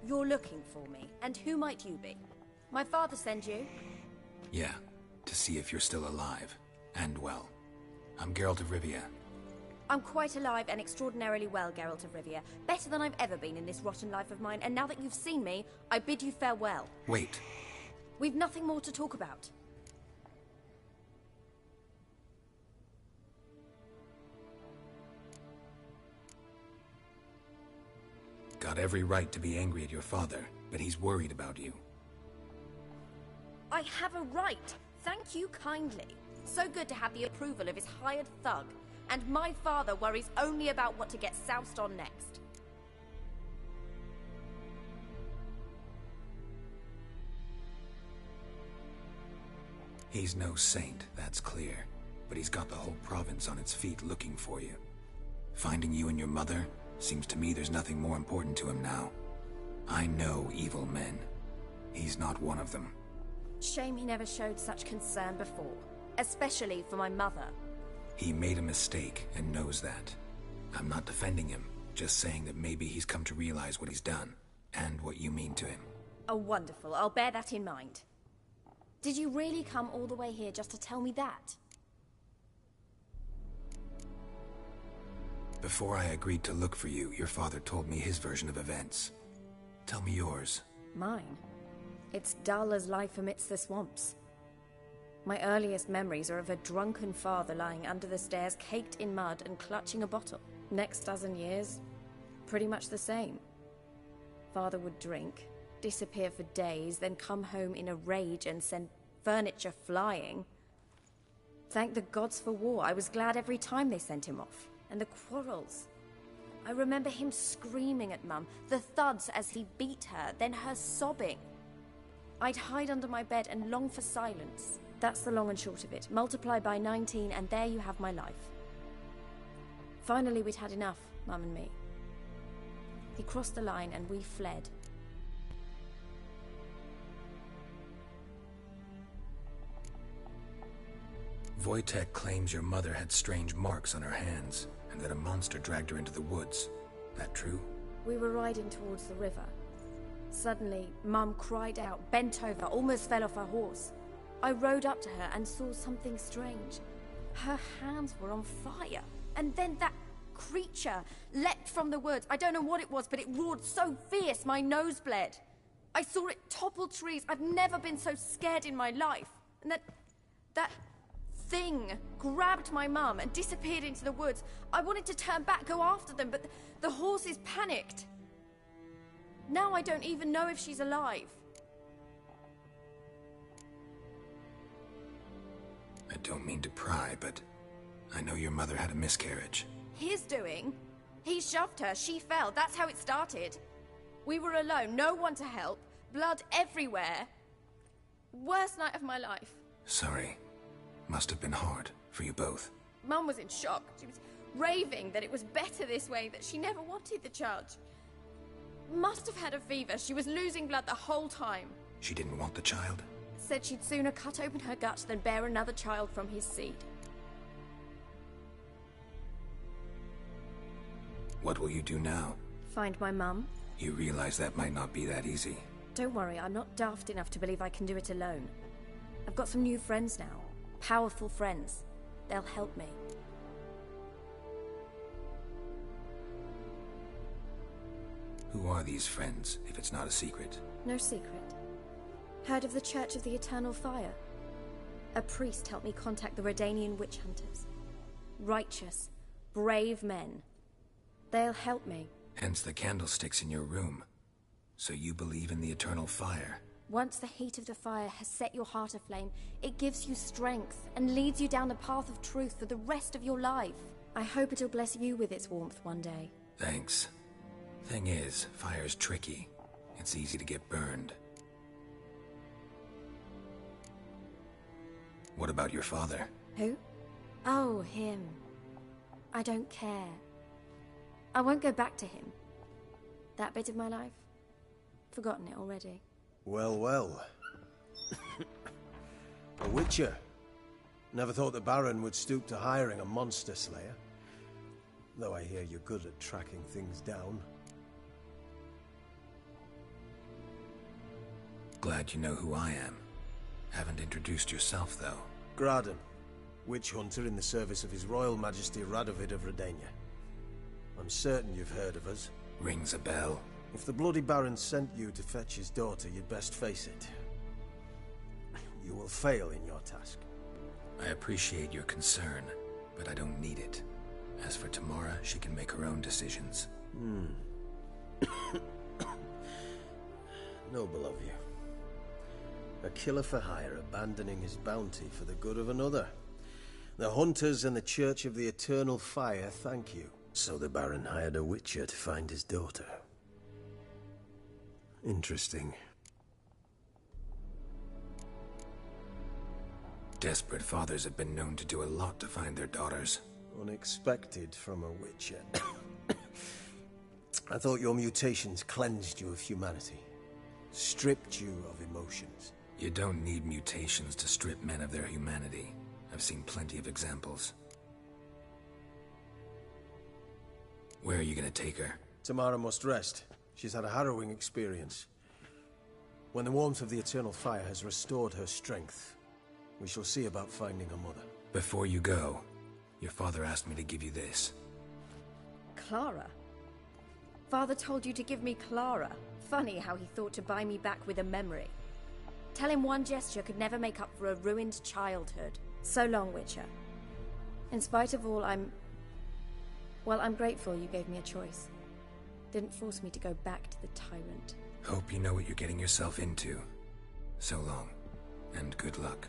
You're looking for me, and who might you be? My father sent you? Yeah, to see if you're still alive. And well. I'm Geralt of Rivia. I'm quite alive and extraordinarily well, Geralt of Rivia. Better than I've ever been in this rotten life of mine, and now that you've seen me, I bid you farewell. Wait. We've nothing more to talk about. Got every right to be angry at your father, but he's worried about you. I have a right. Thank you kindly. So good to have the approval of his hired thug. And my father worries only about what to get soused on next. He's no saint, that's clear. But he's got the whole province on its feet looking for you. Finding you and your mother? Seems to me there's nothing more important to him now. I know evil men. He's not one of them. Shame he never showed such concern before. Especially for my mother. He made a mistake and knows that. I'm not defending him, just saying that maybe he's come to realize what he's done, and what you mean to him. Oh, wonderful. I'll bear that in mind. Did you really come all the way here just to tell me that? Before I agreed to look for you, your father told me his version of events. Tell me yours. Mine? It's dull as life amidst the swamps. My earliest memories are of a drunken father lying under the stairs, caked in mud and clutching a bottle. Next dozen years, pretty much the same. Father would drink, disappear for days, then come home in a rage and send furniture flying. Thank the gods for war. I was glad every time they sent him off. And the quarrels. I remember him screaming at Mum, the thuds as he beat her, then her sobbing. I'd hide under my bed and long for silence. That's the long and short of it. Multiply by 19 and there you have my life. Finally we'd had enough, Mum and me. He crossed the line and we fled. Wojtek claims your mother had strange marks on her hands, and that a monster dragged her into the woods. That true? We were riding towards the river. Suddenly, Mum cried out, bent over, almost fell off her horse. I rode up to her and saw something strange. Her hands were on fire. And then that creature leapt from the woods. I don't know what it was, but it roared so fierce my nose bled. I saw it topple trees. I've never been so scared in my life. And that thing grabbed my mum and disappeared into the woods. I wanted to turn back, go after them, but the horses panicked. Now I don't even know if she's alive. I don't mean to pry, but I know your mother had a miscarriage. His doing? He shoved her, she fell, that's how it started. We were alone, no one to help, blood everywhere. Worst night of my life. Sorry. Must have been hard for you both. Mum was in shock. She was raving that it was better this way, that she never wanted the child. Must have had a fever. She was losing blood the whole time. She didn't want the child? Said she'd sooner cut open her gut than bear another child from his seed. What will you do now? Find my mum. You realize that might not be that easy. Don't worry, I'm not daft enough to believe I can do it alone. I've got some new friends now. Powerful friends. They'll help me. Who are these friends, if it's not a secret? No secret. Heard of the Church of the Eternal Fire? A priest helped me contact the Redanian witch hunters. Righteous, brave men. They'll help me. Hence the candlesticks in your room. So you believe in the eternal fire? Once the heat of the fire has set your heart aflame, it gives you strength and leads you down the path of truth for the rest of your life. I hope it'll bless you with its warmth one day. Thanks. Thing is, fire's tricky. It's easy to get burned. What about your father? Who? Oh, him. I don't care. I won't go back to him. That bit of my life? Forgotten it already. Well, well. A witcher. Never thought the Baron would stoop to hiring a monster slayer. Though I hear you're good at tracking things down. Glad you know who I am. Haven't introduced yourself, though. Graden, witch hunter in the service of His Royal Majesty Radovid of Redania. I'm certain you've heard of us. Rings a bell. If the Bloody Baron sent you to fetch his daughter, you'd best face it. You will fail in your task. I appreciate your concern, but I don't need it. As for Tamara, she can make her own decisions. Noble of you. A killer for hire abandoning his bounty for the good of another. The hunters and the Church of the Eternal Fire thank you. So the Baron hired a witcher to find his daughter. Interesting. Desperate fathers have been known to do a lot to find their daughters. Unexpected from a witcher. I thought your mutations cleansed you of humanity. Stripped you of emotions. You don't need mutations to strip men of their humanity. I've seen plenty of examples. Where are you gonna take her? Tamara must rest. She's had a harrowing experience. When the warmth of the Eternal Fire has restored her strength, we shall see about finding her mother. Before you go, your father asked me to give you this. Clara? Father told you to give me Clara. Funny how he thought to buy me back with a memory. Tell him one gesture could never make up for a ruined childhood. So long, Witcher. In spite of all, I'm grateful you gave me a choice. Didn't force me to go back to the tyrant. Hope you know what you're getting yourself into. So long, and good luck.